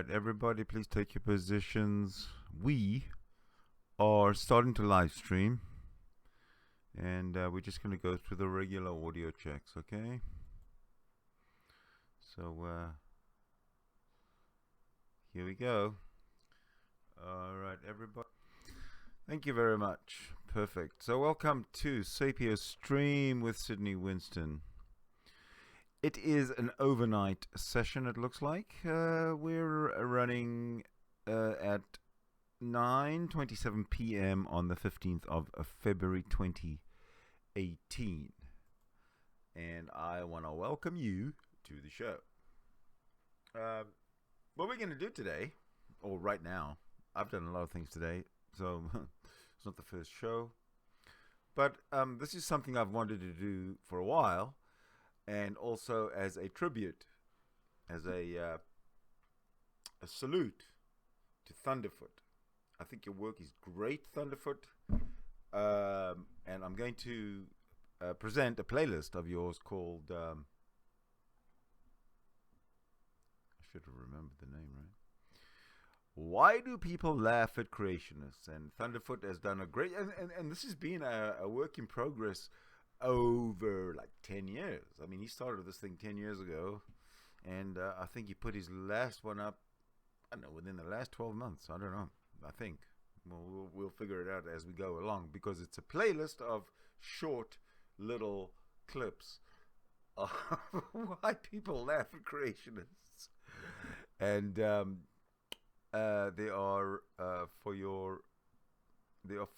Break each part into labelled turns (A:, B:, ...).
A: right, everybody, please take your positions. We are starting to live stream, and we're just going to go through the regular audio checks, okay? So, here we go. All right, everybody. Thank you very much. Perfect. So, welcome to Sapiostream with Sydney Winston. It is an overnight session, it looks like. We're running at 9:27 p.m. on the 15th of February 2018. And I want to welcome you to the show. What we're going to do today, or right now, I've done a lot of things today, so it's not the first show. But this is something I've wanted to do for a while. And also as a tribute, as a salute to Thunderf00t. I think your work is great, Thunderf00t. And I'm going to present a playlist of yours called, I should have remembered the name, right? Why do people laugh at creationists? And Thunderf00t has done a great, and this has been a work in progress over like 10 years. I mean, he started this thing 10 years ago, and I think he put his last one up, I don't know, within the last 12 months. I don't know. I think we'll figure it out as we go along, because it's a playlist of short little clips of why people laugh at creationists. And there are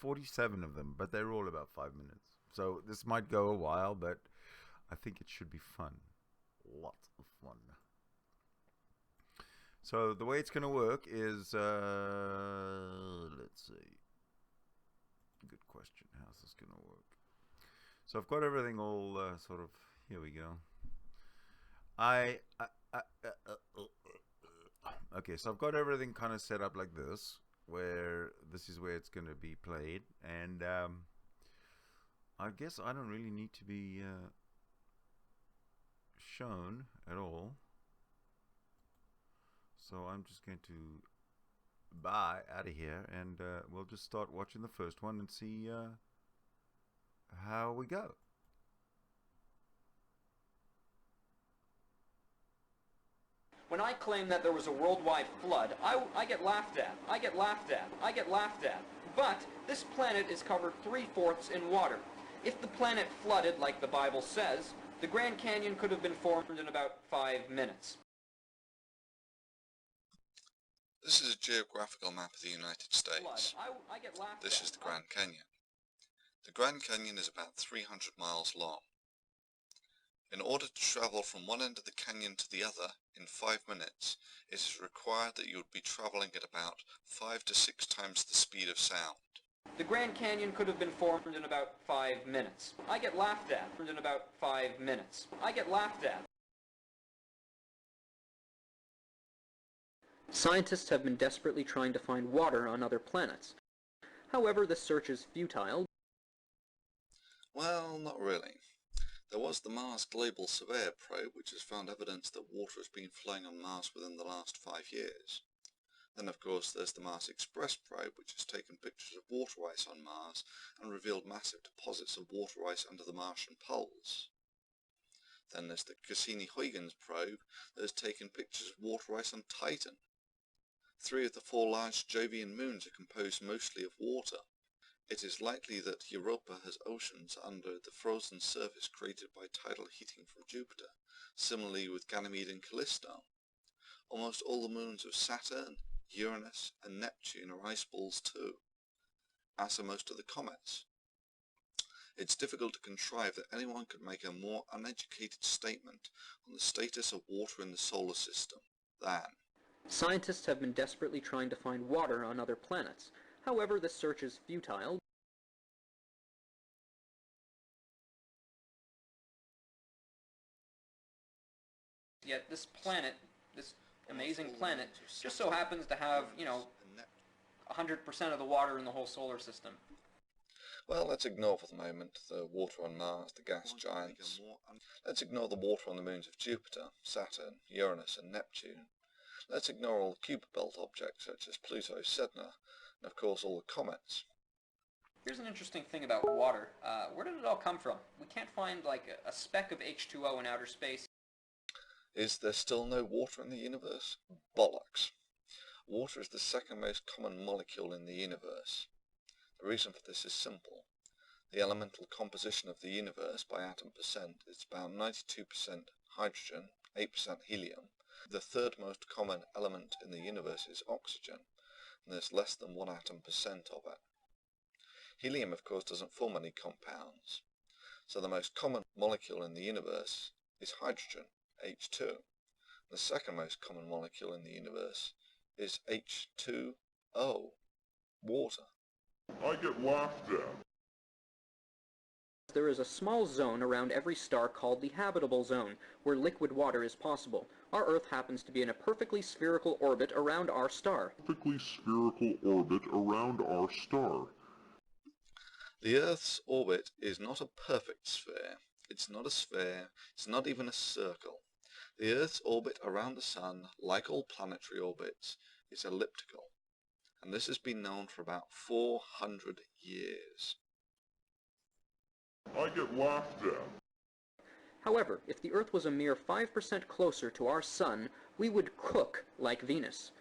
A: 47 of them, but they're all about 5 minutes. So this might go a while, but I think it should be fun. Lots of fun. So the way it's going to work is, let's see. Good question. How's this going to work? So I've got everything all sort of, here we go. Okay, so I've got everything kind of set up like this, where this is where it's going to be played. And I guess I don't really need to be shown at all. So I'm just going to bye out of here, and we'll just start watching the first one and see how we go.
B: When I claim that there was a worldwide flood, I get laughed at. I get laughed at. I get laughed at. But this planet is covered 3/4 in water. If the planet flooded, like the Bible says, the Grand Canyon could have been formed in about 5 minutes.
C: This is a geographical map of the United States.
B: I get laughed
C: This
B: at.
C: is the Grand Canyon. The Grand Canyon is about 300 miles long. In order to travel from one end of the canyon to the other in 5 minutes, it is required that you would be traveling at about 5 to 6 times the speed of sound.
B: The Grand Canyon could have been formed in about 5 minutes. I get laughed at. In about 5 minutes. I get laughed at. Scientists have been desperately trying to find water on other planets. However, the search is futile.
C: Well, not really. There was the Mars Global Surveyor probe, which has found evidence that water has been flowing on Mars within the last 5 years. Then, of course, there's the Mars Express probe, which has taken pictures of water ice on Mars and revealed massive deposits of water ice under the Martian poles. Then there's the Cassini-Huygens probe that has taken pictures of water ice on Titan. 3 of the 4 large Jovian moons are composed mostly of water. It is likely that Europa has oceans under the frozen surface created by tidal heating from Jupiter, similarly with Ganymede and Callisto. Almost all the moons of Saturn, Uranus and Neptune are ice balls too, as are most of the comets. It's difficult to contrive that anyone could make a more uneducated statement on the status of water in the solar system than...
B: Scientists have been desperately trying to find water on other planets. However, the search is futile. Yet this planet, this amazing planet, just so happens to have, 100% of the water in the whole solar system.
C: Well, let's ignore for the moment the water on Mars, the gas giants. Let's ignore the water on the moons of Jupiter, Saturn, Uranus and Neptune. Let's ignore all the Kuiper belt objects such as Pluto, Sedna, and of course all the comets.
B: Here's an interesting thing about water. Where did it all come from? We can't find like a speck of H2O in outer space.
C: Is there still no water in the universe? Bollocks. Water is the second most common molecule in the universe. The reason for this is simple. The elemental composition of the universe by atom percent is about 92% hydrogen, 8% helium. The third most common element in the universe is oxygen, and there's less than 1 atom percent of it. Helium, of course, doesn't form any compounds, so the most common molecule in the universe is hydrogen, H2. The second most common molecule in the universe is H2O, water.
D: I get laughed at.
B: There is a small zone around every star called the habitable zone, where liquid water is possible. Our Earth happens to be in a perfectly spherical orbit around our star.
D: Perfectly spherical orbit around our star.
C: The Earth's orbit is not a perfect sphere. It's not a sphere. It's not even a circle. The Earth's orbit around the Sun, like all planetary orbits, is elliptical. And this has been known for about 400 years.
D: I get laughed at.
B: However, if the Earth was a mere 5% closer to our Sun, we would cook like Venus.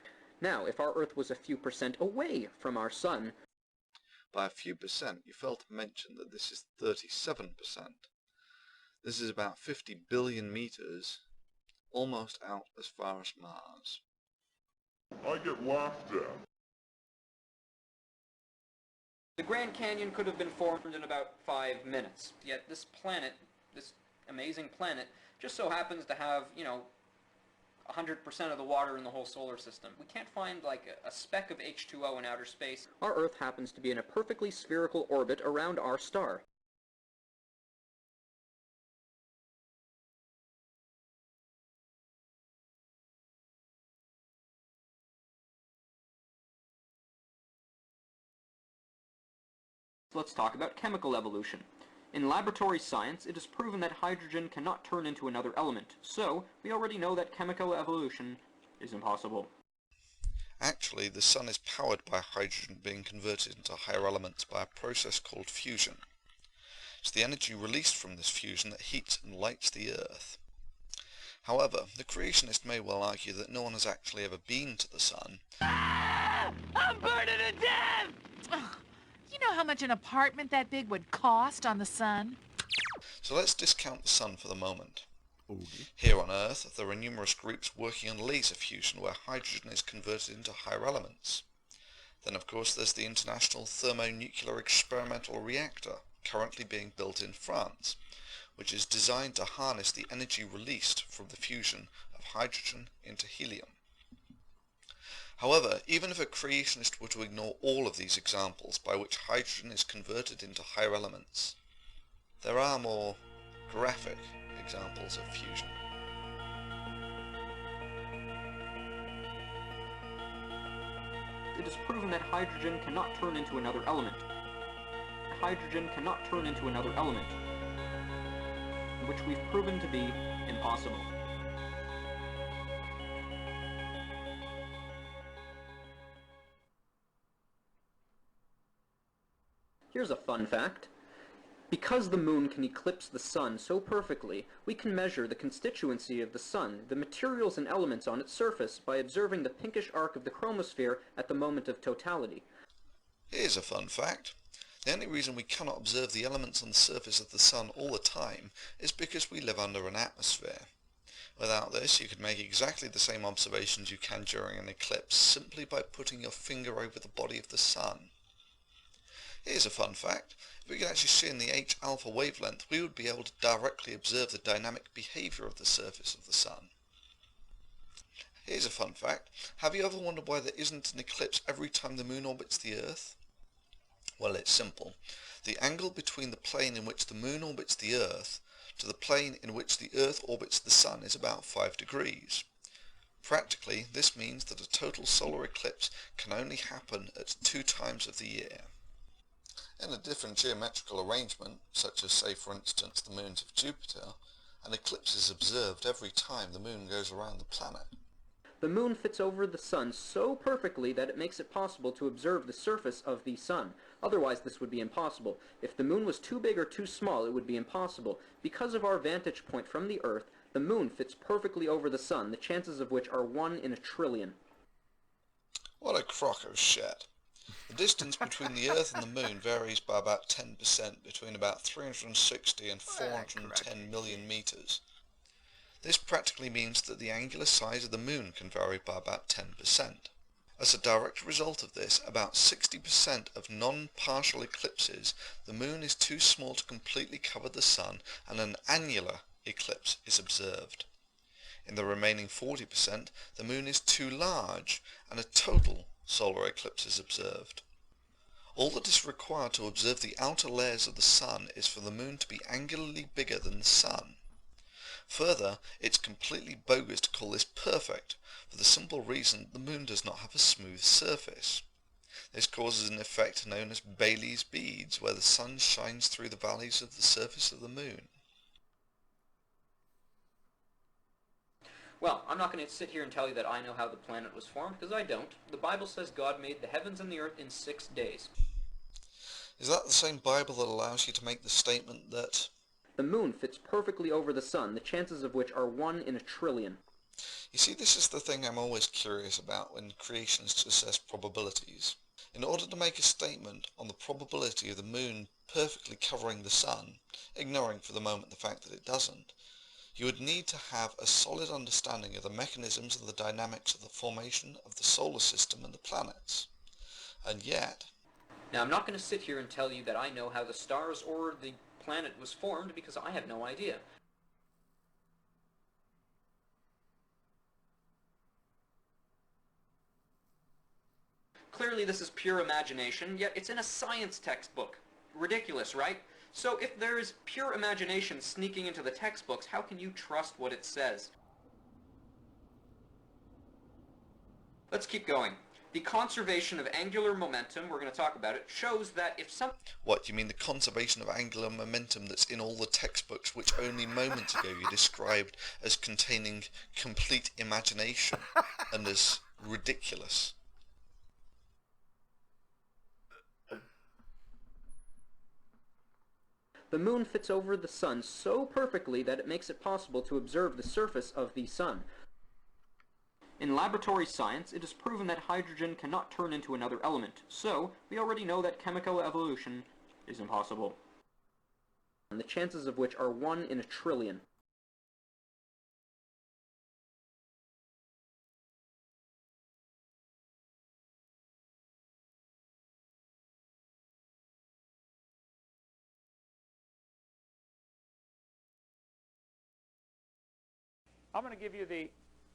B: Now, if our Earth was a few percent away from our Sun...
C: By a few percent, you failed to mention that this is 37%. This is about 50 billion meters, almost out as far as Mars.
D: I get laughed at.
B: The Grand Canyon could have been formed in about 5 minutes, yet this planet, this amazing planet, just so happens to have, 100% of the water in the whole solar system. We can't find like a speck of H2O in outer space. Our Earth happens to be in a perfectly spherical orbit around our star. Let's talk about chemical evolution. In laboratory science, it is proven that hydrogen cannot turn into another element, so we already know that chemical evolution is impossible.
C: Actually, the Sun is powered by hydrogen being converted into higher elements by a process called fusion. It's the energy released from this fusion that heats and lights the Earth. However, the creationist may well argue that no one has actually ever been to the Sun.
E: Ah! I'm burning to death! Ugh. You know how much an apartment that big would cost on the Sun?
C: So let's discount the Sun for the moment.
A: Okay.
C: Here on Earth, there are numerous groups working on laser fusion where hydrogen is converted into higher elements. Then of course there's the International Thermonuclear Experimental Reactor, currently being built in France, which is designed to harness the energy released from the fusion of hydrogen into helium. However, even if a creationist were to ignore all of these examples by which hydrogen is converted into higher elements, there are more graphic examples of fusion.
B: It is proven that hydrogen cannot turn into another element. Hydrogen cannot turn into another element, which we've proven to be impossible. Here's a fun fact. Because the moon can eclipse the sun so perfectly, we can measure the constituency of the sun, the materials and elements on its surface, by observing the pinkish arc of the chromosphere at the moment of totality.
C: Here's a fun fact. The only reason we cannot observe the elements on the surface of the sun all the time is because we live under an atmosphere. Without this, you could make exactly the same observations you can during an eclipse simply by putting your finger over the body of the sun. Here's a fun fact. If we could actually see in the H-alpha wavelength, we would be able to directly observe the dynamic behavior of the surface of the sun. Here's a fun fact. Have you ever wondered why there isn't an eclipse every time the moon orbits the Earth? Well, it's simple. The angle between the plane in which the moon orbits the Earth to the plane in which the Earth orbits the sun is about 5 degrees. Practically, this means that a total solar eclipse can only happen at 2 times of the year. In a different geometrical arrangement, such as, say for instance, the moons of Jupiter, an eclipse is observed every time the moon goes around the planet.
B: The moon fits over the sun so perfectly that it makes it possible to observe the surface of the sun. Otherwise, this would be impossible. If the moon was too big or too small, it would be impossible. Because of our vantage point from the Earth, the moon fits perfectly over the sun, the chances of which are 1 in a trillion.
C: What a crock of shit. The distance between the Earth and the Moon varies by about 10%, between about 360 and 410 million meters. This practically means that the angular size of the Moon can vary by about 10%. As a direct result of this, about 60% of non-partial eclipses, the Moon is too small to completely cover the Sun, and an annular eclipse is observed. In the remaining 40%, the Moon is too large, and a total solar eclipse is observed. All that is required to observe the outer layers of the Sun is for the Moon to be angularly bigger than the Sun. Further, it's completely bogus to call this perfect, for the simple reason that the Moon does not have a smooth surface. This causes an effect known as Bailey's beads, where the Sun shines through the valleys of the surface of the Moon.
B: Well, I'm not going to sit here and tell you that I know how the planet was formed, because I don't. The Bible says God made the heavens and the earth in 6 days.
C: Is that the same Bible that allows you to make the statement that
B: the moon fits perfectly over the sun, the chances of which are 1 in a trillion?
C: You see, this is the thing I'm always curious about when creationists assess probabilities. In order to make a statement on the probability of the Moon perfectly covering the Sun, ignoring for the moment the fact that it doesn't, you would need to have a solid understanding of the mechanisms and the dynamics of the formation of the solar system and the planets. And yet...
B: Now, I'm not going to sit here and tell you that I know how the stars or the planet was formed, because I have no idea. Clearly, this is pure imagination, yet it's in a science textbook. Ridiculous, right? So if there is pure imagination sneaking into the textbooks, how can you trust what it says? Let's keep going. The conservation of angular momentum, we're going to talk about it, shows that if some...
C: What, you mean the conservation of angular momentum that's in all the textbooks, which only moments ago you described as containing complete imagination and as ridiculous?
B: The moon fits over the sun so perfectly that it makes it possible to observe the surface of the sun. In laboratory science, it is proven that hydrogen cannot turn into another element, so we already know that chemical evolution is impossible, and the chances of which are 1 in a trillion.
F: I'm going to give you the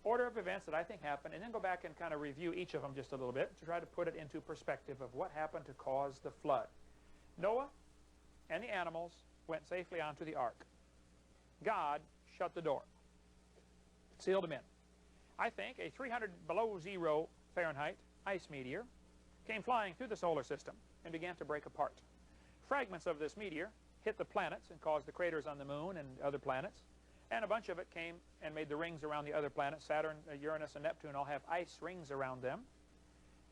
F: order of events that I think happened, and then go back and kind of review each of them just a little bit to try to put it into perspective of what happened to cause the flood. Noah and the animals went safely onto the ark. God shut the door, sealed them in. I think a 300 below zero Fahrenheit ice meteor came flying through the solar system and began to break apart. Fragments of this meteor hit the planets and caused the craters on the moon and other planets. And a bunch of it came and made the rings around the other planets. Saturn, Uranus, and Neptune all have ice rings around them.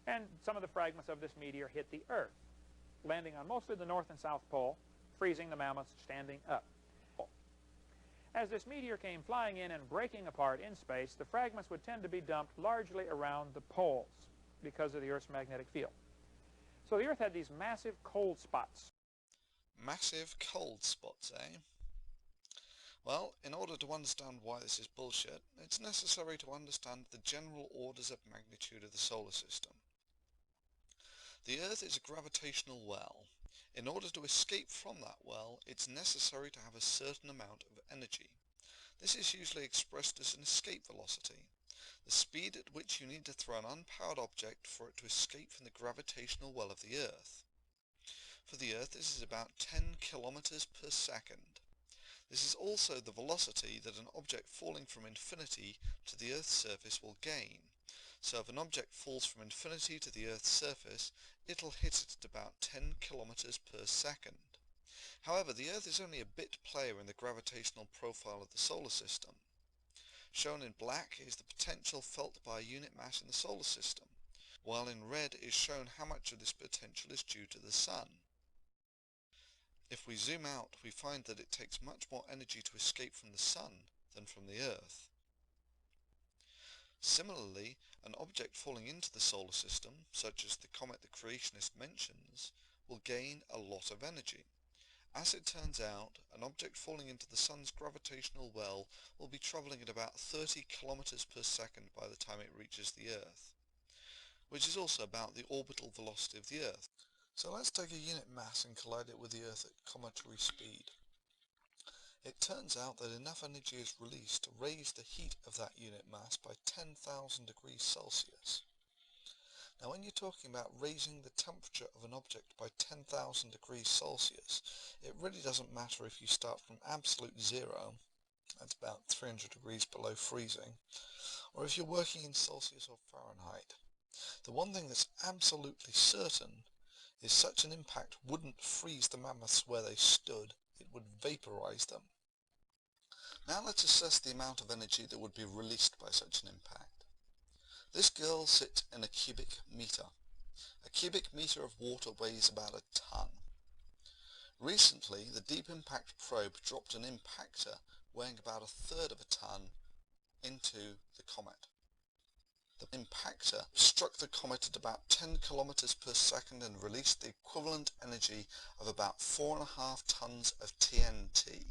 F: And some of the fragments of this meteor hit the Earth, landing on mostly the North and South Pole, freezing the mammoths standing up. As this meteor came flying in and breaking apart in space, the fragments would tend to be dumped largely around the poles because of the Earth's magnetic field. So the Earth had these massive cold spots.
C: Massive cold spots, eh? Well, in order to understand why this is bullshit, it's necessary to understand the general orders of magnitude of the solar system. The Earth is a gravitational well. In order to escape from that well, it's necessary to have a certain amount of energy. This is usually expressed as an escape velocity, the speed at which you need to throw an unpowered object for it to escape from the gravitational well of the Earth. For the Earth, this is about 10 kilometers per second. This is also the velocity that an object falling from infinity to the Earth's surface will gain. So if an object falls from infinity to the Earth's surface, it'll hit it at about 10 kilometers per second. However, the Earth is only a bit player in the gravitational profile of the solar system. Shown in black is the potential felt by a unit mass in the solar system, while in red is shown how much of this potential is due to the Sun. If we zoom out, we find that it takes much more energy to escape from the Sun than from the Earth. Similarly, an object falling into the solar system, such as the comet the creationist mentions, will gain a lot of energy. As it turns out, an object falling into the Sun's gravitational well will be travelling at about 30 kilometers per second by the time it reaches the Earth, which is also about the orbital velocity of the Earth. So let's take a unit mass and collide it with the Earth at cometary speed. It turns out that enough energy is released to raise the heat of that unit mass by 10,000 degrees Celsius. Now when you're talking about raising the temperature of an object by 10,000 degrees Celsius, it really doesn't matter if you start from absolute zero, that's about 300 degrees below freezing, or if you're working in Celsius or Fahrenheit. The one thing that's absolutely certain is such an impact wouldn't freeze the mammoths where they stood, it would vaporize them. Now let's assess the amount of energy that would be released by such an impact. This girl sits in a cubic meter. A cubic meter of water weighs about a ton. Recently, the Deep Impact probe dropped an impactor weighing about a third of a ton into the comet. The impactor struck the comet at about 10 kilometers per second and released the equivalent energy of about 4.5 tons of TNT.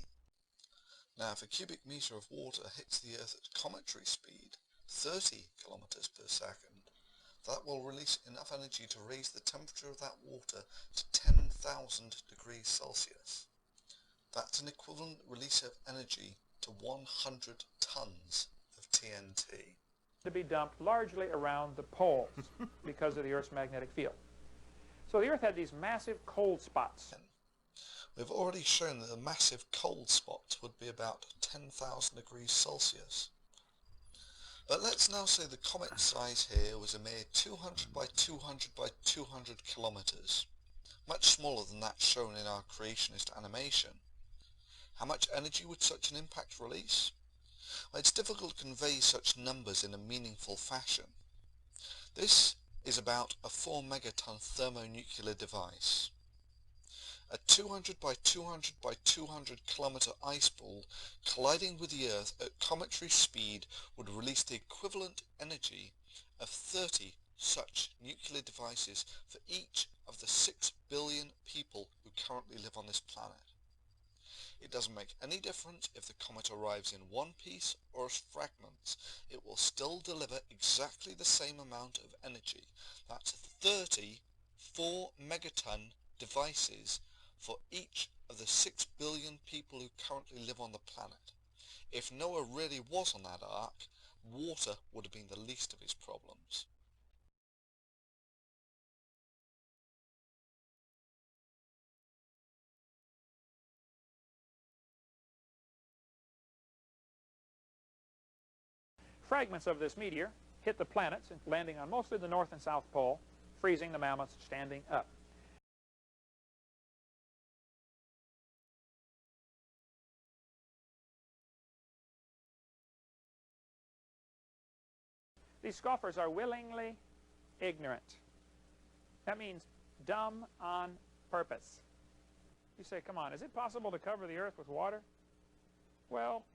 C: Now, if a cubic meter of water hits the Earth at cometary speed, 30 kilometers per second, that will release enough energy to raise the temperature of that water to 10,000 degrees Celsius. That's an equivalent release of energy to 100 tons of TNT.
F: To be dumped largely around the poles because of the Earth's magnetic field. So the Earth had these massive cold spots.
C: We've already shown that the massive cold spots would be about 10,000 degrees Celsius. But let's now say the comet size here was a mere 200 by 200 by 200 kilometers, much smaller than that shown in our creationist animation. How much energy would such an impact release? Well, it's difficult to convey such numbers in a meaningful fashion. This is about a 4 megaton thermonuclear device. A 200 by 200 by 200 kilometer ice ball colliding with the Earth at cometary speed would release the equivalent energy of 30 such nuclear devices for each of the 6 billion people who currently live on this planet. It doesn't make any difference if the comet arrives in one piece or as fragments. It will still deliver exactly the same amount of energy. That's 30 4 megaton devices for each of the 6 billion people who currently live on the planet. If Noah really was on that ark, water would have been the least of his problems.
F: Fragments of this meteor hit the planets, landing on mostly the North and South Pole, freezing the mammoths standing up. These scoffers are willingly ignorant. That means dumb on purpose. You say, come on, is it possible to cover the Earth with water? Well,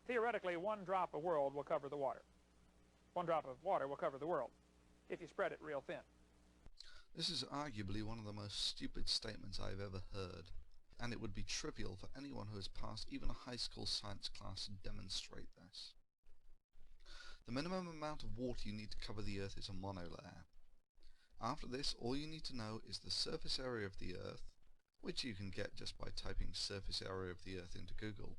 F: theoretically, one drop of world will cover the water. One drop of water will cover the world, if you spread it real thin.
C: This is arguably one of the most stupid statements I've ever heard, and it would be trivial for anyone who has passed even a high school science class to demonstrate this. The minimum amount of water you need to cover the Earth is a monolayer. After this, all you need to know is the surface area of the Earth, which you can get just by typing surface area of the Earth into Google,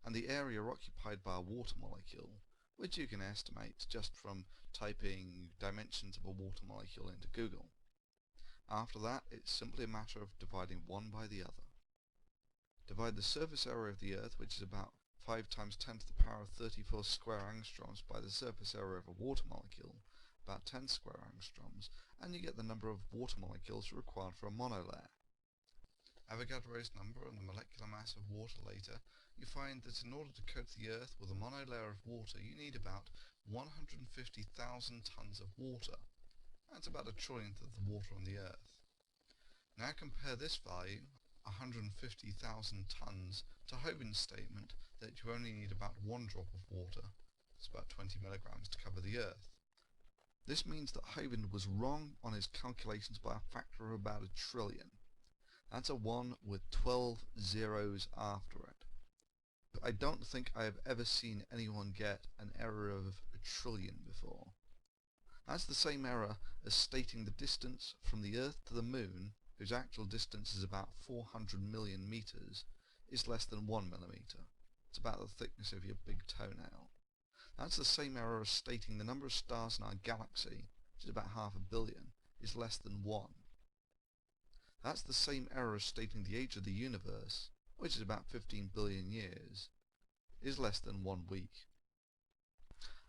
C: and the area occupied by a water molecule, which you can estimate just from typing dimensions of a water molecule into Google. After that, it's simply a matter of dividing one by the other. Divide the surface area of the Earth, which is about 5 times 10 to the power of 34 square angstroms, by the surface area of a water molecule, about 10 square angstroms, and you get the number of water molecules required for a monolayer. Avogadro's number and the molecular mass of water later, you find that in order to coat the Earth with a monolayer of water, you need about 150,000 tons of water. That's about a trillionth of the water on the Earth. Now compare this value, 150,000 tons, to Hovind's statement that you only need about 1 drop of water. It's about 20 milligrams to cover the Earth. This means that Hovind was wrong on his calculations by a factor of about 1 trillion. That's a 1 with 12 zeros after it. I don't think I have ever seen anyone get an error of 1 trillion before. That's the same error as stating the distance from the Earth to the Moon, whose actual distance is about 400 million meters, is less than 1 millimeter. It's about the thickness of your big toenail. That's the same error as stating the number of stars in our galaxy, which is about 500 million, is less than 1. That's the same error as stating the age of the universe, which is about 15 billion years, is less than 1 week.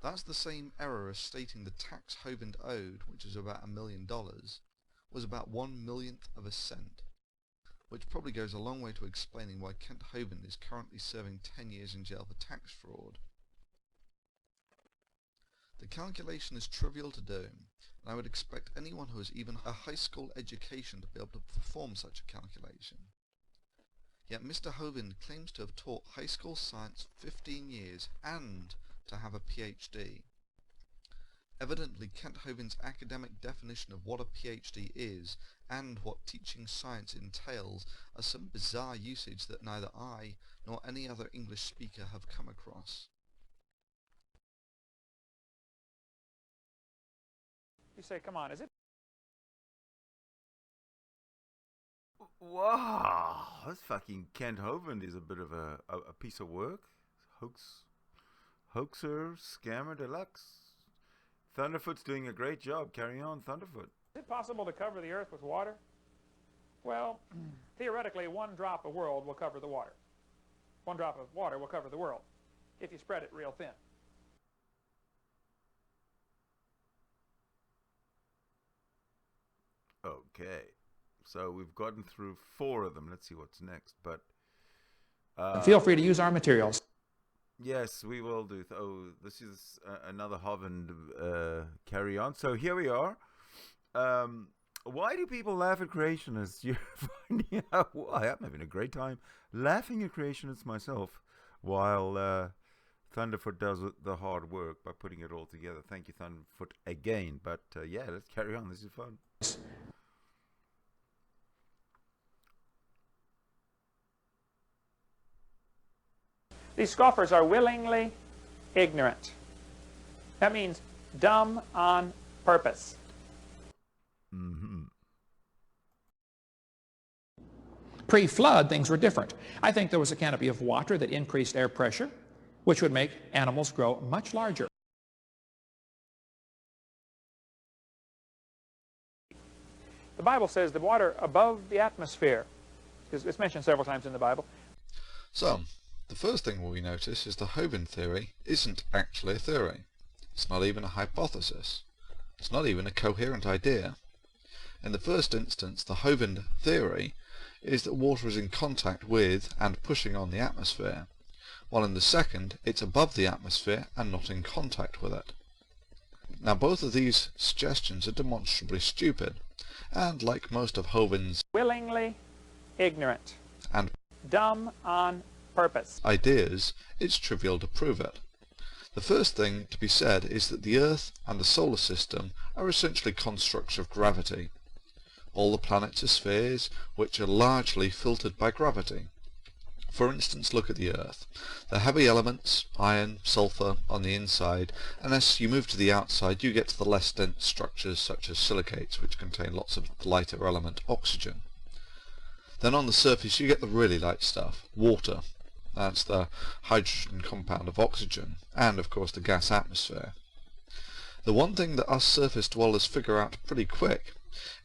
C: That's the same error as stating the tax Hovind owed, which is about $1 million, was about 1/1,000,000th of a cent, which probably goes a long way to explaining why Kent Hovind is currently serving 10 years in jail for tax fraud. The calculation is trivial to do, and I would expect anyone who has even a high school education to be able to perform such a calculation. Yet Mr. Hovind claims to have taught high school science 15 years and to have a PhD. Evidently, Kent Hovind's academic definition of what a PhD is and what teaching science entails are some bizarre usage that neither I nor any other English speaker have come across.
F: You say, come on, is it?
A: Wow, this fucking Kent Hovind is a bit of a piece of work. Hoaxer, scammer deluxe. Thunderfoot's doing a great job. Carry on, Thunderfoot.
F: Is it possible to cover the Earth with water? Well, theoretically, 1 drop of world will cover the water. 1 drop of water will cover the world, if you spread it real thin.
A: Okay, so we've gotten through 4 of them. Let's see what's next. But
F: feel free to use our materials.
A: Yes, we will do. This is another Hovind carry on. So here we are. Why do people laugh at creationists? You're finding out why. I'm having a great time laughing at creationists myself, while Thunderfoot does the hard work by putting it all together. Thank you, Thunderfoot, again. But yeah, let's carry on. This is fun.
F: These scoffers are willingly ignorant. That means dumb on purpose.
A: Mm-hmm.
F: Pre-flood, things were different. I think there was a canopy of water that increased air pressure, which would make animals grow much larger. The Bible says the water above the atmosphere, it's mentioned several times in the Bible.
C: So, the first thing we notice is the Hovind theory isn't actually a theory. It's not even a hypothesis. It's not even a coherent idea. In the first instance, the Hovind theory is that water is in contact with and pushing on the atmosphere, while in the second, it's above the atmosphere and not in contact with it. Now, both of these suggestions are demonstrably stupid, and like most of Hovind's
F: Willingly ignorant
C: and
F: dumb on purpose
C: ideas, it's trivial to prove it. The first thing to be said is that the Earth and the solar system are essentially constructs of gravity. All the planets are spheres which are largely filtered by gravity. For instance, look at the Earth. The heavy elements, iron, sulfur, on the inside, and as you move to the outside you get to the less dense structures such as silicates, which contain lots of the lighter element, oxygen. Then on the surface you get the really light stuff, water. That's the hydrogen compound of oxygen, and of course the gas atmosphere. The one thing that us surface dwellers figure out pretty quick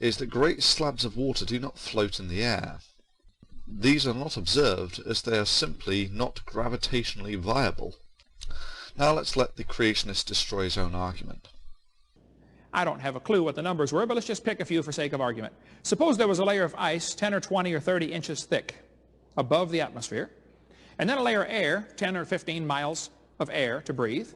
C: is that great slabs of water do not float in the air. These are not observed as they are simply not gravitationally viable. Now let's let the creationist destroy his own argument.
F: I don't have a clue what the numbers were, but let's just pick a few for sake of argument. Suppose there was a layer of ice 10 or 20 or 30 inches thick above the atmosphere, and then a layer of air, 10 or 15 miles of air to breathe,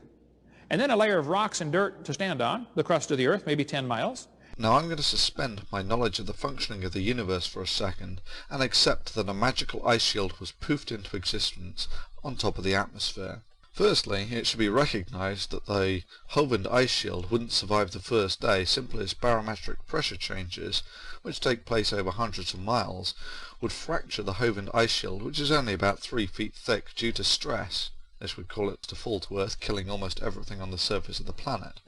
F: and then a layer of rocks and dirt to stand on, the crust of the earth, maybe 10 miles.
C: Now I'm going to suspend my knowledge of the functioning of the universe for a second and accept that a magical ice shield was poofed into existence on top of the atmosphere. Firstly, it should be recognized that the Hovland ice shield wouldn't survive the first day simply as barometric pressure changes, which take place over hundreds of miles, would fracture the Hovland ice shield, which is only about 3 feet thick, due to stress. This would call it to fall to Earth, killing almost everything on the surface of the planet.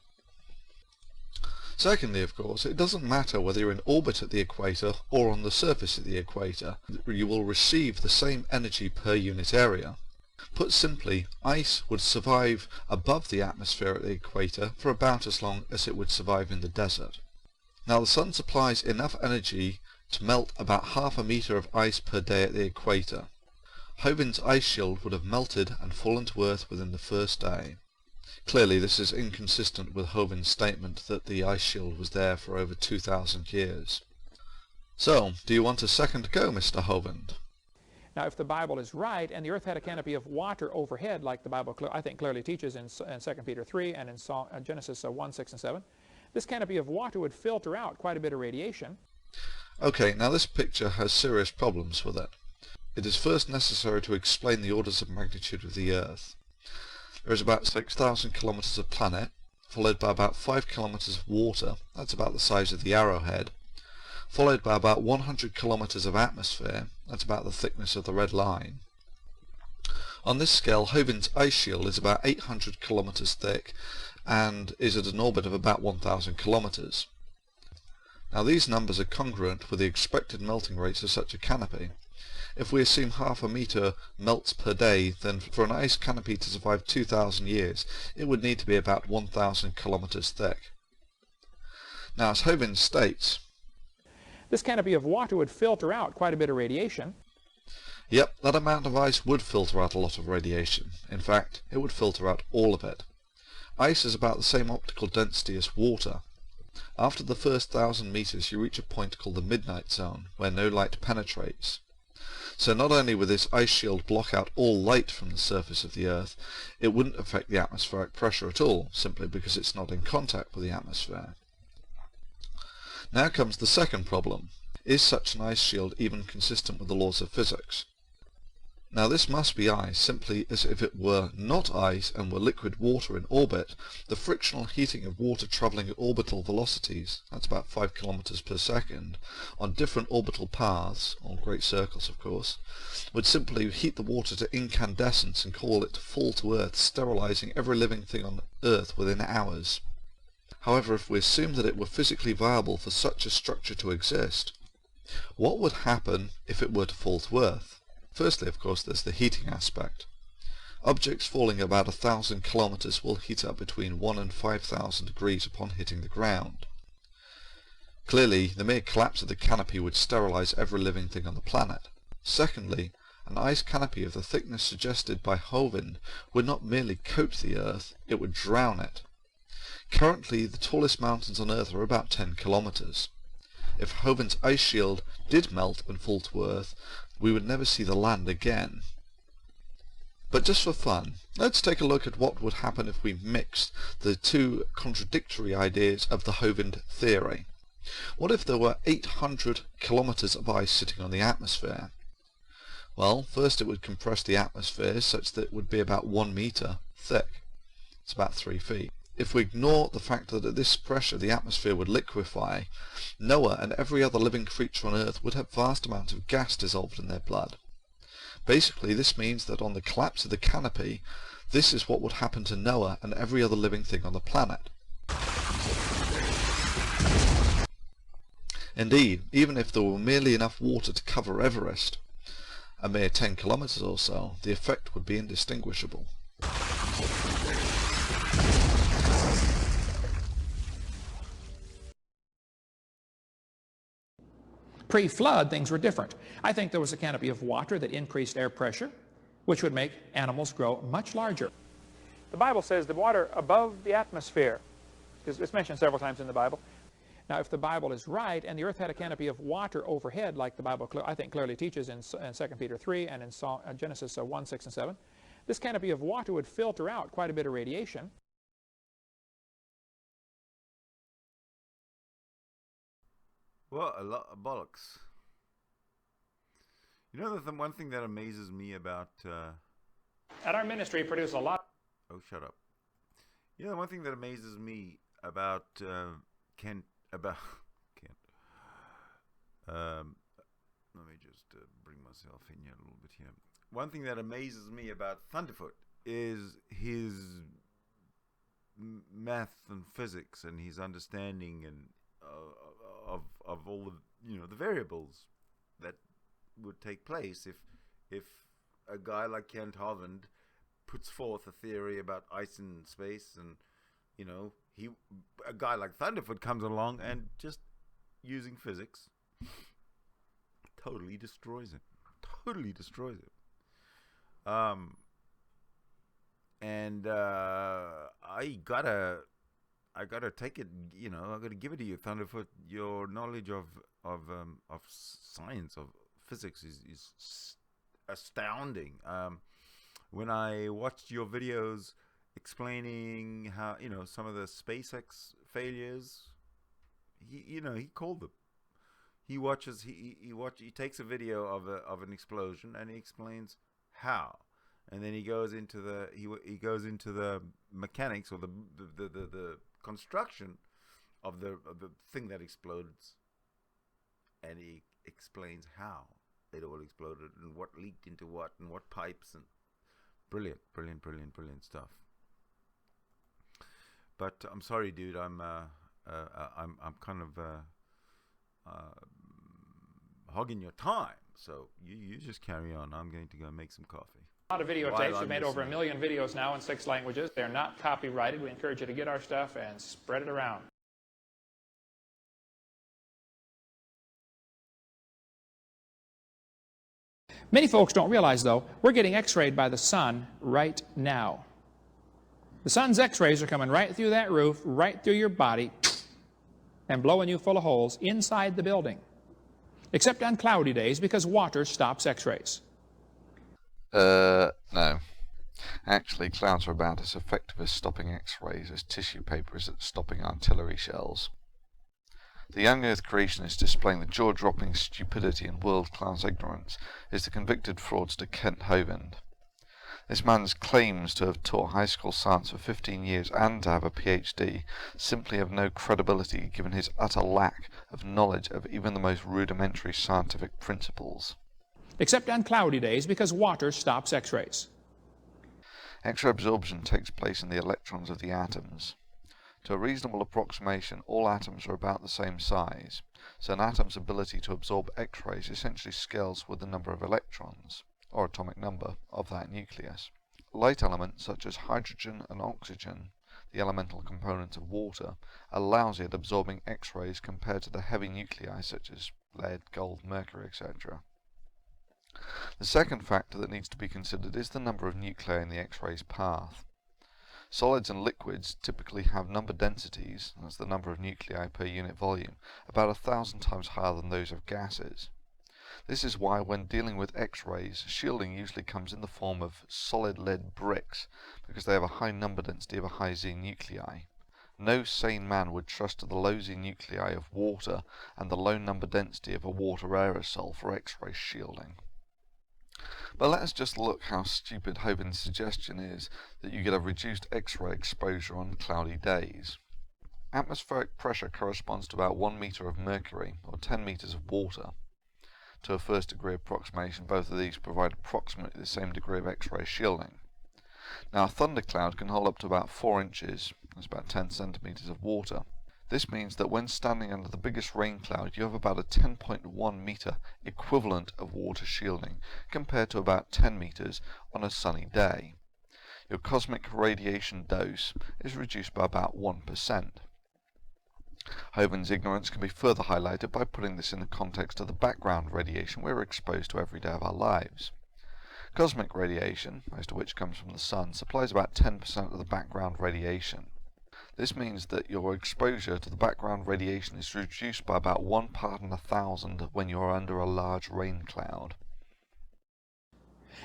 C: Secondly, of course, it doesn't matter whether you're in orbit at the equator or on the surface of the equator. You will receive the same energy per unit area. Put simply, ice would survive above the atmosphere at the equator for about as long as it would survive in the desert. Now the sun supplies enough energy to melt about half a meter of ice per day at the equator. Hovland's ice shield would have melted and fallen to Earth within the first day. Clearly this is inconsistent with Hovland's statement that the ice shield was there for over 2,000 years. So, do you want a second go, Mr. Hovland?
F: Now, if the Bible is right, and the earth had a canopy of water overhead, like the Bible I think clearly teaches in 2 Peter 3 and in Genesis 1, 6, and 7, this canopy of water would filter out quite a bit of radiation.
C: Okay, now this picture has serious problems with it. It is first necessary to explain the orders of magnitude of the Earth. There is about 6,000 kilometers of planet, followed by about 5 kilometers of water, that's about the size of the arrowhead, followed by about 100 kilometers of atmosphere, that's about the thickness of the red line. On this scale, Hovland's ice shield is about 800 kilometers thick and is at an orbit of about 1,000 kilometers. Now these numbers are congruent with the expected melting rates of such a canopy. If we assume half a meter melts per day, then for an ice canopy to survive 2,000 years, it would need to be about 1,000 kilometers thick. Now, as Hovland states,
F: this canopy of water would filter out quite a bit of radiation.
C: Yep, that amount of ice would filter out a lot of radiation. In fact, it would filter out all of it. Ice is about the same optical density as water. After the first 1,000 meters, you reach a point called the midnight zone, where no light penetrates. So not only would this ice shield block out all light from the surface of the Earth, it wouldn't affect the atmospheric pressure at all, simply because it's not in contact with the atmosphere. Now comes the second problem. Is such an ice shield even consistent with the laws of physics? Now this must be ice, simply as if it were not ice and were liquid water in orbit, the frictional heating of water travelling at orbital velocities, that's about 5 kilometers per second, on different orbital paths, or great circles of course, would simply heat the water to incandescence and cause it to fall to Earth, sterilizing every living thing on Earth within hours. However, if we assume that it were physically viable for such a structure to exist, what would happen if it were to fall to Earth? Firstly, of course, there's the heating aspect. Objects falling about 1,000 kilometers will heat up between 1 and 5,000 degrees upon hitting the ground. Clearly, the mere collapse of the canopy would sterilize every living thing on the planet. Secondly, an ice canopy of the thickness suggested by Hovland would not merely coat the Earth, it would drown it. Currently, the tallest mountains on Earth are about 10 kilometers. If Hovland's ice shield did melt and fall to Earth, we would never see the land again. But just for fun, let's take a look at what would happen if we mixed the two contradictory ideas of the Hovland theory. What if there were 800 kilometers of ice sitting on the atmosphere? Well, first it would compress the atmosphere such that it would be about 1 meter thick. It's about 3 feet. If we ignore the fact that at this pressure the atmosphere would liquefy, Noah and every other living creature on Earth would have vast amounts of gas dissolved in their blood. Basically, this means that on the collapse of the canopy, this is what would happen to Noah and every other living thing on the planet. Indeed, even if there were merely enough water to cover Everest, a mere 10 kilometers or so, the effect would be indistinguishable.
F: Pre-flood, things were different. I think there was a canopy of water that increased air pressure, which would make animals grow much larger. The Bible says the water above the atmosphere It's mentioned several times in the Bible. Now, if the Bible is right, and the earth had a canopy of water overhead, like the Bible, I think, clearly teaches in 2 Peter 3 and in Genesis 1, 6, and 7, this canopy of water would filter out quite a bit of radiation.
A: Well, a lot of bollocks. You know, the one thing that amazes me about...
F: At our ministry, produce a lot...
A: Oh, shut up. You know, the one thing that amazes me about Kent... Let me just bring myself in here a little bit here. One thing that amazes me about Thunderf00t is his math and physics and his understanding and of all the, you know, the variables that would take place if a guy like Kent Hovland puts forth a theory about ice in space, and you know, a guy like Thunderf00t comes along and just using physics totally destroys it. Totally destroys it. And I gotta take it, you know, I gotta give it to you, Thunderf00t. Your knowledge of science, of physics is astounding. When I watched your videos explaining how, you know, some of the SpaceX failures, he called them. He takes a video of an explosion and he explains how, and then he goes into the mechanics or the construction of the thing that explodes, and he explains how it all exploded and what leaked into what and what pipes, and brilliant stuff. But I'm sorry, dude. I'm kind of hogging your time. So you just carry on. I'm going to go make some coffee.
F: A lot of videotapes. We've made over 1 million videos now in 6 languages. They're not copyrighted. We encourage you to get our stuff and spread it around. Many folks don't realize, though, we're getting X-rayed by the sun right now. The sun's X-rays are coming right through that roof, right through your body, and blowing you full of holes inside the building. Except on cloudy days, because water stops X-rays.
C: No. Actually, clouds are about as effective as stopping X-rays as tissue paper is at stopping artillery shells. The young earth creationist displaying the jaw-dropping stupidity and world-class ignorance is the convicted fraudster Kent Hovland. This man claims to have taught high school science for 15 years and to have a PhD, simply have no credibility given his utter lack of knowledge of even the most rudimentary scientific principles.
F: Except on cloudy days, because water stops X-rays.
C: X-ray absorption takes place in the electrons of the atoms. To a reasonable approximation, all atoms are about the same size, so an atom's ability to absorb X-rays essentially scales with the number of electrons, or atomic number, of that nucleus. Light elements such as hydrogen and oxygen, the elemental components of water, are lousy at absorbing X-rays compared to the heavy nuclei such as lead, gold, mercury, etc. The second factor that needs to be considered is the number of nuclei in the X-ray's path. Solids and liquids typically have number densities, that's the number of nuclei per unit volume, about 1,000 times higher than those of gases. This is why when dealing with X-rays, shielding usually comes in the form of solid lead bricks, because they have a high number density of a high Z nuclei. No sane man would trust to the low Z nuclei of water and the low number density of a water aerosol for X-ray shielding. But let us just look how stupid Hovland's suggestion is that you get a reduced X-ray exposure on cloudy days. Atmospheric pressure corresponds to about 1 meter of mercury, or 10 meters of water. To a first degree approximation, both of these provide approximately the same degree of X-ray shielding. Now a thundercloud can hold up to about 4 inches, that's about 10 centimeters of water. This means that when standing under the biggest rain cloud, you have about a 10.1 meter equivalent of water shielding, compared to about 10 meters on a sunny day. Your cosmic radiation dose is reduced by about 1%. Hovland's ignorance can be further highlighted by putting this in the context of the background radiation we're exposed to every day of our lives. Cosmic radiation, most of which comes from the sun, supplies about 10% of the background radiation. This means that your exposure to the background radiation is reduced by about 1 part in 1,000 when you are under a large rain cloud.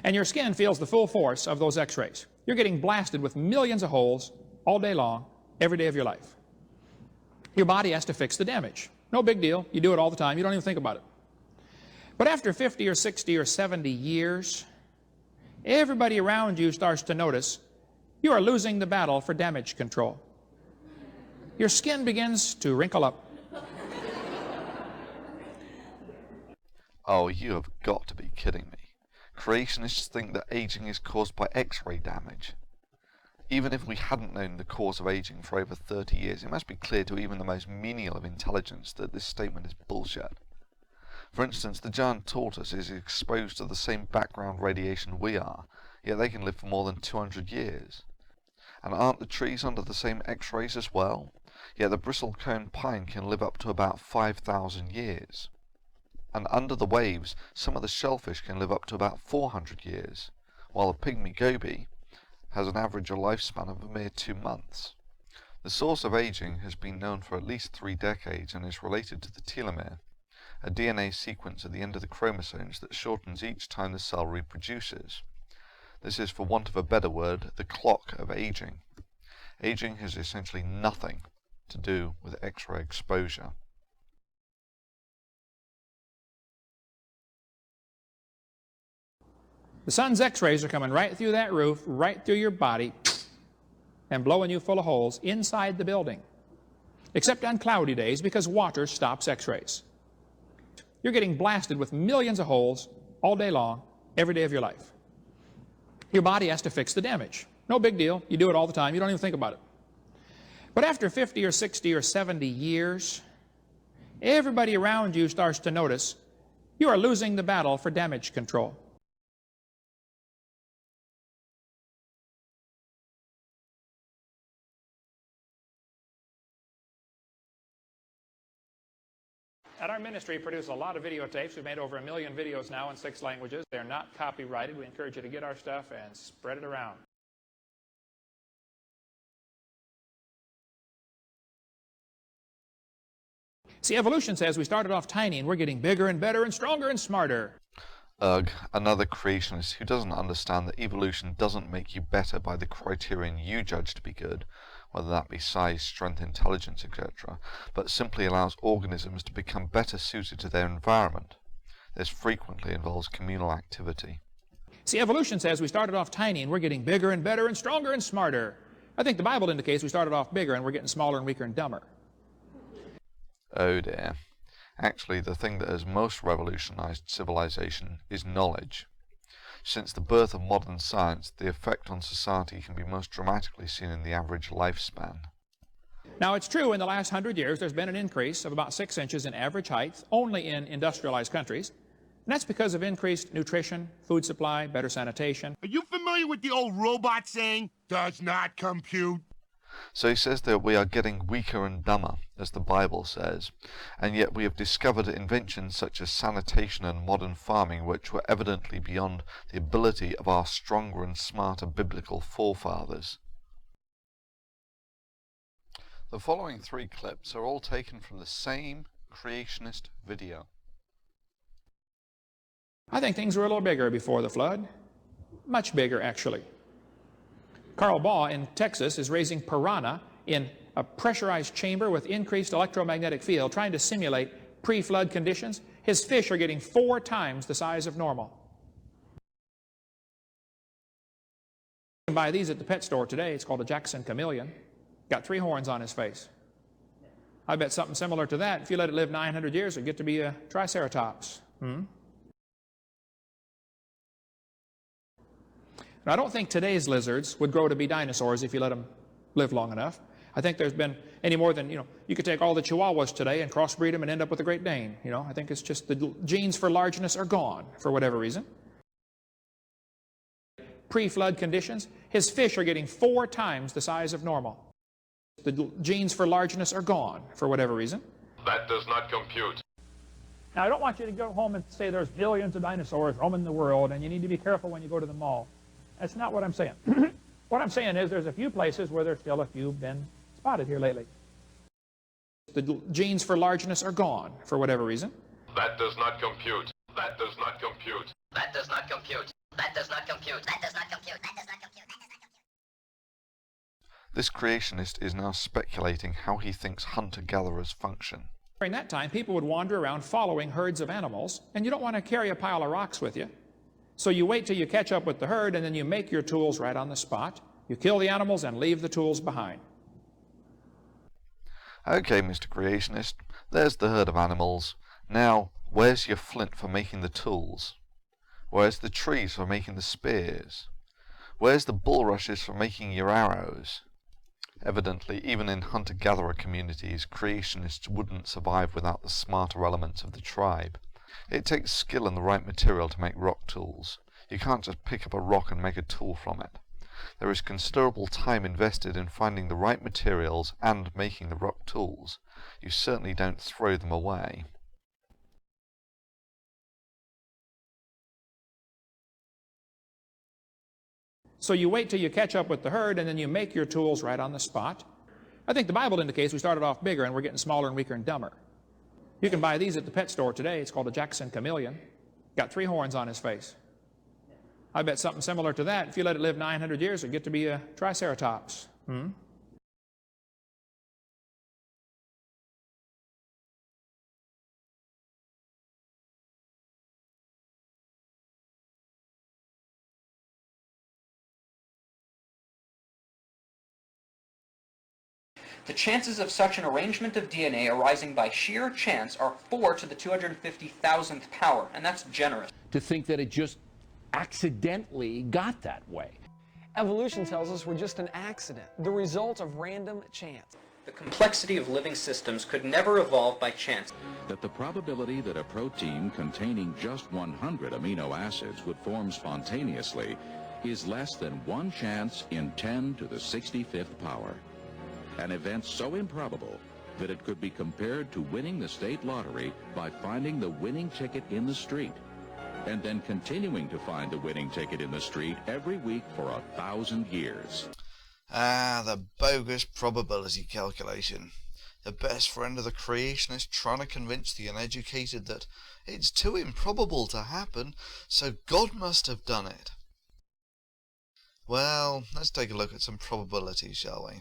F: And your skin feels the full force of those X-rays. You're getting blasted with millions of holes all day long, every day of your life. Your body has to fix the damage. No big deal. You do it all the time. You don't even think about it. But after 50 or 60 or 70 years, everybody around you starts to notice you are losing the battle for damage control. Your skin begins to wrinkle up.
C: Oh, you have got to be kidding me. Creationists think that aging is caused by X-ray damage. Even if we hadn't known the cause of aging for over 30 years, it must be clear to even the most menial of intelligence that this statement is bullshit. For instance, the giant tortoise is exposed to the same background radiation we are, yet they can live for more than 200 years. And aren't the trees under the same X-rays as well? Yet the bristlecone pine can live up to about 5,000 years. And under the waves, some of the shellfish can live up to about 400 years, while the pygmy goby has an average lifespan of a mere 2 months. The source of aging has been known for at least 3 decades and is related to the telomere, a DNA sequence at the end of the chromosomes that shortens each time the cell reproduces. This is, for want of a better word, the clock of aging. Aging has essentially nothing to do with X-ray exposure.
F: The sun's X-rays are coming right through that roof, right through your body, and blowing you full of holes inside the building. Except on cloudy days, because water stops X-rays. You're getting blasted with millions of holes all day long, every day of your life. Your body has to fix the damage. No big deal. You do it all the time. You don't even think about it. But after 50 or 60 or 70 years, everybody around you starts to notice you are losing the battle for damage control. At our ministry, we produce a lot of videotapes. We've made over 1 million videos now in 6 languages. They're not copyrighted. We encourage you to get our stuff and spread it around. See, evolution says we started off tiny and we're getting bigger and better and stronger and smarter.
C: Ugh, another creationist who doesn't understand that evolution doesn't make you better by the criterion you judge to be good, whether that be size, strength, intelligence, etc., but simply allows organisms to become better suited to their environment. This frequently involves communal activity.
F: See, evolution says we started off tiny and we're getting bigger and better and stronger and smarter. I think the Bible indicates we started off bigger and we're getting smaller and weaker and dumber.
C: Oh dear. Actually, the thing that has most revolutionized civilization is knowledge. Since the birth of modern science, the effect on society can be most dramatically seen in the average lifespan.
F: Now, it's true in the last 100 years there's been an increase of about 6 inches in average height, only in industrialized countries. And that's because of increased nutrition, food supply, better sanitation.
G: Are you familiar with the old robot saying, does not compute?
C: So he says that we are getting weaker and dumber, as the Bible says, and yet we have discovered inventions such as sanitation and modern farming which were evidently beyond the ability of our stronger and smarter biblical forefathers. The following 3 clips are all taken from the same creationist video.
F: I think things were a little bigger before the flood. Much bigger, actually. Carl Baugh in Texas is raising piranha in a pressurized chamber with increased electromagnetic field, trying to simulate pre-flood conditions. His fish are getting 4 times the size of normal. You can buy these at the pet store today. It's called a Jackson chameleon. Got 3 horns on his face. I bet something similar to that, if you let it live 900 years, it'd get to be a triceratops. Now, I don't think today's lizards would grow to be dinosaurs if you let them live long enough. I think there's been any more than, you could take all the Chihuahuas today and crossbreed them and end up with a Great Dane. I think it's just the genes for largeness are gone for whatever reason. Pre-flood conditions, his fish are getting 4 times the size of normal. The genes for largeness are gone for whatever reason.
H: That does not compute.
F: Now, I don't want you to go home and say there's billions of dinosaurs roaming the world and you need to be careful when you go to the mall. That's not what I'm saying. What I'm saying is there's a few places where there's still a few been spotted here lately. The genes for largeness are gone for whatever reason.
H: That does not compute. That does not compute.
I: That does not compute. That does not compute. That does not compute. That does not compute. That does not compute.
C: This creationist is now speculating how he thinks hunter-gatherers function.
F: During that time, people would wander around following herds of animals, and you don't want to carry a pile of rocks with you. So you wait till you catch up with the herd, and then you make your tools right on the spot. You kill the animals and leave the tools behind.
C: Okay, Mr. Creationist, there's the herd of animals. Now, where's your flint for making the tools? Where's the trees for making the spears? Where's the bulrushes for making your arrows? Evidently, even in hunter-gatherer communities, creationists wouldn't survive without the smarter elements of the tribe. It takes skill and the right material to make rock tools. You can't just pick up a rock and make a tool from it. There is considerable time invested in finding the right materials and making the rock tools. You certainly don't throw them away.
F: So you wait till you catch up with the herd, and then you make your tools right on the spot. I think the Bible indicates we started off bigger and we're getting smaller and weaker and dumber. You can buy these at the pet store today. It's called a Jackson chameleon. Got 3 horns on his face. I bet something similar to that, if you let it live 900 years, it'd get to be a triceratops.
B: The chances of such an arrangement of DNA arising by sheer chance are 4 to the 250,000th power, and that's generous.
J: To think that it just accidentally got that way.
K: Evolution tells us we're just an accident, the result of random chance.
B: The complexity of living systems could never evolve by chance.
L: That the probability that a protein containing just 100 amino acids would form spontaneously is less than 1 chance in 10 to the 65th power. An event so improbable that it could be compared to winning the state lottery by finding the winning ticket in the street, and then continuing to find the winning ticket in the street every week for 1,000 years.
C: Ah, the bogus probability calculation. The best friend of the creationist trying to convince the uneducated that it's too improbable to happen, so God must have done it. Well, let's take a look at some probabilities, shall we?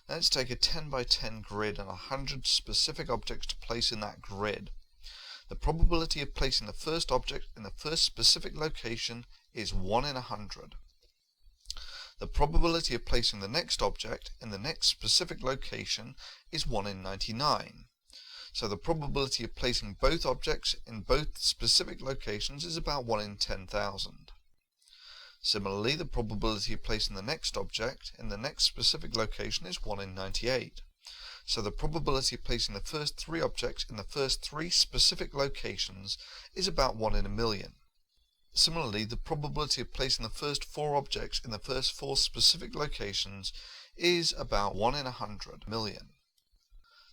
C: Let's take a 10 by 10 grid and 100 specific objects to place in that grid. The probability of placing the first object in the first specific location is 1 in 100. The probability of placing the next object in the next specific location is 1 in 99. So the probability of placing both objects in both specific locations is about 1 in 10,000. Similarly, the probability of placing the next object in the next specific location is 1 in 98. So the probability of placing the first 3 objects in the first 3 specific locations is about 1 in a million. Similarly, the probability of placing the first 4 objects in the first 4 specific locations is about 1 in 100 million.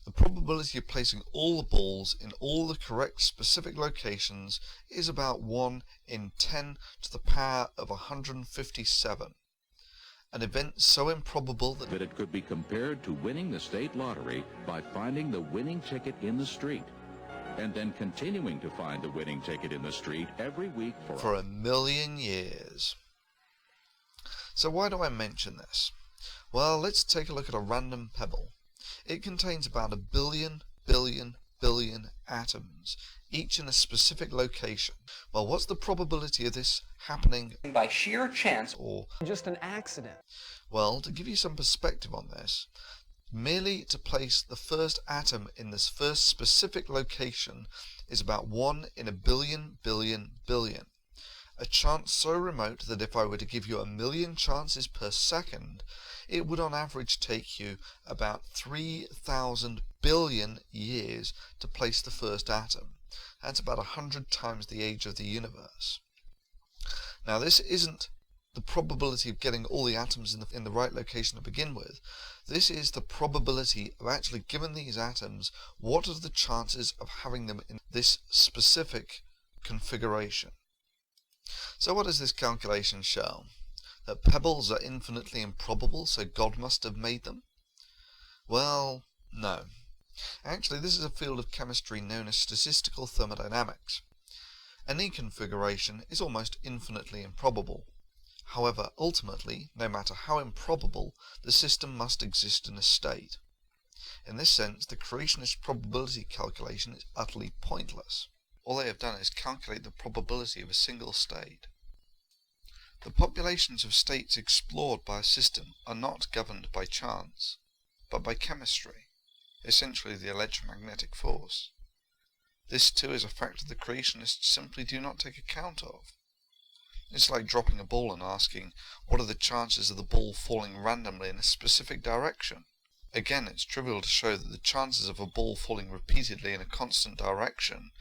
C: The probability of placing all the balls in all the correct specific locations is about 1 in 10 to the power of 157. An event so improbable that
L: it could be compared to winning the state lottery by finding the winning ticket in the street, and then continuing to find the winning ticket in the street every week for
C: 1,000,000 years. So why do I mention this? Well, let's take a look at a random pebble. It contains about 1 billion atoms, each in a specific location. Well, what's the probability of this happening
B: by sheer chance
K: or just an accident?
C: Well, to give you some perspective on this, merely to place the first atom in this first specific location is about 1 in a billion. A chance so remote that if I were to give you 1,000,000 chances per second, it would on average take you about 3,000 billion years to place the first atom. That's about 100 times the age of the universe. Now this isn't the probability of getting all the atoms in the right location to begin with. This is the probability of actually, given these atoms, what are the chances of having them in this specific configuration. So what does this calculation show? That pebbles are infinitely improbable, so God must have made them? Well, no. Actually, this is a field of chemistry known as statistical thermodynamics. Any configuration is almost infinitely improbable. However, ultimately, no matter how improbable, the system must exist in a state. In this sense, the creationist probability calculation is utterly pointless. All they have done is calculate the probability of a single state. The populations of states explored by a system are not governed by chance, but by chemistry, essentially the electromagnetic force. This too is a factor the creationists simply do not take account of. It's like dropping a ball and asking, what are the chances of the ball falling randomly in a specific direction? Again, it's trivial to show that the chances of a ball falling repeatedly in a constant direction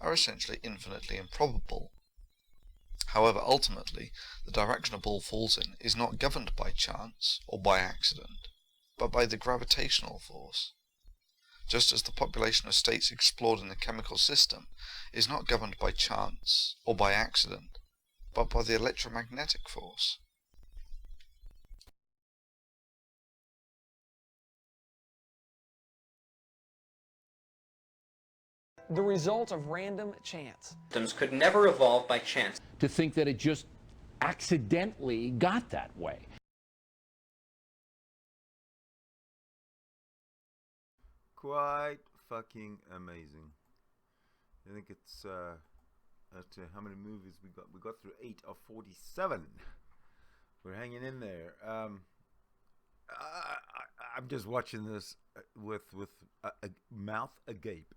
C: are essentially infinitely improbable. However, ultimately, the direction a ball falls in is not governed by chance or by accident, but by the gravitational force. Just as the population of states explored in the chemical system is not governed by chance or by accident, but by the electromagnetic force.
K: The result of random chance.
B: Systems could never evolve by chance.
J: To think that it just accidentally got that way.
A: Quite fucking amazing. I think it's how many movies we got? We got through 8 of 47. We're hanging in there. I'm just watching this with a mouth agape.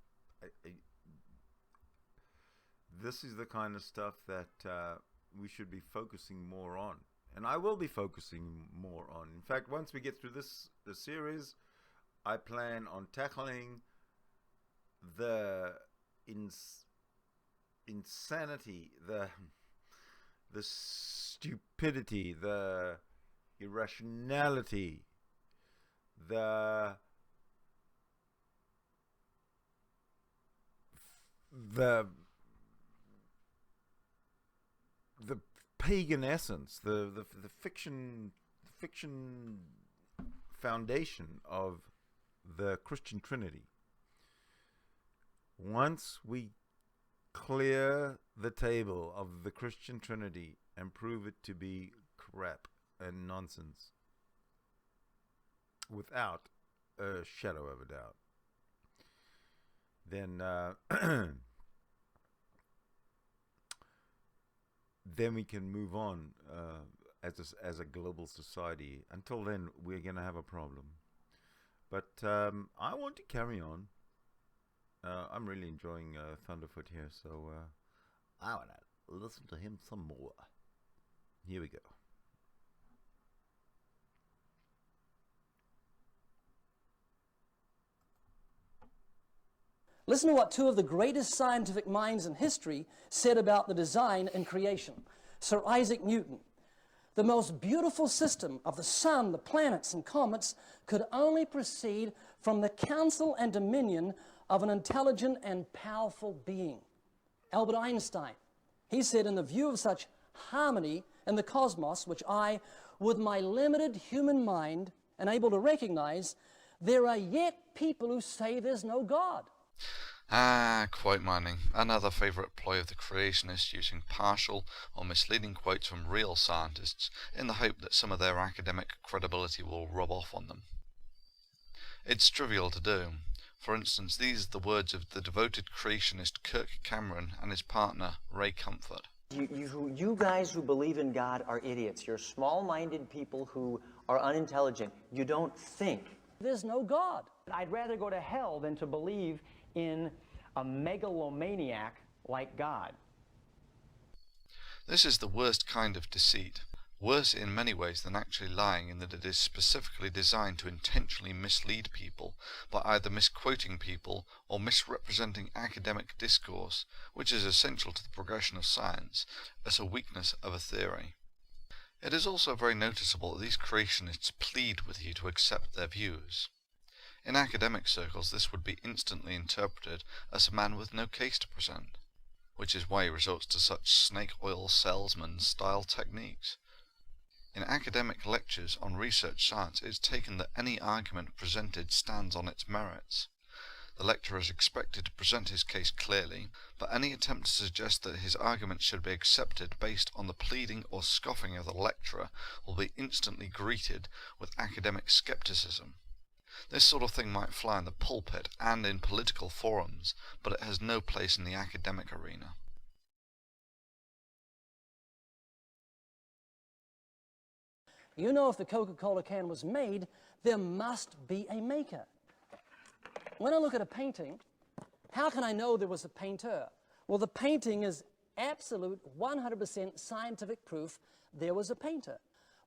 A: This is the kind of stuff that we should be focusing more on, and I will be focusing more on. In fact, once we get through this series, I plan on tackling the insanity, the stupidity, the irrationality, the pagan essence, the fiction foundation of the Christian Trinity. Once we clear the table of the Christian Trinity and prove it to be crap and nonsense, without a shadow of a doubt, then then we can move on as a global society. Until then, we're going to have a problem. But I want to carry on. I'm really enjoying Thunderf00t here, so I want to listen to him some more. Here we go.
M: Listen to what two of the greatest scientific minds in history said about the design and creation. Sir Isaac Newton. The most beautiful system of the sun, the planets, and comets could only proceed from the counsel and dominion of an intelligent and powerful being. Albert Einstein. He said, in the view of such harmony in the cosmos, which I, with my limited human mind, am able to recognize, there are yet people who say there's no God.
C: Ah, quote mining, another favourite ploy of the creationists, using partial or misleading quotes from real scientists in the hope that some of their academic credibility will rub off on them. It's trivial to do. For instance, these are the words of the devoted creationist Kirk Cameron and his partner Ray Comfort.
N: You guys who believe in God are idiots. You're small-minded people who are unintelligent. You don't think.
M: There's no God.
N: I'd rather go to hell than to believe in a megalomaniac like God.
C: This is the worst kind of deceit, worse in many ways than actually lying, in that it is specifically designed to intentionally mislead people by either misquoting people or misrepresenting academic discourse, which is essential to the progression of science, as a weakness of a theory. It is also very noticeable that these creationists plead with you to accept their views. In academic circles, this would be instantly interpreted as a man with no case to present, which is why he resorts to such snake oil salesman-style techniques. In academic lectures on research science, it is taken that any argument presented stands on its merits. The lecturer is expected to present his case clearly, but any attempt to suggest that his argument should be accepted based on the pleading or scoffing of the lecturer will be instantly greeted with academic skepticism. This sort of thing might fly in the pulpit and in political forums, but it has no place in the academic arena.
M: You know, if the Coca-Cola can was made, there must be a maker. When I look at a painting, how can I know there was a painter? Well, the painting is absolute 100% scientific proof there was a painter.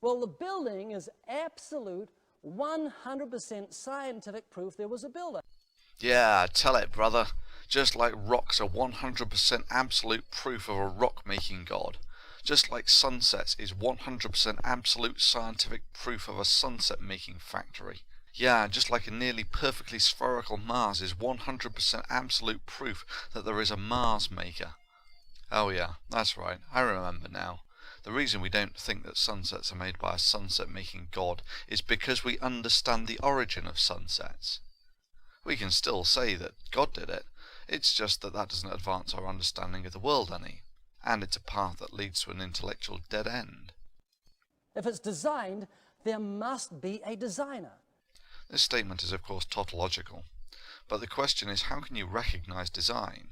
M: Well, the building is absolute 100% scientific proof there was a builder.
C: Yeah, tell it, brother. Just like rocks are 100% absolute proof of a rock-making god. Just like sunsets is 100% absolute scientific proof of a sunset-making factory. Yeah, just like a nearly perfectly spherical Mars is 100% absolute proof that there is a Mars maker. Oh yeah, that's right, I remember now. The reason we don't think that sunsets are made by a sunset-making god is because we understand the origin of sunsets. We can still say that God did it, it's just that that doesn't advance our understanding of the world any, and it's a path that leads to an intellectual dead end.
M: If it's designed, there must be a designer.
C: This statement is of course tautological, but the question is, how can you recognize design?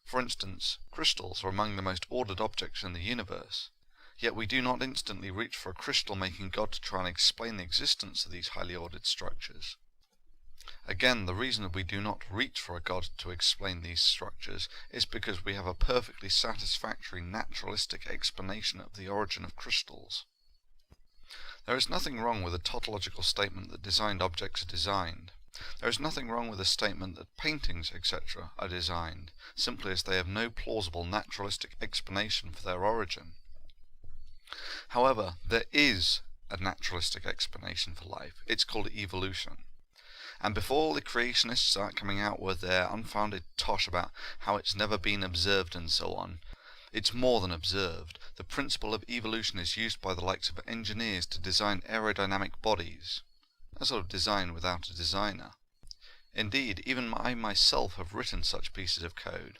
C: For instance, crystals are among the most ordered objects in the universe, yet we do not instantly reach for a crystal-making god to try and explain the existence of these highly ordered structures. Again, the reason that we do not reach for a god to explain these structures is because we have a perfectly satisfactory naturalistic explanation of the origin of crystals. There is nothing wrong with a tautological statement that designed objects are designed. There is nothing wrong with a statement that paintings, etc., are designed, simply as they have no plausible naturalistic explanation for their origin. However, there is a naturalistic explanation for life. It's called evolution. And before the creationists start coming out with their unfounded tosh about how it's never been observed and so on, it's more than observed. The principle of evolution is used by the likes of engineers to design aerodynamic bodies. A sort of design without a designer. Indeed, even I myself have written such pieces of code.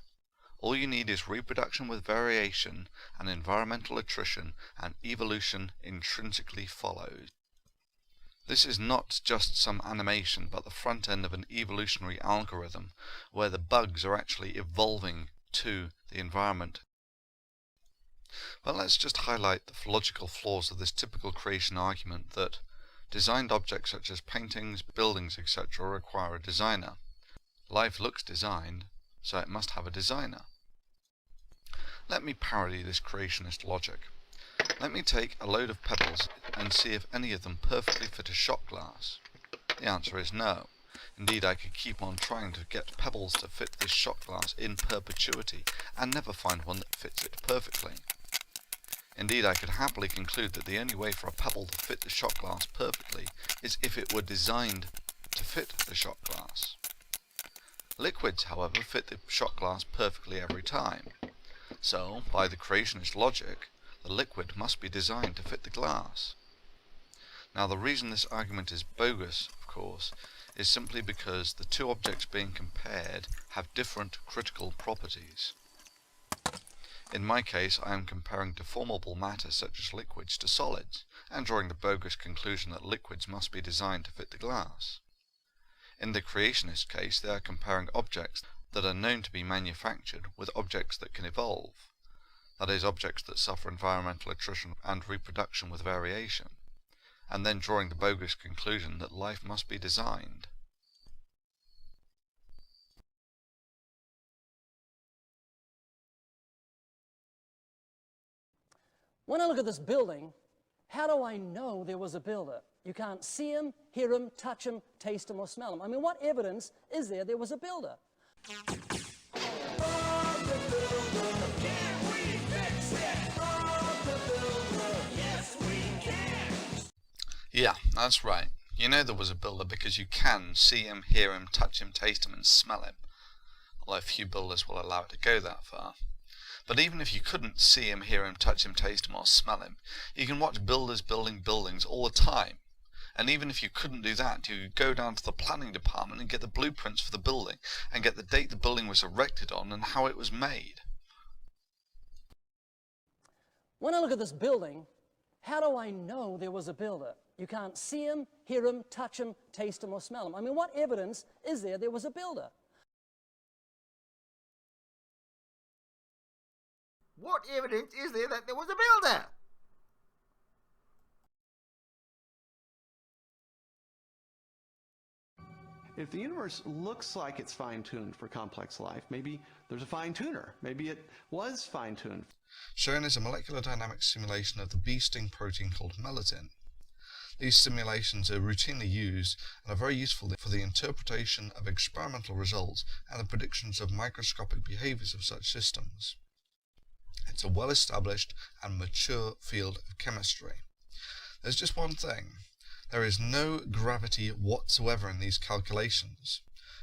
C: All you need is reproduction with variation and environmental attrition, and evolution intrinsically follows. This is not just some animation, but the front end of an evolutionary algorithm, where the bugs are actually evolving to the environment. But let's just highlight the logical flaws of this typical creation argument that designed objects such as paintings, buildings, etc. require a designer. Life looks designed, so it must have a designer. Let me parody this creationist logic. Let me take a load of pebbles and see if any of them perfectly fit a shot glass. The answer is no. Indeed, I could keep on trying to get pebbles to fit this shot glass in perpetuity and never find one that fits it perfectly. Indeed, I could happily conclude that the only way for a pebble to fit the shot glass perfectly is if it were designed to fit the shot glass. Liquids, however, fit the shot glass perfectly every time. So, by the creationist logic, the liquid must be designed to fit the glass. Now, the reason this argument is bogus, of course, is simply because the two objects being compared have different critical properties. In my case, I am comparing deformable matter such as liquids to solids, and drawing the bogus conclusion that liquids must be designed to fit the glass. In the creationist case, they are comparing objects that are known to be manufactured with objects that can evolve, that is, objects that suffer environmental attrition and reproduction with variation, and then drawing the bogus conclusion that life must be designed.
M: When I look at this building, how do I know there was a builder? You can't see him, hear him, touch him, taste him, or smell him. I mean, what evidence is there was a builder?
C: Yeah, that's right. You know there was a builder because you can see him, hear him, touch him, taste him, and smell him. Although few builders will allow it to go that far. But even if you couldn't see him, hear him, touch him, taste him, or smell him, you can watch builders building buildings all the time. And even if you couldn't do that, you could go down to the planning department and get the blueprints for the building, and get the date the building was erected on and how it was made.
M: When I look at this building, how do I know there was a builder? You can't see him, hear him, touch him, taste him, or smell him. I mean, what evidence is there was a builder?
A: What evidence is there that there was a builder?
O: If the universe looks like it's fine-tuned for complex life, maybe there's a fine-tuner. Maybe it was fine-tuned.
C: Shown is a molecular dynamics simulation of the bee-sting protein called melatonin. These simulations are routinely used and are very useful for the interpretation of experimental results and the predictions of microscopic behaviors of such systems. It's a well-established and mature field of chemistry. There's just one thing. There is no gravity whatsoever in these calculations,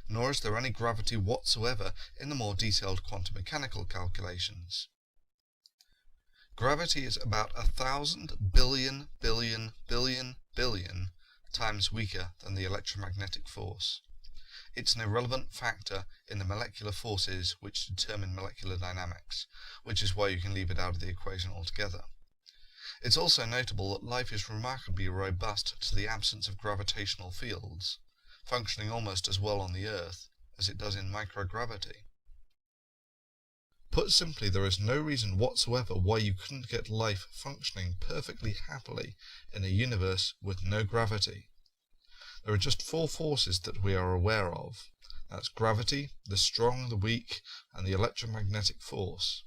C: nor is there any gravity whatsoever in the more detailed quantum mechanical calculations. Gravity is about 1,000 billion times weaker than the electromagnetic force. It's an irrelevant factor in the molecular forces which determine molecular dynamics, which is why you can leave it out of the equation altogether. It's also notable that life is remarkably robust to the absence of gravitational fields, functioning almost as well on the Earth as it does in microgravity. Put simply, there is no reason whatsoever why you couldn't get life functioning perfectly happily in a universe with no gravity. There are just 4 forces that we are aware of. That's gravity, the strong, the weak, and the electromagnetic force.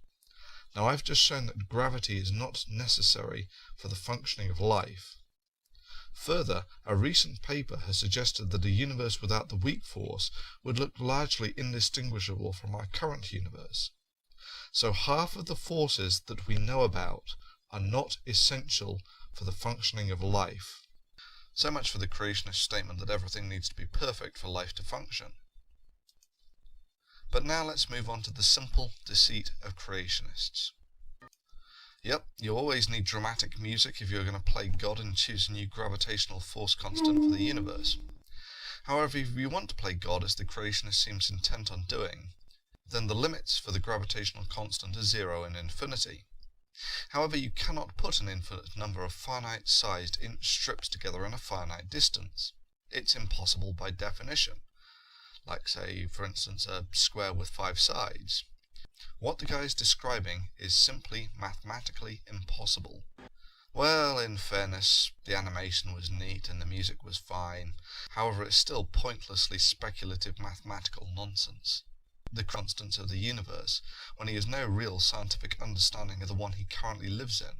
C: Now, I've just shown that gravity is not necessary for the functioning of life. Further, a recent paper has suggested that a universe without the weak force would look largely indistinguishable from our current universe. So half of the forces that we know about are not essential for the functioning of life. So much for the creationist statement that everything needs to be perfect for life to function. But now let's move on to the simple deceit of creationists. Yep, you always need dramatic music if you're going to play God and choose a new gravitational force constant for the universe. However, if you want to play God, as the creationist seems intent on doing, then the limits for the gravitational constant are 0 and infinity. However, you cannot put an infinite number of finite-sized inch strips together in a finite distance. It's impossible by definition. Like, say, for instance, a square with 5 sides. What the guy is describing is simply mathematically impossible. Well, in fairness, the animation was neat and the music was fine. However, it's still pointlessly speculative mathematical nonsense. The constants of the universe, when he has no real scientific understanding of the one he currently lives in.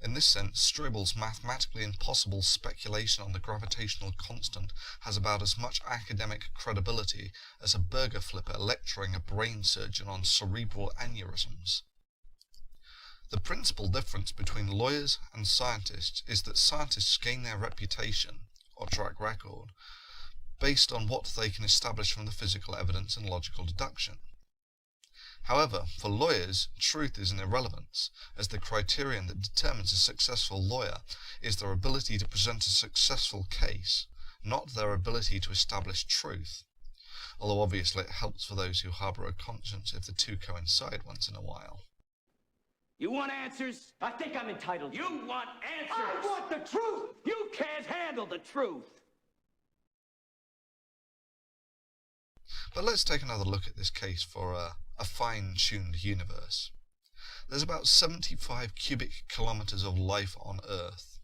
C: In this sense, Strobel's mathematically impossible speculation on the gravitational constant has about as much academic credibility as a burger flipper lecturing a brain surgeon on cerebral aneurysms. The principal difference between lawyers and scientists is that scientists gain their reputation, or track record, based on what they can establish from the physical evidence and logical deduction. However, for lawyers, truth is an irrelevance, as the criterion that determines a successful lawyer is their ability to present a successful case, not their ability to establish truth. Although obviously it helps for those who harbour a conscience if the two coincide once in a while.
P: You want answers? I think I'm entitled. You want answers? I want the truth! You can't handle the truth!
C: But let's take another look at this case for a fine-tuned universe. There's about 75 cubic kilometres of life on Earth,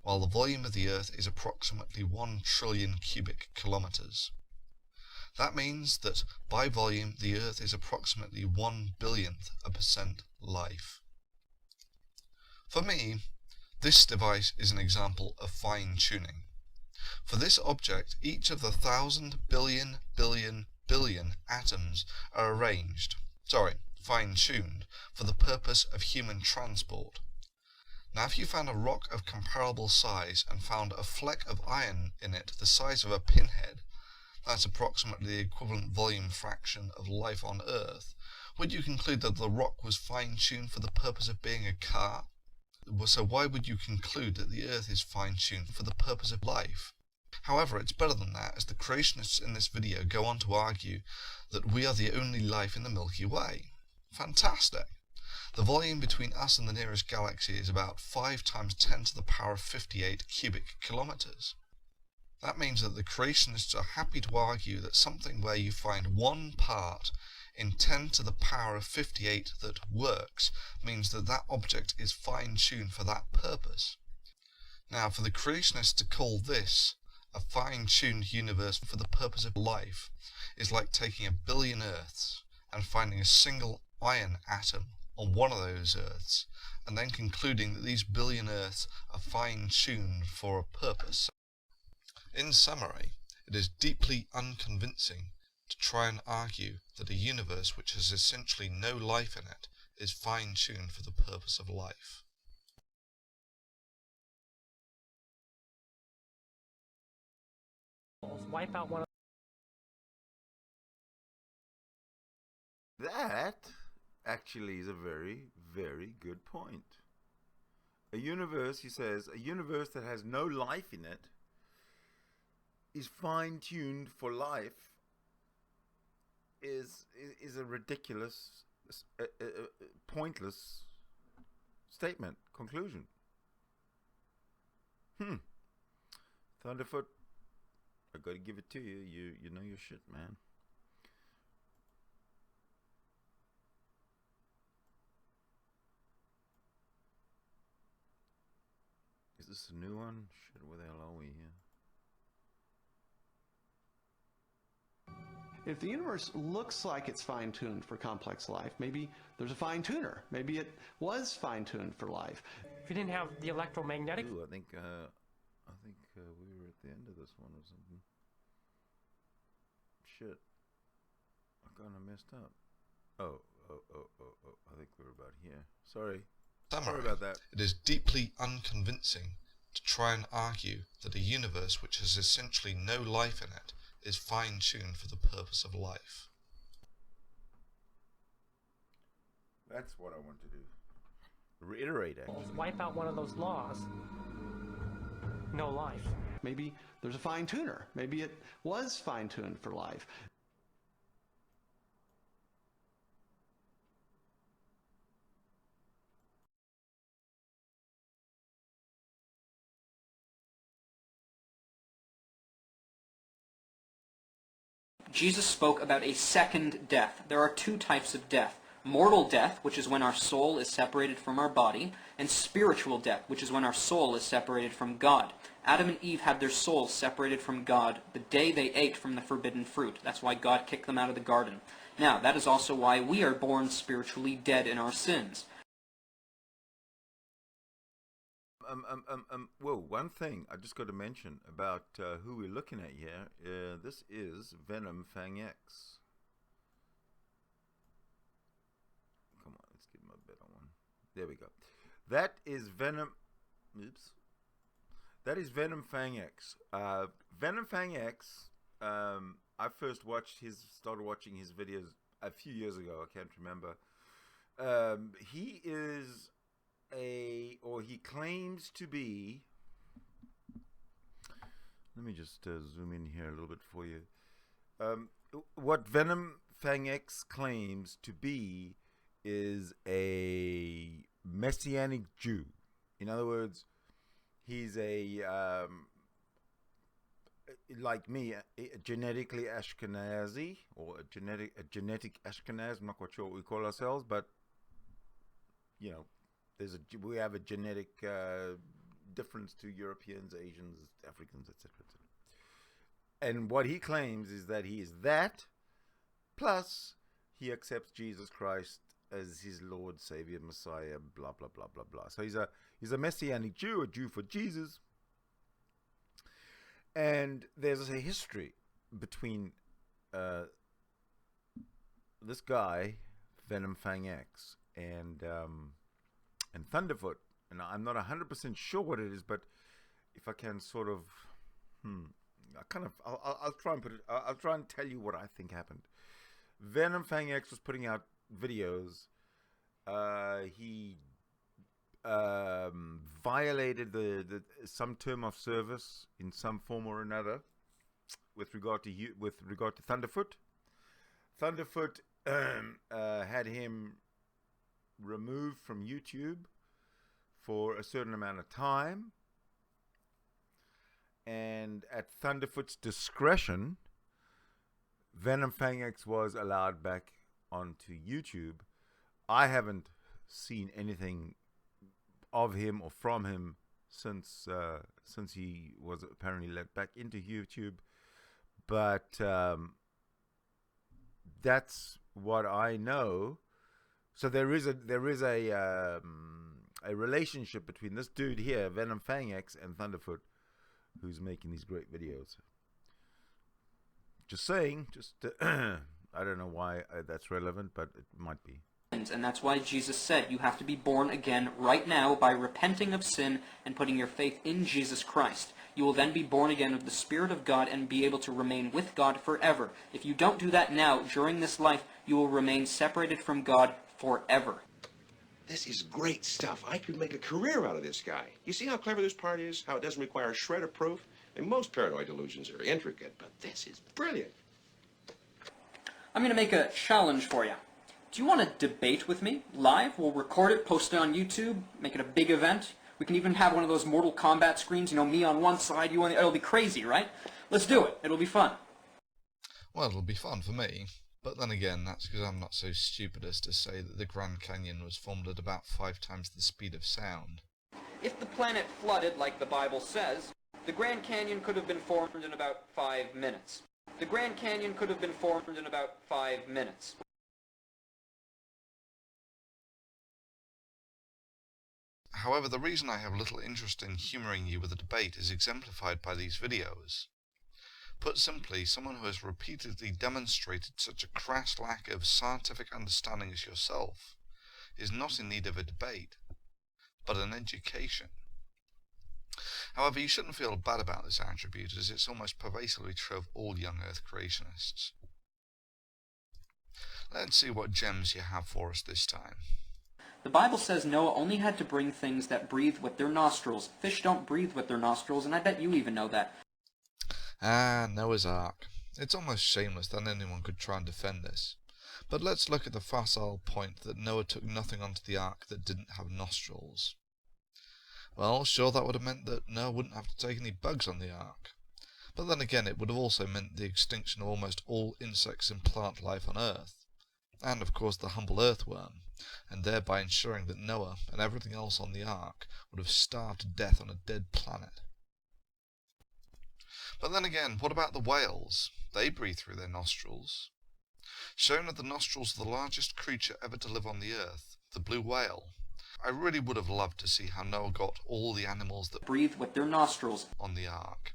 C: while the volume of the Earth is approximately 1 trillion cubic kilometres. That means that by volume the Earth is approximately 1/10000000% life. For me, this device is an example of fine-tuning. For this object, each of the 1,000 billion atoms are fine-tuned, for the purpose of human transport. Now, if you found a rock of comparable size and found a fleck of iron in it the size of a pinhead, that's approximately the equivalent volume fraction of life on Earth, would you conclude that the rock was fine-tuned for the purpose of being a car? So why would you conclude that the Earth is fine-tuned for the purpose of life? However, it's better than that, as the creationists in this video go on to argue that we are the only life in the Milky Way. Fantastic! The volume between us and the nearest galaxy is about 5 times 10 to the power of 58 cubic kilometers. That means that the creationists are happy to argue that something where you find one part in 10 to the power of 58 that works means that that object is fine-tuned for that purpose. Now, for the creationists to call this a fine-tuned universe for the purpose of life is like taking 1 billion Earths and finding a single iron atom on one of those Earths, and then concluding that these billion Earths are fine-tuned for a purpose. In summary, it is deeply unconvincing to try and argue that a universe which has essentially no life in it is fine-tuned for the purpose of life.
Q: Wipe out one of
A: that actually is a very, very good point. A universe, he says, a universe that has no life in it is fine-tuned for life is a ridiculous, pointless statement, conclusion. Thunderf00t, I gotta give it to you. You know your shit, man. Is this a new one? Shit, where the hell are we here?
O: If the universe looks like it's fine-tuned for complex life, maybe there's a fine-tuner. Maybe it was fine-tuned for life.
Q: If you didn't have the electromagnetic...
A: Ooh, I think we were at the end of this one or something. Shit. I kinda messed up. Oh. I think we're about here. Sorry about that.
C: It is deeply unconvincing to try and argue that a universe which has essentially no life in it is fine-tuned for the purpose of life.
A: That's what I want to do. Reiterate it.
Q: Just wipe out one of those laws. No life.
O: Maybe there's a fine-tuner. Maybe it was fine-tuned for life.
B: Jesus spoke about a second death. There are 2 types of death. Mortal death, which is when our soul is separated from our body, and spiritual death, which is when our soul is separated from God. Adam and Eve had their souls separated from God the day they ate from the forbidden fruit. That's why God kicked them out of the garden. Now, that is also why we are born spiritually dead in our sins.
A: Whoa, one thing I just got to mention about who we're looking at here. This is Venom00t. Come on, let's give him a better one. There we go. That is Venom. Oops. That is Venom00t. Venom00t. I first started watching his videos a few years ago. I can't remember. He is he claims to be, let me just zoom in here a little bit for you. What Venom00t claims to be is a Messianic Jew. In other words, he's like me, a genetically Ashkenazi, or a genetic Ashkenaz. I'm not quite sure what we call ourselves, but you know, we have a genetic difference to Europeans, Asians, Africans, etc., etc. And what he claims is that he is that, plus he accepts Jesus Christ as his Lord, Savior, Messiah, blah blah blah blah blah. So he's a Messianic Jew, a Jew for Jesus. And there's a history between this guy, Venom00t, and Thunderf00t. And I'm not 100% sure what it is, but if I can sort of, I'll try and put it. I'll try and tell you what I think happened. Venom Fang X was putting out videos. He violated the some term of service in some form or another with regard to Thunderf00t. Thunderf00t had him removed from YouTube for a certain amount of time, and at Thunderf00t's discretion, Venom Fang X was allowed back onto YouTube. I haven't seen anything of him or from him since he was apparently let back into YouTube, but that's what I know. So there is a relationship between this dude here, Venom Fang X, and Thunderf00t, who's making these great videos. Just saying, I don't know why that's relevant, but it might be.
B: And that's why Jesus said you have to be born again right now by repenting of sin and putting your faith in Jesus Christ. You will then be born again of the Spirit of God and be able to remain with God forever. If you don't do that now, during this life, you will remain separated from God forever.
R: This is great stuff. I could make a career out of this guy. You see how clever this part is? How it doesn't require a shred of proof? And most paranoid delusions are intricate, but this is brilliant.
B: I'm going to make a challenge for you. Do you want to debate with me live? We'll record it, post it on YouTube, make it a big event. We can even have one of those Mortal Kombat screens, you know, me on one side, you on the other. It'll be crazy, right? Let's do it. It'll be fun.
C: Well, it'll be fun for me. But then again, that's because I'm not so stupid as to say that the Grand Canyon was formed at about 5 times the speed of sound.
B: If the planet flooded, like the Bible says, the Grand Canyon could have been formed in about 5 minutes. The Grand Canyon could have been formed in about 5 minutes.
C: However, the reason I have little interest in humouring you with a debate is exemplified by these videos. Put simply, someone who has repeatedly demonstrated such a crass lack of scientific understanding as yourself is not in need of a debate, but an education. However, you shouldn't feel bad about this attribute, as it's almost pervasively true of all young Earth creationists. Let's see what gems you have for us this time.
B: The Bible says Noah only had to bring things that breathe with their nostrils. Fish don't breathe with their nostrils, and I bet you even know that.
C: Ah, Noah's Ark. It's almost shameless that anyone could try and defend this. But let's look at the facile point that Noah took nothing onto the Ark that didn't have nostrils. Well, sure, that would have meant that Noah wouldn't have to take any bugs on the Ark. But then again, it would have also meant the extinction of almost all insects and plant life on Earth. And of course the humble earthworm, and thereby ensuring that Noah and everything else on the Ark would have starved to death on a dead planet. But then again, what about the whales? They breathe through their nostrils. Shown are the nostrils of the largest creature ever to live on the Earth, the blue whale. I really would have loved to see how Noah got all the animals that
B: breathe with their nostrils
C: on the Ark.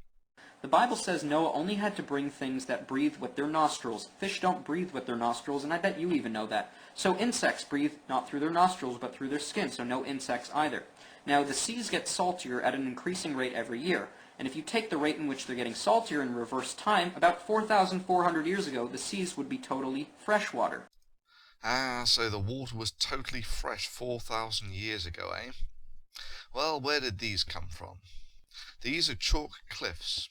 B: The Bible says Noah only had to bring things that breathe with their nostrils. Fish don't breathe with their nostrils, and I bet you even know that. So insects breathe not through their nostrils, but through their skin, so no insects either. Now, the seas get saltier at an increasing rate every year, and if you take the rate in which they're getting saltier in reverse time, about 4,400 years ago, the seas would be totally freshwater.
C: Ah, so the water was totally fresh 4,000 years ago, eh? Well, where did these come from? These are chalk cliffs.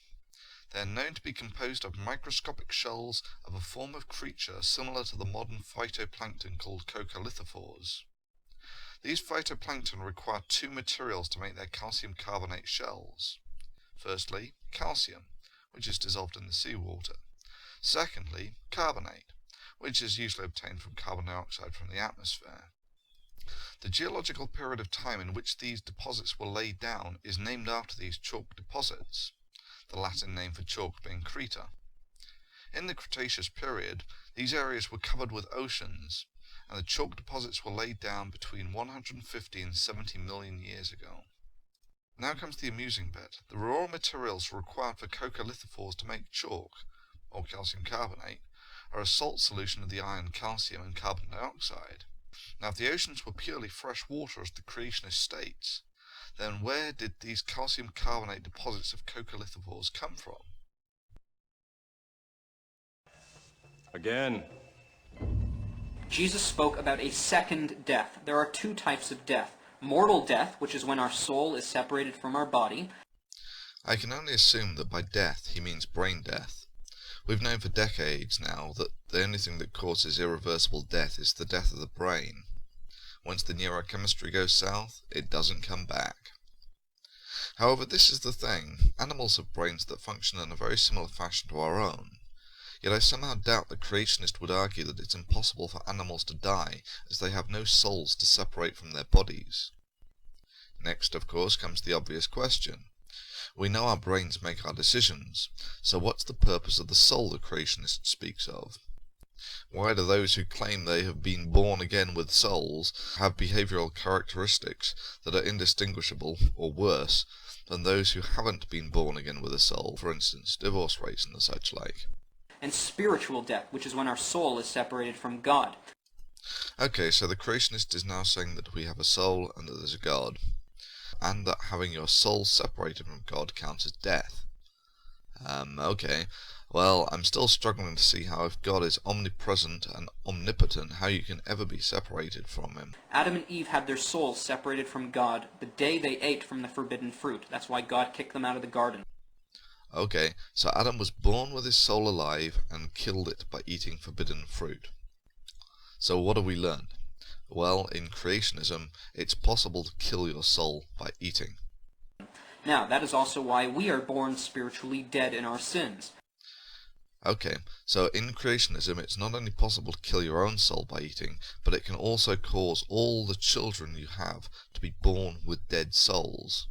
C: They are known to be composed of microscopic shells of a form of creature similar to the modern phytoplankton called coccolithophores. These phytoplankton require 2 materials to make their calcium carbonate shells. Firstly, calcium, which is dissolved in the seawater. Secondly, carbonate, which is usually obtained from carbon dioxide from the atmosphere. The geological period of time in which these deposits were laid down is named after these chalk deposits, the Latin name for chalk being Creta. In the Cretaceous period, these areas were covered with oceans, and the chalk deposits were laid down between 150 and 70 million years ago. Now comes the amusing bit. The raw materials required for coccolithophores to make chalk, or calcium carbonate, are a salt solution of the ion calcium and carbon dioxide. Now if the oceans were purely fresh water as the creationist states, then where did these calcium carbonate deposits of coccolithophores come from?
S: Again.
B: Jesus spoke about a second death. There are two types of death. Mortal death, which is when our soul is separated from our body.
C: I can only assume that by death he means brain death. We've known for decades now that the only thing that causes irreversible death is the death of the brain. Once the neurochemistry goes south, it doesn't come back. However, this is the thing. Animals have brains that function in a very similar fashion to our own. Yet I somehow doubt the creationist would argue that it's impossible for animals to die, as they have no souls to separate from their bodies. Next, of course, comes the obvious question. We know our brains make our decisions, so what's the purpose of the soul the creationist speaks of? Why do those who claim they have been born again with souls have behavioural characteristics that are indistinguishable, or worse, than those who haven't been born again with a soul, for instance, divorce rates and the such like?
B: And spiritual death, which is when our soul is separated from God.
C: Okay, so the creationist is now saying that we have a soul and that there's a God, and that having your soul separated from God counts as death. Okay. Well, I'm still struggling to see how, if God is omnipresent and omnipotent, how you can ever be separated from him.
B: Adam and Eve had their souls separated from God the day they ate from the forbidden fruit. That's why God kicked them out of the garden.
C: Okay, so Adam was born with his soul alive and killed it by eating forbidden fruit. So what have we learned? Well, in creationism, it's possible to kill your soul by eating.
B: Now, that is also why we are born spiritually dead in our sins.
C: Okay, so in creationism, it's not only possible to kill your own soul by eating, but it can also cause all the children you have to be born with dead souls.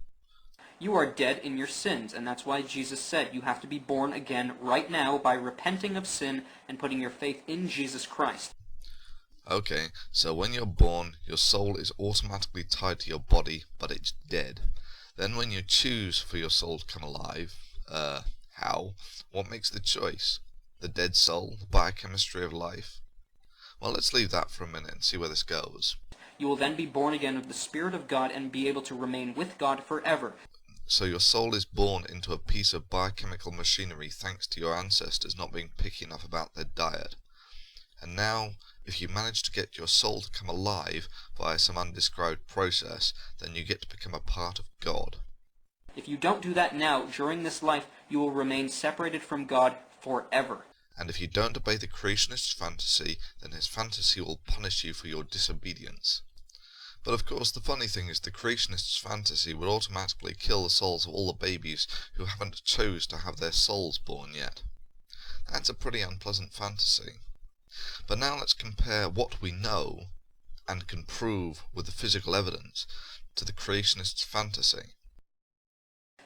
B: You are dead in your sins, and that's why Jesus said you have to be born again right now by repenting of sin and putting your faith in Jesus Christ.
C: Okay, so when you're born, your soul is automatically tied to your body, but it's dead. Then when you choose for your soul to come alive, how? What makes the choice? The dead soul? The biochemistry of life? Well, let's leave that for a minute and see where this goes.
B: You will then be born again of the Spirit of God and be able to remain with God forever.
C: So your soul is born into a piece of biochemical machinery thanks to your ancestors not being picky enough about their diet. And now, if you manage to get your soul to come alive via some undescribed process, then you get to become a part of God.
B: If you don't do that now, during this life, you will remain separated from God forever.
C: And if you don't obey the creationist's fantasy, then his fantasy will punish you for your disobedience. But of course, the funny thing is the creationist's fantasy would automatically kill the souls of all the babies who haven't chose to have their souls born yet. That's a pretty unpleasant fantasy. But now let's compare what we know and can prove with the physical evidence to the creationist's fantasy.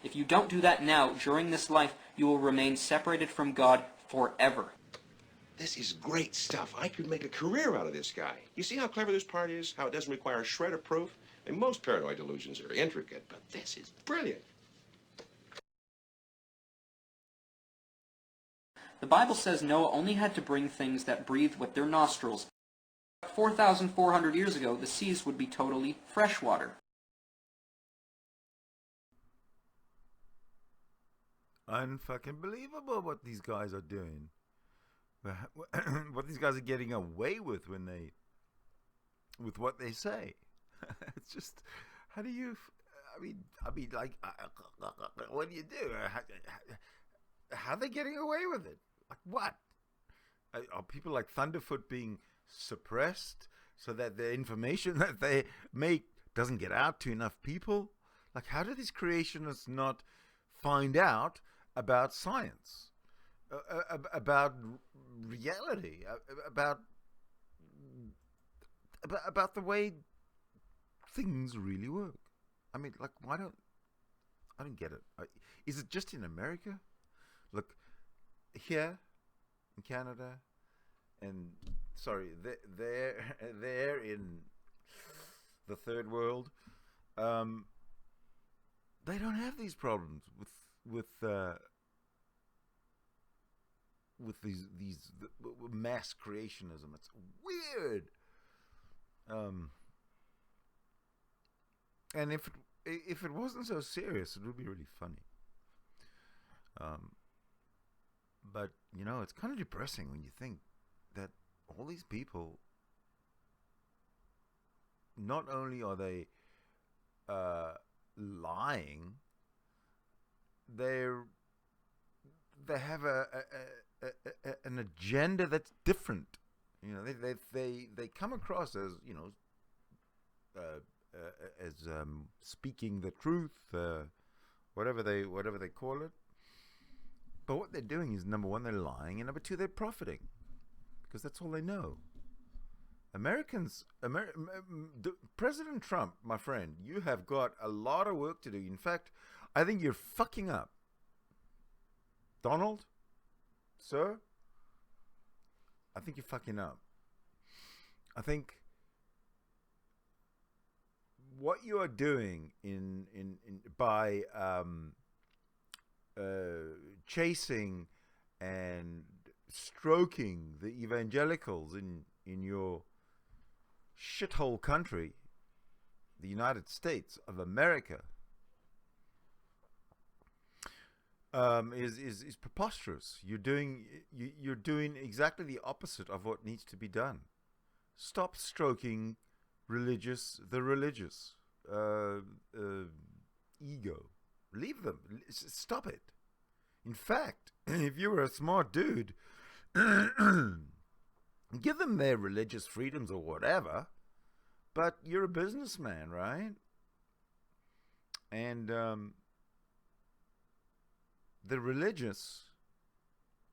B: If you don't do that now, during this life, you will remain separated from God forever.
R: This is great stuff. I could make a career out of this guy. You see how clever this part is? How it doesn't require a shred of proof? And most paranoid delusions are intricate, but this is brilliant.
B: The Bible says Noah only had to bring things that breathed with their nostrils. 4,400 years ago, the seas would be totally freshwater.
A: Unfucking believable what these guys are doing. What these guys are getting away with when they, with what they say. It's just, how do you, I mean, like, what do you do? How are they getting away with it? Like what? Are people like Thunderf00t being suppressed so that the information that they make doesn't get out to enough people? Like, how do these creationists not find out about science, about reality, about the way things really work? I mean, like, I don't get it. Is it just in America? Look, here in Canada, and sorry, there in the third world, they don't have these problems with these mass creationism. It's weird. And if it wasn't so serious, it would be really funny. But you know, it's kind of depressing when you think that all these people, not only are they lying, they have an agenda that's different. You know, they come across as, you know, as speaking the truth, whatever they call it. But what they're doing is, number one, they're lying, and number two, they're profiting, because that's all they know. President Trump, my friend, you have got a lot of work to do. In fact, I think you're fucking up. Donald, sir, I think you're fucking up. I think what you are doing by chasing and stroking the evangelicals in your shithole country, the United States of America, is preposterous. You're doing exactly the opposite of what needs to be done. Stop stroking the religious ego. Leave them. Stop it. In fact, if you were a smart dude, give them their religious freedoms or whatever, but you're a businessman, right? And the religious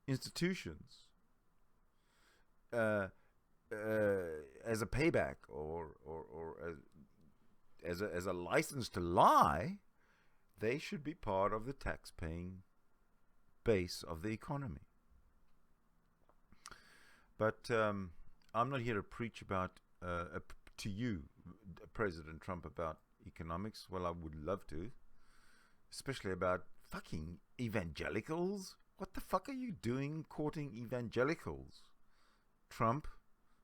A: institutions, as a payback or as a license to lie, they should be part of the tax-paying base of the economy. But I'm not here to preach about to you, President Trump, about economics. Well, I would love to, especially about fucking evangelicals. What the fuck are you doing courting evangelicals, Trump?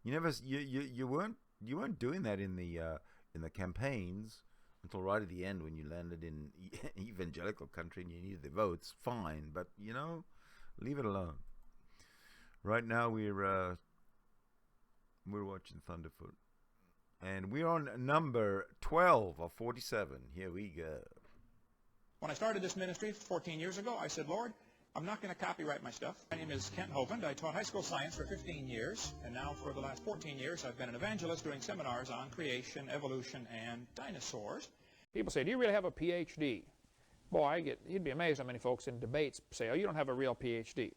A: You weren't doing that in the campaigns until right at the end when you landed in evangelical country and you needed the votes. Fine, but you know, leave it alone. Right now we're watching Thunderf00t, and we're on number 12 of 47. Here we go.
F: When I started this ministry 14 years ago, I said, Lord, I'm not going to copyright my stuff. My name is Kent Hovind. I taught high school science for 15 years, and now for the last 14 years I've been an evangelist doing seminars on creation, evolution, and dinosaurs. People say, do you really have a PhD? Boy, you'd be amazed how many folks in debates say, oh, you don't have a real PhD.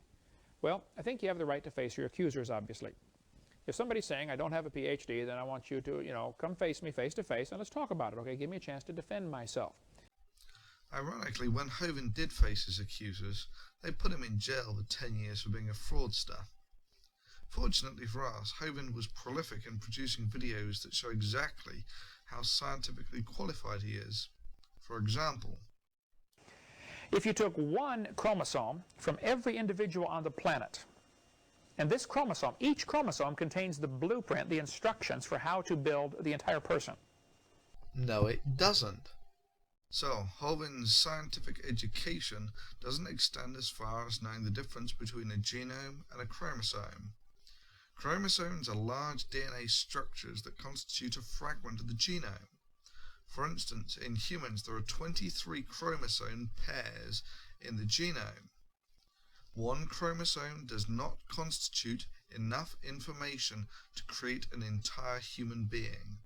F: Well, I think you have the right to face your accusers, obviously. If somebody's saying, I don't have a PhD, then I want you to, come face me face to face and let's talk about it, okay? Give me a chance to defend myself.
C: Ironically, when Hovind did face his accusers, they put him in jail for 10 years for being a fraudster. Fortunately for us, Hovind was prolific in producing videos that show exactly how scientifically qualified he is. For example,
F: if you took one chromosome from every individual on the planet, and this chromosome, each chromosome contains the blueprint, the instructions for how to build the entire person.
C: No, it doesn't. So, Hovind's scientific education doesn't extend as far as knowing the difference between a genome and a chromosome. Chromosomes are large DNA structures that constitute a fragment of the genome. For instance, in humans there are 23 chromosome pairs in the genome. One chromosome does not constitute enough information to create an entire human being.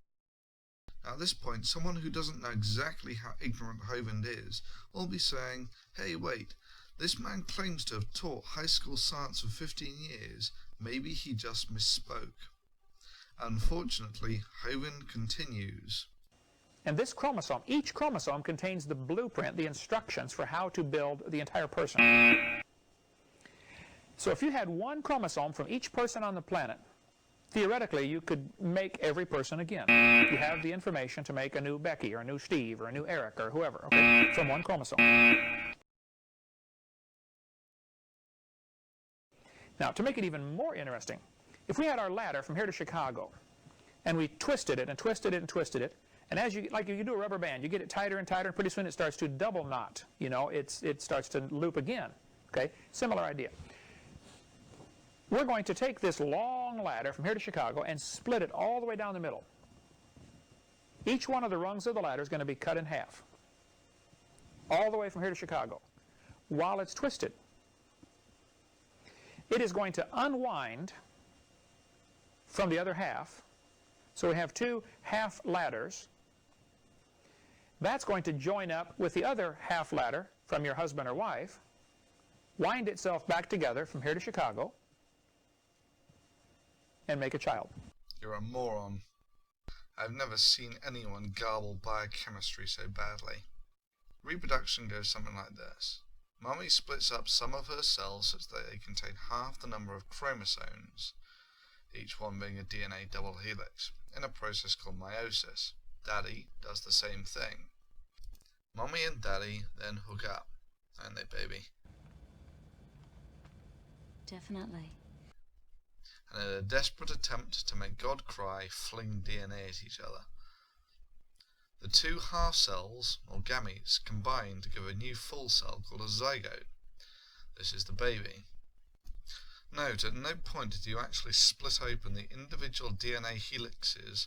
C: Now, at this point, someone who doesn't know exactly how ignorant Hovind is will be saying, hey, wait, this man claims to have taught high school science for 15 years. Maybe he just misspoke. Unfortunately, Hovind continues.
F: And this chromosome, each chromosome contains the blueprint, the instructions for how to build the entire person. So if you had one chromosome from each person on the planet, theoretically you could make every person again. You have the information to make a new Becky or a new Steve or a new Eric or whoever, okay, from one chromosome. Now, to make it even more interesting, if we had our ladder from here to Chicago, and we twisted it and twisted it and twisted it, and as you do a rubber band, you get it tighter and tighter, and pretty soon it starts to double knot. It starts to loop again. Okay, similar idea. we're going to take this long ladder from here to Chicago and split it all the way down the middle. Each one of the rungs of the ladder is going to be cut in half, all the way from here to Chicago. While it's twisted, it is going to unwind from the other half. So we have two half ladders. That's going to join up with the other half ladder from your husband or wife, wind itself back together from here to Chicago, and make a child.
S: You're a moron. I've never seen anyone garble biochemistry so badly. Reproduction goes something like this. Mummy splits up some of her cells such that they contain half the number of chromosomes, each one being a DNA double helix, in a process called meiosis. Daddy does the same thing. Mummy and Daddy then hook up, don't they, baby?
T: Definitely.
S: And in a desperate attempt to make God cry, fling DNA at each other. The two half cells, or gametes, combine to give a new full cell called a zygote. This is the baby. Note, at no point did you actually split open the individual DNA helixes,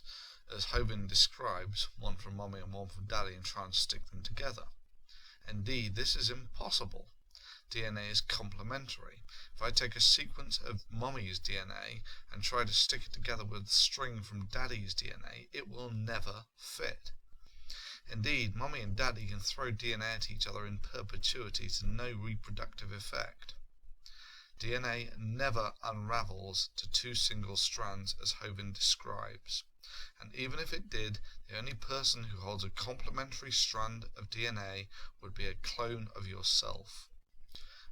S: as Hovind describes, one from Mommy and one from Daddy, and try and stick them together. Indeed, this is impossible. DNA is complementary. If I take a sequence of Mommy's DNA and try to stick it together with a string from Daddy's DNA, it will never fit. Indeed, Mommy and Daddy can throw DNA at each other in perpetuity to no reproductive effect. DNA never unravels to two single strands as Hovind describes, and even if it did, the only person who holds a complementary strand of DNA would be a clone of yourself.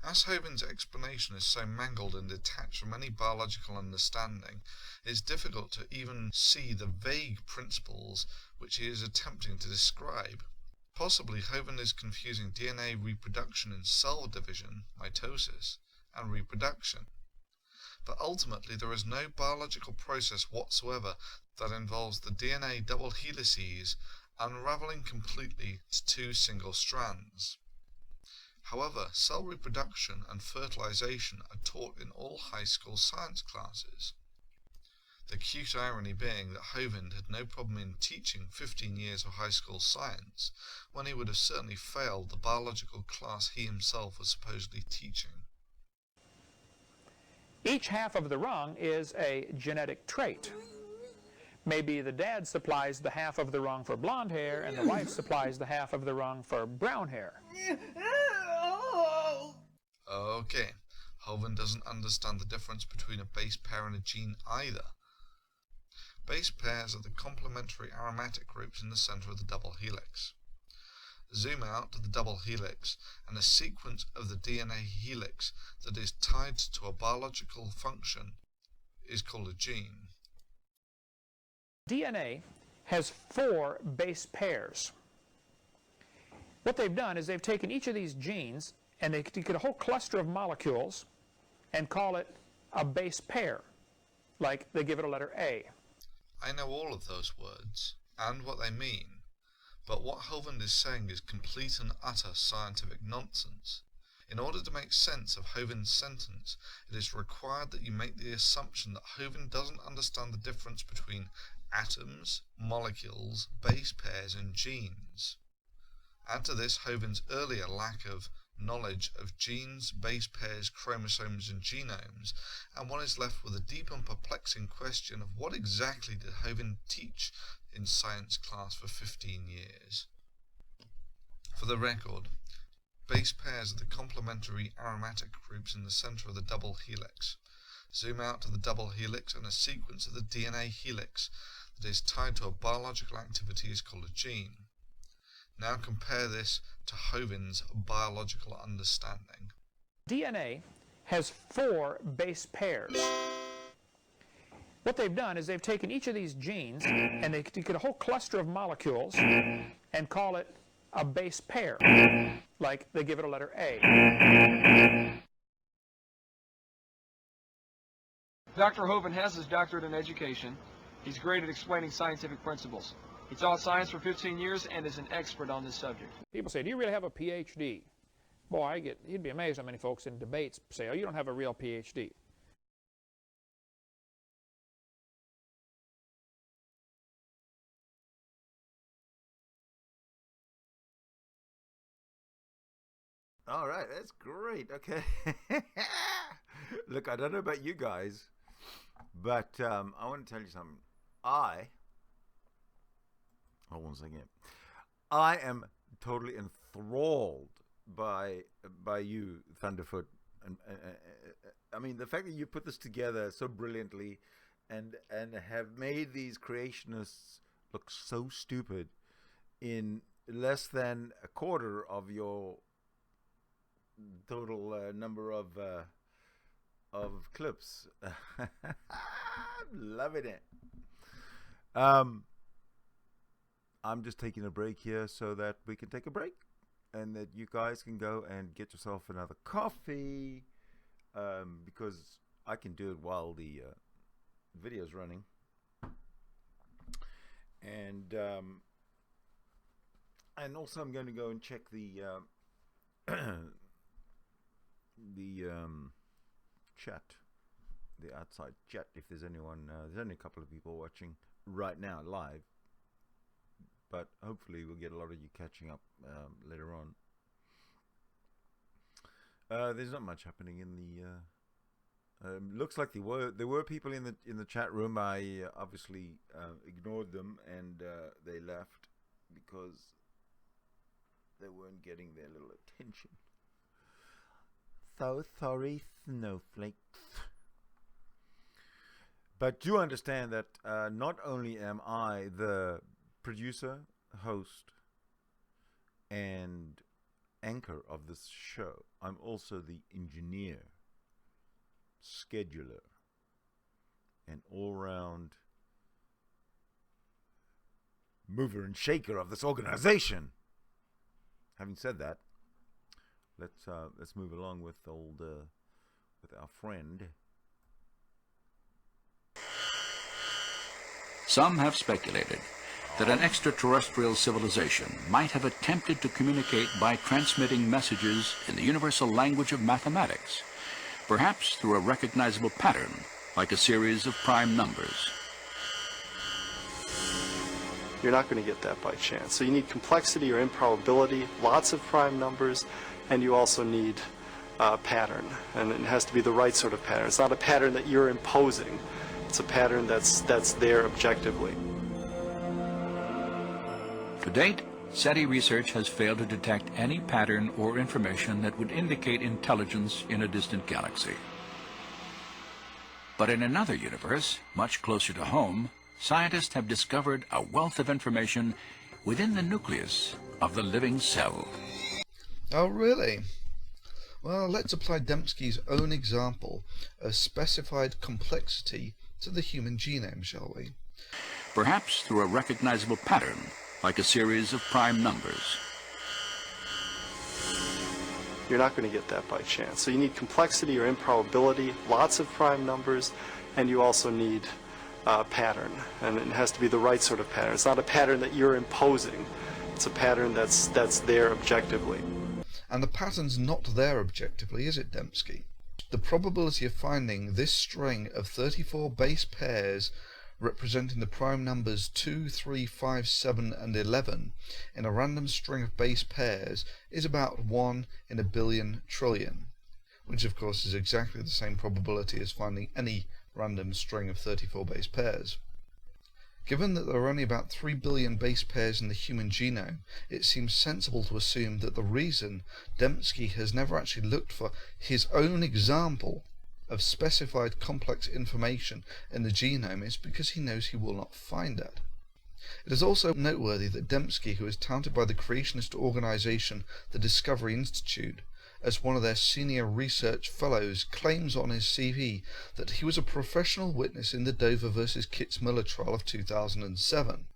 S: As Hovind's explanation is so mangled and detached from any biological understanding, it is difficult to even see the vague principles which he is attempting to describe. Possibly Hovind is confusing DNA reproduction in cell division, mitosis, and reproduction. But ultimately there is no biological process whatsoever that involves the DNA double helices unraveling completely to two single strands. However, cell reproduction and fertilization are taught in all high school science classes. The cute irony being that Hovind had no problem in teaching 15 years of high school science, when he would have certainly failed the biological class he himself was supposedly teaching.
F: Each half of the rung is a genetic trait. Maybe the dad supplies the half of the rung for blonde hair, and the wife supplies the half of the rung for brown hair.
S: Okay, Hovind doesn't understand the difference between a base pair and a gene either. Base pairs are the complementary aromatic groups in the center of the double helix. Zoom out to the double helix, and a sequence of the DNA helix that is tied to a biological function is called a gene.
F: DNA has 4 base pairs. What they've done is they've taken each of these genes and they get a whole cluster of molecules and call it a base pair, like they give it a letter A.
S: I know all of those words, and what they mean, but what Hovind is saying is complete and utter scientific nonsense. In order to make sense of Hovind's sentence, it is required that you make the assumption that Hovind doesn't understand the difference between atoms, molecules, base pairs, and genes. Add to this Hovind's earlier lack of knowledge of genes, base pairs, chromosomes, and genomes, and one is left with a deep and perplexing question of what exactly did Hovind teach in science class for 15 years. For the record, base pairs are the complementary aromatic groups in the center of the double helix. Zoom out to the double helix, and a sequence of the DNA helix that is tied to a biological activity is called a gene. Now compare this to Hovind's biological understanding.
F: DNA has 4 base pairs. What they've done is they've taken each of these genes and they get a whole cluster of molecules and call it a base pair, like they give it a letter A.
U: Dr. Hovind has his doctorate in education. He's great at explaining scientific principles. He taught science for 15 years and is an expert on this subject.
F: People say, do you really have a PhD? Boy, you'd be amazed how many folks in debates say, oh, you don't have a real PhD.
A: All right, that's great. Okay. Look, I don't know about you guys, but I want to tell you something. Hold on a second. I am totally enthralled by you, Thunderf00t. And I mean, the fact that you put this together so brilliantly and have made these creationists look so stupid in less than a quarter of your total number of clips. I'm loving it. I'm just taking a break here so that we can take a break and that you guys can go and get yourself another coffee, because I can do it while the video's running. And also I'm going to go and check the chat, the outside chat, if there's anyone. There's only a couple of people watching right now live, but hopefully we'll get a lot of you catching up later on. There's not much happening in the looks like there were people in the chat room. I obviously ignored them, and they left because they weren't getting their little attention. So sorry, snowflakes. But do understand that not only am I the producer, host, and anchor of this show, I'm also the engineer, scheduler, and all-round mover and shaker of this organization. Having said that, let's move along with with our friend.
T: Some have speculated that an extraterrestrial civilization might have attempted to communicate by transmitting messages in the universal language of mathematics, perhaps through a recognizable pattern, like a series of prime numbers.
O: You're not going to get that by chance. So you need complexity or improbability, lots of prime numbers, and you also need a pattern. And it has to be the right sort of pattern. It's not a pattern that you're imposing. It's a pattern that's there objectively.
T: To date, SETI research has failed to detect any pattern or information that would indicate intelligence in a distant galaxy. But in another universe, much closer to home, scientists have discovered a wealth of information within the nucleus of the living cell.
S: Oh, really? Well, let's apply Dembski's own example of specified complexity to the human genome, shall we?
T: Perhaps through a recognizable pattern, like a series of prime numbers.
O: You're not going to get that by chance. So you need complexity or improbability, lots of prime numbers, and you also need a pattern. And it has to be the right sort of pattern. It's not a pattern that you're imposing. It's a pattern that's there objectively.
S: And the pattern's not there objectively, is it, Dembski? The probability of finding this string of 34 base pairs representing the prime numbers 2, 3, 5, 7 and 11 in a random string of base pairs is about 1 in a billion trillion, which of course is exactly the same probability as finding any random string of 34 base pairs. Given that there are only about 3 billion base pairs in the human genome, it seems sensible to assume that the reason Dembski has never actually looked for his own example of specified complex information in the genome is because he knows he will not find it. It is also noteworthy that Dembski, who is touted by the creationist organization the Discovery Institute as one of their senior research fellows, claims on his CV that he was a professional witness in the Dover versus Kitzmiller trial of 2007.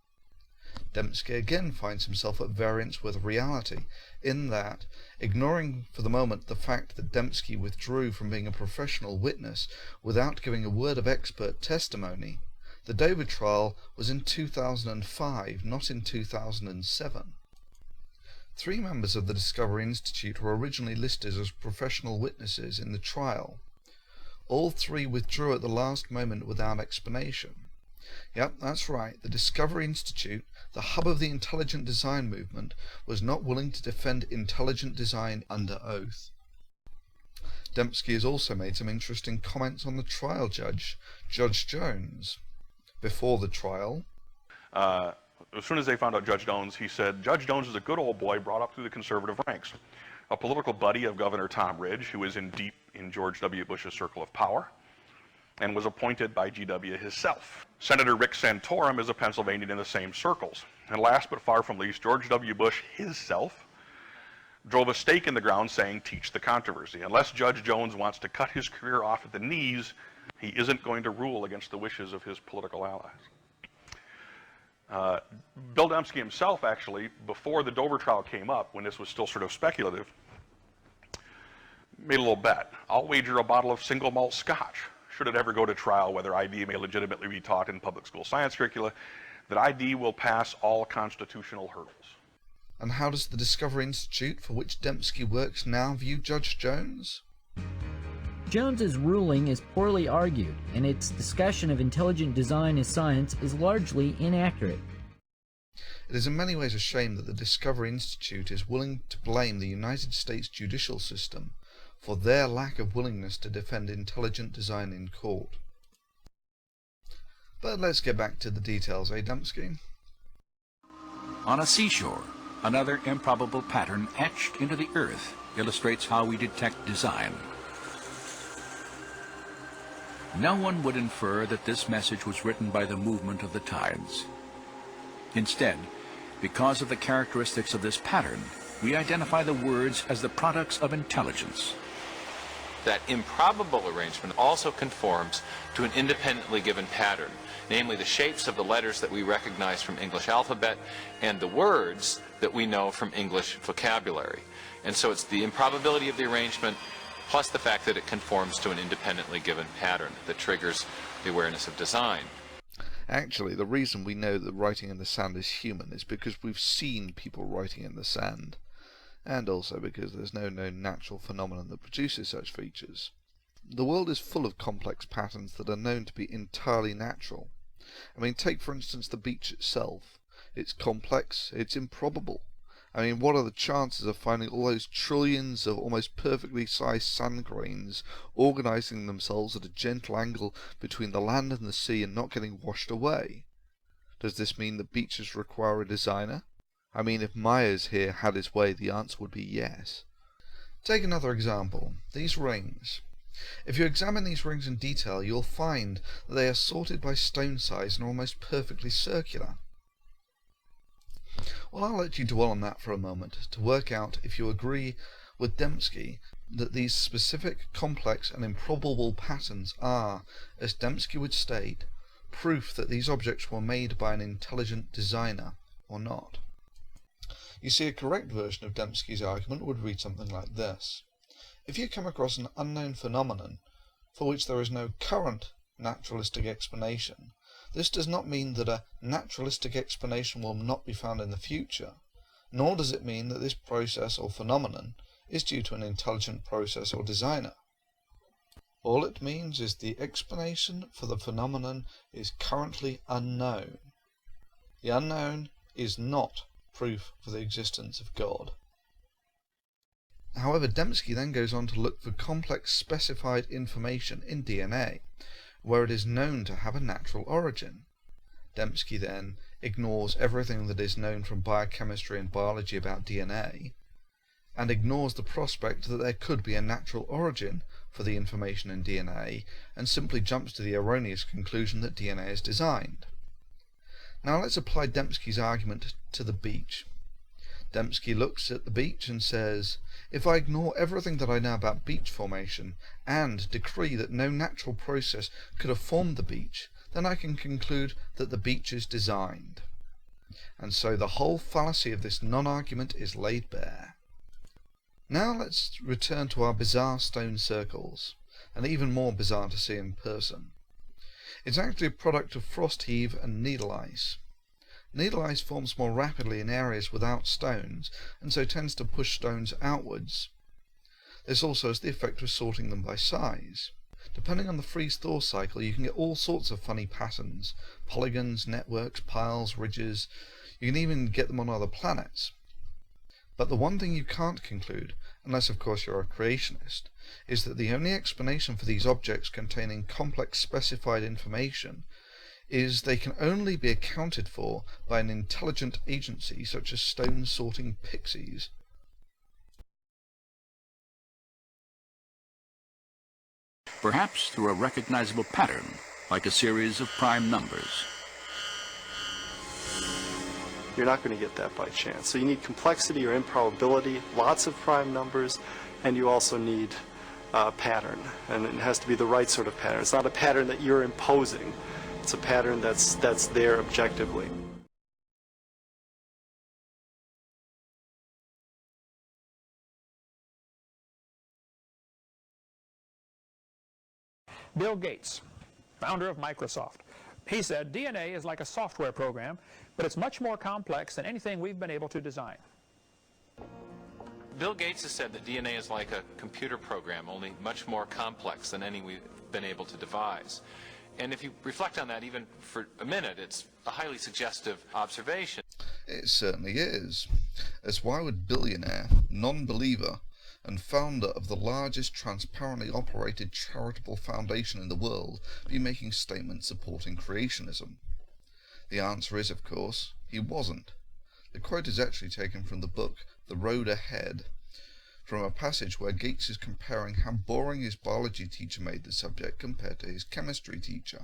S: Dembski again finds himself at variance with reality, in that, ignoring for the moment the fact that Dembski withdrew from being a professional witness without giving a word of expert testimony, the Dover trial was in 2005, not in 2007. 3 members of the Discovery Institute were originally listed as professional witnesses in the trial. All 3 withdrew at the last moment without explanation. Yep, that's right. The Discovery Institute, the hub of the intelligent design movement, was not willing to defend intelligent design under oath. Dembski has also made some interesting comments on the trial judge, Judge Jones. Before the trial,
D: as soon as they found out Judge Jones, he said, Judge Jones is a good old boy brought up through the conservative ranks, a political buddy of Governor Tom Ridge, who is deep in George W. Bush's circle of power, and was appointed by GW himself. Senator Rick Santorum is a Pennsylvanian in the same circles. And last but far from least, George W. Bush himself drove a stake in the ground saying, teach the controversy. Unless Judge Jones wants to cut his career off at the knees, he isn't going to rule against the wishes of his political allies. Bill Dembski himself, actually, before the Dover trial came up, when this was still sort of speculative, made a little bet. I'll wager a bottle of single malt scotch, should it ever go to trial, whether ID may legitimately be taught in public school science curricula, that ID will pass all constitutional hurdles. And how does the Discovery Institute, for which Dembski works, now view Judge Jones?
V: Jones's ruling is poorly argued, and its discussion of intelligent design as science is largely inaccurate.
S: It is in many ways a shame that the Discovery Institute is willing to blame the United States judicial system for their lack of willingness to defend intelligent design in court. But let's get back to the details, Dembski?
T: On a seashore, another improbable pattern etched into the earth illustrates how we detect design. No one would infer that this message was written by the movement of the tides. Instead, because of the characteristics of this pattern, we identify the words as the products of intelligence.
W: That improbable arrangement also conforms to an independently given pattern, namely the shapes of the letters that we recognize from English alphabet and the words that we know from English vocabulary. And so it's the improbability of the arrangement plus the fact that it conforms to an independently given pattern that triggers the awareness of design.
S: Actually, the reason we know that writing in the sand is human is because we've seen people writing in the sand, and also because there's no known natural phenomenon that produces such features. The world is full of complex patterns that are known to be entirely natural. I mean, take for instance the beach itself. It's complex, it's improbable. I mean, what are the chances of finding all those trillions of almost perfectly sized sand grains organizing themselves at a gentle angle between the land and the sea and not getting washed away? Does this mean that beaches require a designer? I mean, if Myers here had his way, the answer would be yes. Take another example, these rings. If you examine these rings in detail, you'll find that they are sorted by stone size and are almost perfectly circular. Well, I'll let you dwell on that for a moment to work out if you agree with Dembski that these specific, complex and improbable patterns are, as Dembski would state, proof that these objects were made by an intelligent designer, or not. You see, a correct version of Dembski's argument would read something like this. If you come across an unknown phenomenon for which there is no current naturalistic explanation, this does not mean that a naturalistic explanation will not be found in the future, nor does it mean that this process or phenomenon is due to an intelligent process or designer. All it means is the explanation for the phenomenon is currently unknown. The unknown is not proof for the existence of God. However, Dembski then goes on to look for complex specified information in DNA, where it is known to have a natural origin. Dembski then ignores everything that is known from biochemistry and biology about DNA, and ignores the prospect that there could be a natural origin for the information in DNA, and simply jumps to the erroneous conclusion that DNA is designed. Now let's apply Dembski's argument to the beach. Dembski looks at the beach and says, if I ignore everything that I know about beach formation and decree that no natural process could have formed the beach, then I can conclude that the beach is designed. And so the whole fallacy of this non-argument is laid bare. Now let's return to our bizarre stone circles, and even more bizarre to see in person. It's actually a product of frost heave and needle ice. Needle ice forms more rapidly in areas without stones, and so tends to push stones outwards. This also has the effect of sorting them by size. Depending on the freeze-thaw cycle, you can get all sorts of funny patterns. Polygons, networks, piles, ridges. You can even get them on other planets. But the one thing you can't conclude, unless of course you're a creationist, is that the only explanation for these objects containing complex specified information is they can only be accounted for by an intelligent agency such as stone-sorting pixies.
T: Perhaps through a recognizable pattern, like a series of prime numbers.
O: You're not going to get that by chance. So you need complexity or improbability, lots of prime numbers, and you also need pattern. And it has to be the right sort of pattern. It's not a pattern that you're imposing. It's a pattern that's there objectively.
F: Bill Gates, founder of Microsoft, he said DNA is like a software program, but it's much more complex than anything we've been able to design.
W: Bill Gates has said that DNA is like a computer program, only much more complex than any we've been able to devise. And if you reflect on that even for a minute, it's a highly suggestive observation.
S: It certainly is. As why would billionaire, non-believer, and founder of the largest transparently operated charitable foundation in the world be making statements supporting creationism? The answer is, of course, he wasn't. The quote is actually taken from the book The Road Ahead, from a passage where Gates is comparing how boring his biology teacher made the subject compared to his chemistry teacher,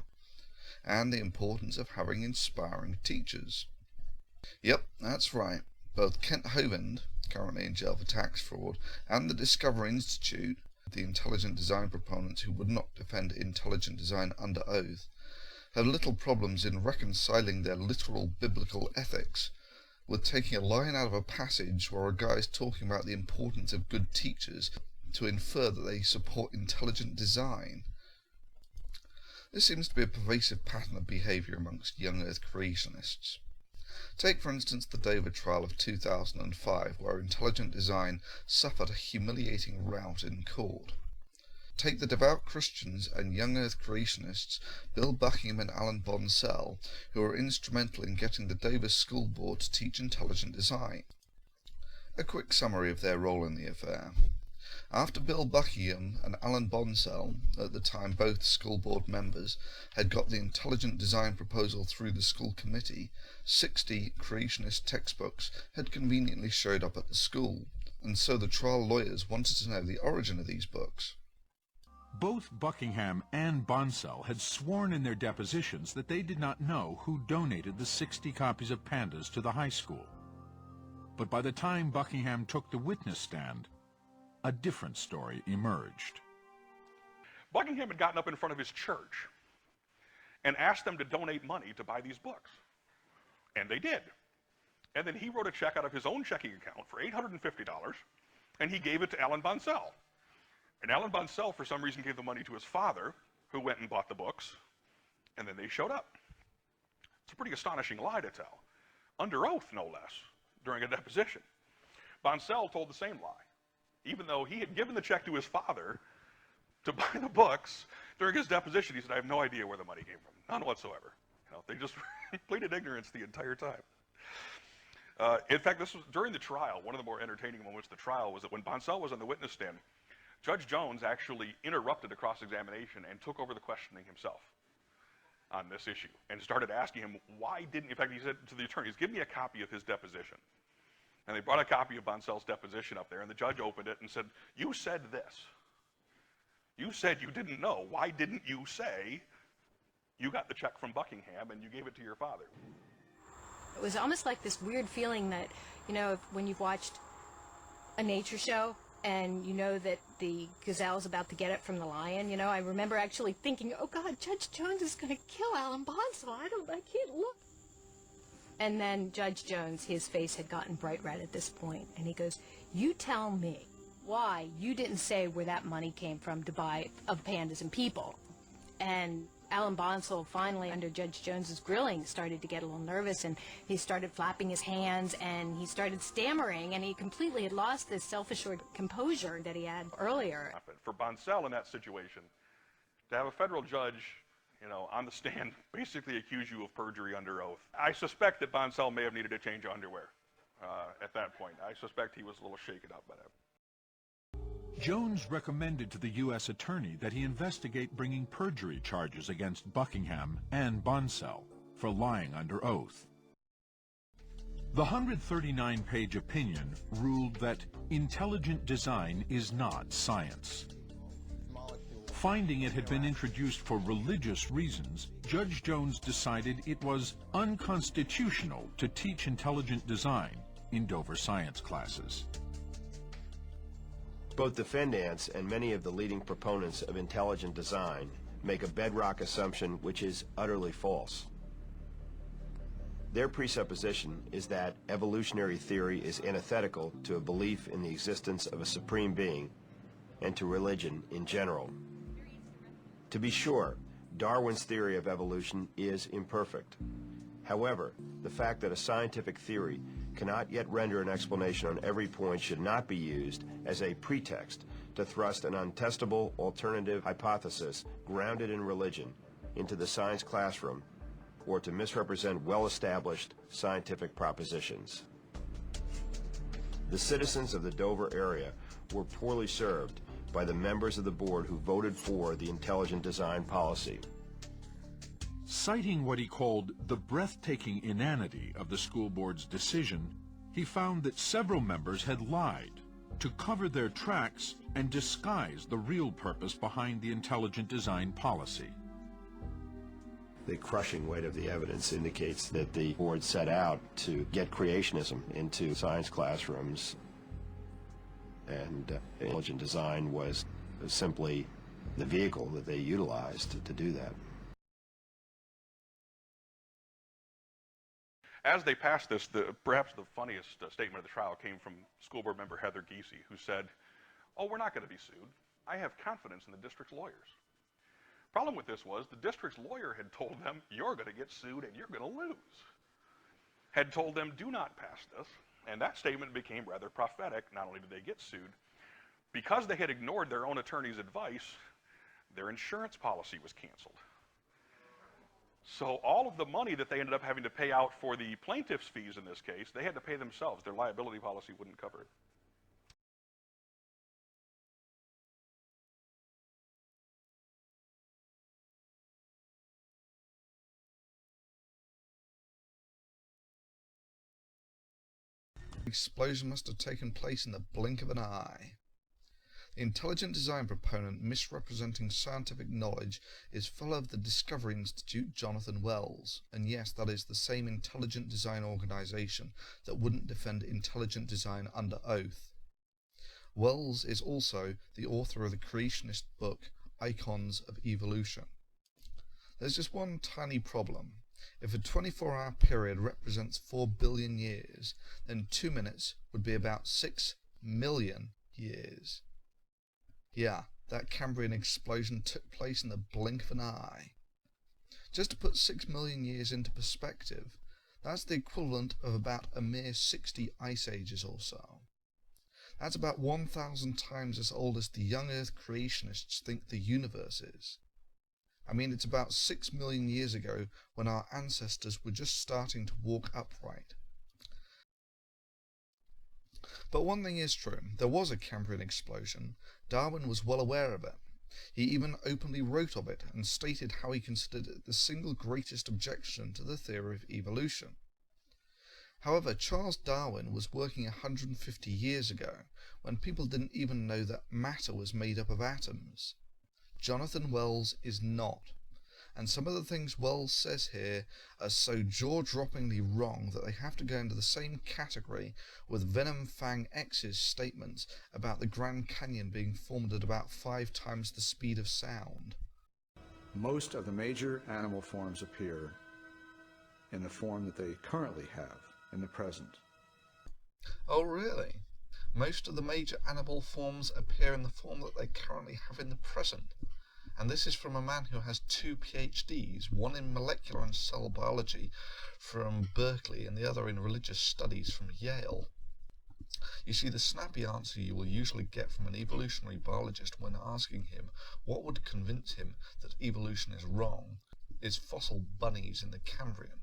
S: and the importance of having inspiring teachers. Yep, that's right. Both Kent Hovind, currently in jail for tax fraud, and the Discovery Institute, the intelligent design proponents who would not defend intelligent design under oath, have little problems in reconciling their literal biblical ethics with taking a line out of a passage where a guy is talking about the importance of good teachers to infer that they support intelligent design. This seems to be a pervasive pattern of behaviour amongst young Earth creationists. Take, for instance, the Dover trial of 2005, where intelligent design suffered a humiliating rout in court. Take the devout Christians and young Earth creationists, Bill Buckingham and Alan Bonsell, who were instrumental in getting the Dover School Board to teach intelligent design. A quick summary of their role in the affair. After Bill Buckingham and Alan Bonsell, at the time both school board members, had got the intelligent design proposal through the school committee, 60 creationist textbooks had conveniently showed up at the school, and so the trial lawyers wanted to know the origin of these books.
E: Both Buckingham and Bonsell had sworn in their depositions that they did not know who donated the 60 copies of Pandas to the high school. But by the time Buckingham took the witness stand, a different story emerged.
D: Buckingham had gotten up in front of his church and asked them to donate money to buy these books. And they did. And then he wrote a check out of his own checking account for $850, and he gave it to Alan Bonsell. And Alan Bonsell, for some reason, gave the money to his father, who went and bought the books, and then they showed up. It's a pretty astonishing lie to tell, under oath, no less, during a deposition. Bonsell told the same lie, even though he had given the check to his father to buy the books. During his deposition, he said, I have no idea where the money came from, none whatsoever. You know, they just pleaded ignorance the entire time. In fact, this was during the trial. One of the more entertaining moments of the trial was that when Bonsell was on the witness stand, Judge Jones actually interrupted the cross-examination and took over the questioning himself on this issue and started asking him why didn't, in fact, he said to the attorneys, give me a copy of his deposition. And they brought a copy of Bonsell's deposition up there, and the judge opened it and said, you said this. You said you didn't know. Why didn't you say you got the check from Buckingham and you gave it to your father?
G: It was almost like this weird feeling that, you know, when you've watched a nature show and you know that the gazelle's about to get it from the lion, you know, I remember actually thinking, oh God, Judge Jones is going to kill Alan Bonsell. I can't look. And then Judge Jones, his face had gotten bright red at this point, and he goes, you tell me why you didn't say where that money came from to buy of pandas and people. And Alan Bonsell finally, under Judge Jones's grilling, started to get a little nervous, and he started flapping his hands, and he started stammering, and he completely had lost this self-assured composure that he had earlier.
D: For Bonsell in that situation, To have a federal judge, you know, on the stand basically accuse you of perjury under oath. I suspect that Bonsell may have needed to change underwear at that point. I suspect he was a little shaken up by that.
E: Jones recommended to the U.S. attorney that he investigate bringing perjury charges against Buckingham and Bonsell for lying under oath. The 139-page opinion ruled that intelligent design is not science. Finding it had been introduced for religious reasons, Judge Jones decided it was unconstitutional to teach intelligent design in Dover science classes.
H: Both defendants and many of the leading proponents of intelligent design make a bedrock assumption which is utterly false. Their presupposition is that evolutionary theory is antithetical to a belief in the existence of a supreme being and to religion in general. To be sure, Darwin's theory of evolution is imperfect. However, the fact that a scientific theory cannot yet render an explanation on every point should not be used as a pretext to thrust an untestable alternative hypothesis grounded in religion into the science classroom or to misrepresent well-established scientific propositions. The citizens of the Dover area were poorly served by the members of the board who voted for the intelligent design policy.
E: Citing what he called the breathtaking inanity of the school board's decision, he found that several members had lied to cover their tracks and disguise the real purpose behind the intelligent design policy.
H: The crushing weight of the evidence indicates that the board set out to get creationism into science classrooms, and intelligent design was simply the vehicle that they utilized to do that.
D: As they passed this, perhaps the funniest statement of the trial came from school board member Heather Giese, who said, "Oh, we're not going to be sued. I have confidence in the district's lawyers." Problem with this was the district's lawyer had told them, "You're going to get sued and you're going to lose." Had told them, "Do not pass this." And that statement became rather prophetic. Not only did they get sued, because they had ignored their own attorney's advice, their insurance policy was canceled. So all of the money that they ended up having to pay out for the plaintiff's fees in this case, they had to pay themselves. Their liability policy wouldn't cover it.
S: The explosion must have taken place in the blink of an eye. The intelligent design proponent misrepresenting scientific knowledge is fellow of the Discovery Institute Jonathan Wells, and yes, that is the same intelligent design organization that wouldn't defend intelligent design under oath. Wells is also the author of the creationist book Icons of Evolution. There's just one tiny problem. If a 24-hour period represents 4 billion years, then 2 minutes would be about 6 million years. Yeah, that Cambrian explosion took place in the blink of an eye. Just to put 6 million years into perspective, that's the equivalent of about a mere 60 ice ages or so. That's about 1,000 times as old as the young Earth creationists think the universe is. I mean, it's about 6 million years ago when our ancestors were just starting to walk upright. But one thing is true, there was a Cambrian explosion. Darwin was well aware of it. He even openly wrote of it and stated how he considered it the single greatest objection to the theory of evolution. However, Charles Darwin was working 150 years ago, when people didn't even know that matter was made up of atoms. Jonathan Wells is not, and some of the things Wells says here are so jaw-droppingly wrong that they have to go into the same category with Venom Fang X's statements about the Grand Canyon being formed at about 5 times the speed of sound.
I: Most of the major animal forms appear in the form that they currently have in the present.
S: Oh really? Most of the major animal forms appear in the form that they currently have in the present. And this is from a man who has 2 PhDs, one in molecular and cell biology from Berkeley and the other in religious studies from Yale.
C: You see, the snappy answer you will usually get from an evolutionary biologist when asking him what would convince him that evolution is wrong is fossil bunnies in the Cambrian.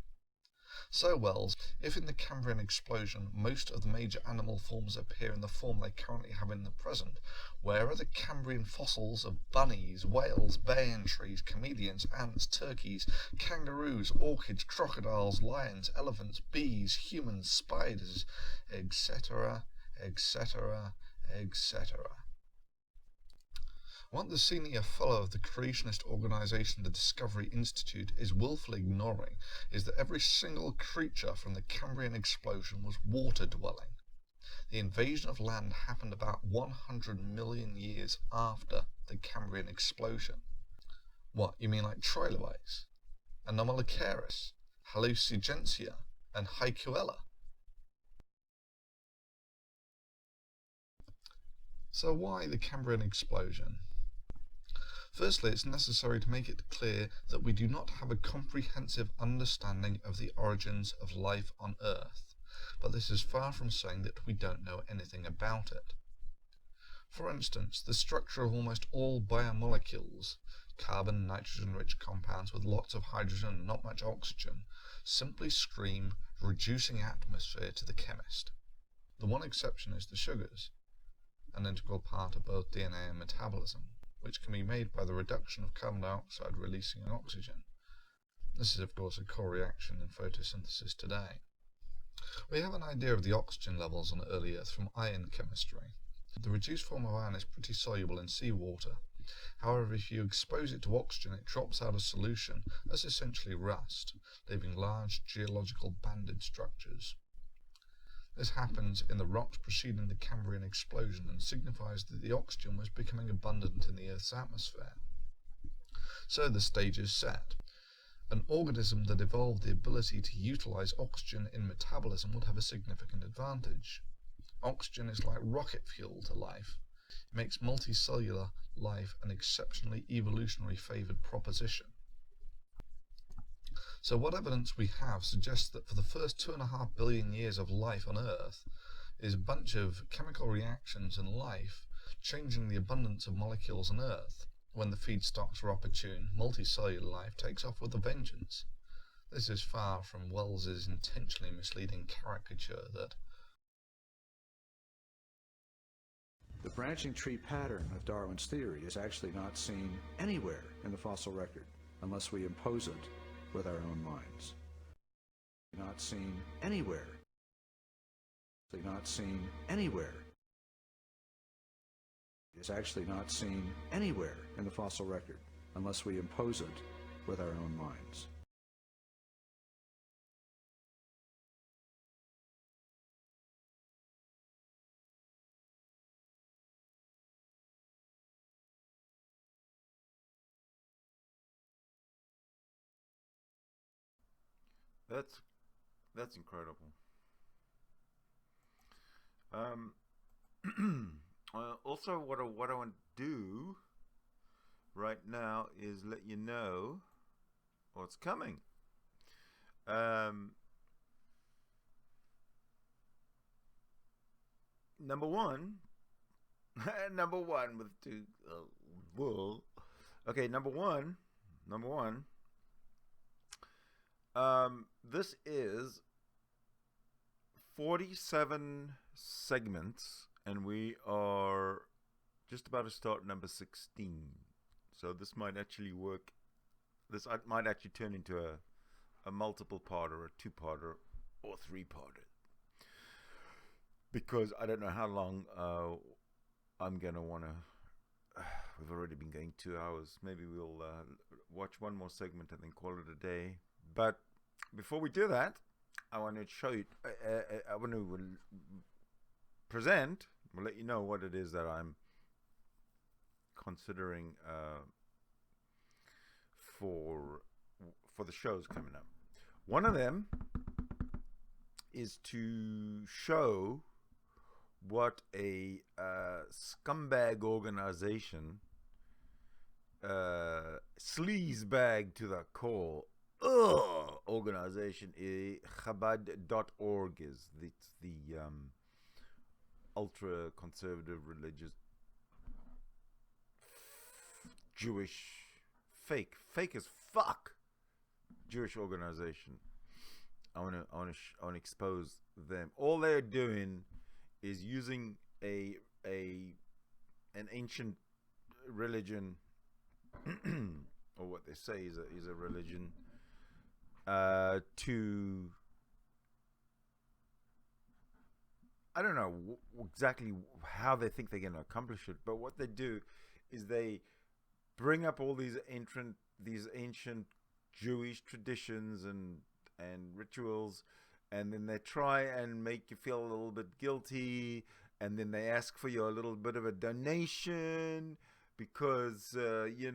C: So, Wells, if in the Cambrian explosion most of the major animal forms appear in the form they currently have in the present, where are the Cambrian fossils of bunnies, whales, banyan trees, chameleons, ants, turkeys, kangaroos, orchids, crocodiles, lions, elephants, bees, humans, spiders, etc., etc., etc.? What the senior fellow of the creationist organisation the Discovery Institute is willfully ignoring is that every single creature from the Cambrian explosion was water-dwelling. The invasion of land happened about 100 million years after the Cambrian explosion. What, you mean like trilobites, Anomalocaris, Hallucigentia, and Haikuella? So why the Cambrian explosion? Firstly, it's necessary to make it clear that we do not have a comprehensive understanding of the origins of life on Earth, but this is far from saying that we don't know anything about it. For instance, the structure of almost all biomolecules, carbon, nitrogen-rich compounds with lots of hydrogen and not much oxygen, simply scream reducing atmosphere to the chemist. The one exception is the sugars, an integral part of both DNA and metabolism, which can be made by the reduction of carbon dioxide releasing oxygen. This is of course a core reaction in photosynthesis today. We have an idea of the oxygen levels on early Earth from iron chemistry. The reduced form of iron is pretty soluble in seawater. However, if you expose it to oxygen, it drops out of solution as essentially rust, leaving large geological banded structures. This happens in the rocks preceding the Cambrian explosion and signifies that the oxygen was becoming abundant in the Earth's atmosphere. So the stage is set. An organism that evolved the ability to utilize oxygen in metabolism would have a significant advantage. Oxygen is like rocket fuel to life. It makes multicellular life an exceptionally evolutionary favored proposition. So what evidence we have suggests that for the first 2.5 billion years of life on Earth is a bunch of chemical reactions and life changing the abundance of molecules on Earth. When the feedstocks are opportune, multicellular life takes off with a vengeance. This is far from Wells's intentionally misleading caricature that
I: the branching tree pattern of Darwin's theory is actually not seen anywhere in the fossil record unless we impose it with our own minds. Not seen anywhere. Not seen anywhere. It's actually not seen anywhere in the fossil record unless we impose it with our own minds.
A: That's incredible. Also, what I want to do right now is let you know what's coming. Number one with two bull. Okay, number one. This is 47 segments, and we are just about to start number 16. So this might actually work. This might actually turn into a multiple parter, a two-parter, or three-parter. Because I don't know how long I'm gonna wanna. We've already been going 2 hours. Maybe we'll watch one more segment and then call it a day. But before we do that, I want to show you. I want to present. We'll let you know what it is that I'm considering for the shows coming up. One of them is to show what a scumbag organization, sleazebag to the core, organization Chabad.org is. It's the ultra conservative religious Jewish fake as fuck Jewish organization. I want to expose them. All they're doing is using an ancient religion, or what they say is a religion, to, I don't know exactly how they think they're going to accomplish it, but what they do is they bring up all these ancient Jewish traditions and rituals, and then they try and make you feel a little bit guilty, and then they ask for you a little bit of a donation because we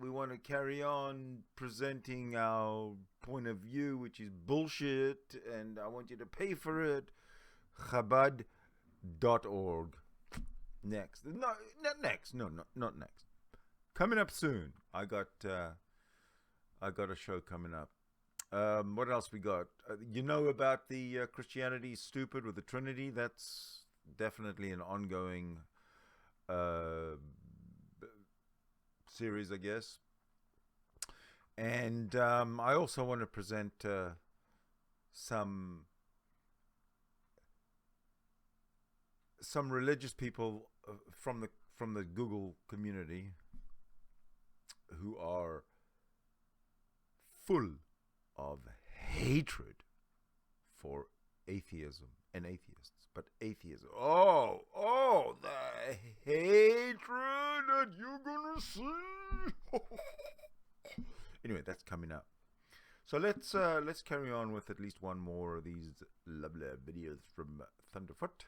A: want to carry on presenting our point of view, which is bullshit, and I want you to pay for it. Chabad.org. Next. No, not next. No, not next. Coming up soon. I got a show coming up. What else we got? You know about the Christianity is Stupid with the Trinity? That's definitely an ongoing series, I guess. And I also want to present some religious people from the Google community who are full of hatred for atheism and atheists. But atheism, the hatred that you're gonna see. Anyway, that's coming up. So let's carry on with at least one more of these lovely videos from Thunderf00t.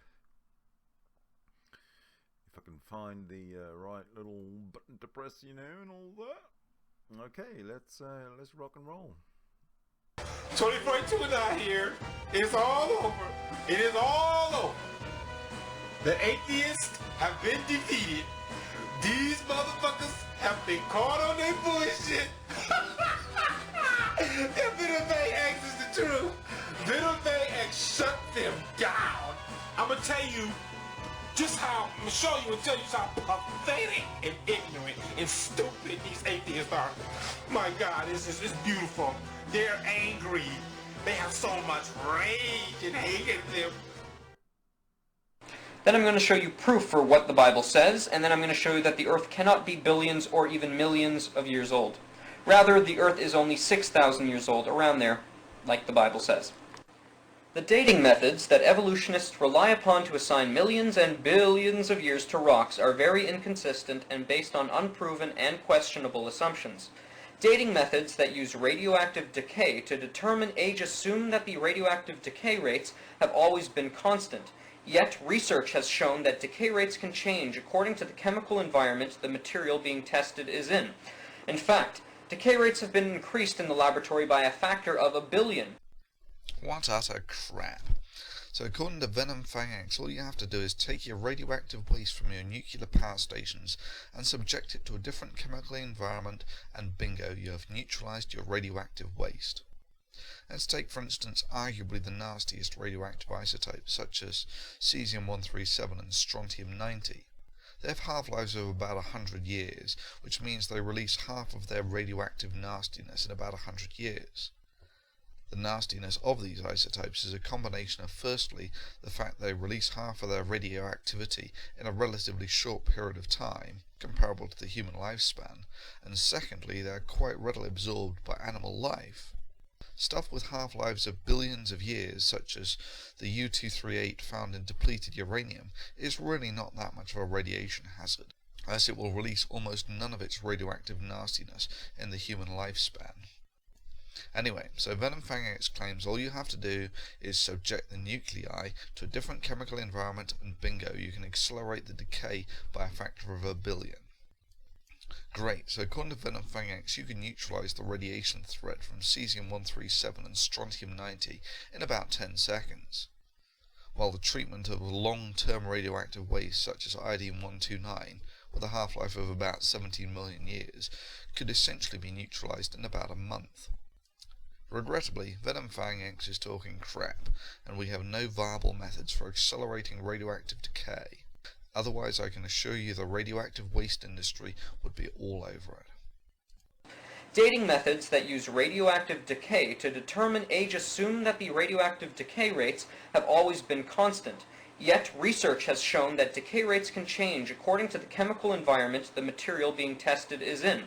A: If I can find the right little button to press, and all that. Okay, let's rock and roll.
J: 2042 out here. It's all over. It is all over. The atheists have been defeated. These motherfuckers have been caught on their bullshit. If Venom X is the truth, Venom X shut them down. I'm gonna tell you just how, I'm gonna show you and tell you just how pathetic and ignorant and stupid these atheists are. My God, it's beautiful. They're angry. They have so much rage and hate in them.
B: Then I'm going to show you proof for what the Bible says, and then I'm going to show you that the Earth cannot be billions or even millions of years old. Rather, the Earth is only 6,000 years old, around there, like the Bible says. The dating methods that evolutionists rely upon to assign millions and billions of years to rocks are very inconsistent and based on unproven and questionable assumptions. Dating methods that use radioactive decay to determine age assume that the radioactive decay rates have always been constant. Yet, research has shown that decay rates can change according to the chemical environment the material being tested is in. In fact, decay rates have been increased in the laboratory by a factor of 1 billion.
S: What utter crap. So according to Venom00t, all you have to do is take your radioactive waste from your nuclear power stations and subject it to a different chemical environment, and bingo, you have neutralized your radioactive waste. Let's take, for instance, arguably the nastiest radioactive isotopes, such as cesium-137 and strontium-90. They have half-lives of about 100 years, which means they release half of their radioactive nastiness in about 100 years. The nastiness of these isotopes is a combination of, firstly, the fact they release half of their radioactivity in a relatively short period of time, comparable to the human lifespan, and secondly, they are quite readily absorbed by animal life. Stuff with half-lives of billions of years, such as the U-238 found in depleted uranium, is really not that much of a radiation hazard, as it will release almost none of its radioactive nastiness in the human lifespan. Anyway, so Venom00t claims all you have to do is subject the nuclei to a different chemical environment, and bingo, you can accelerate the decay by a factor of 1 billion. Great, so according to Venom00t, you can neutralize the radiation threat from cesium-137 and strontium-90 in about 10 seconds, while the treatment of long-term radioactive waste such as iodine-129, with a half-life of about 17 million years, could essentially be neutralized in about a month.
C: Regrettably, Venom Fang X is talking crap, and we have no viable methods for accelerating radioactive decay. Otherwise, I can assure you the radioactive waste industry would be all over it.
B: Dating methods that use radioactive decay to determine age assume that the radioactive decay rates have always been constant. Yet, research has shown that decay rates can change according to the chemical environment the material being tested is in.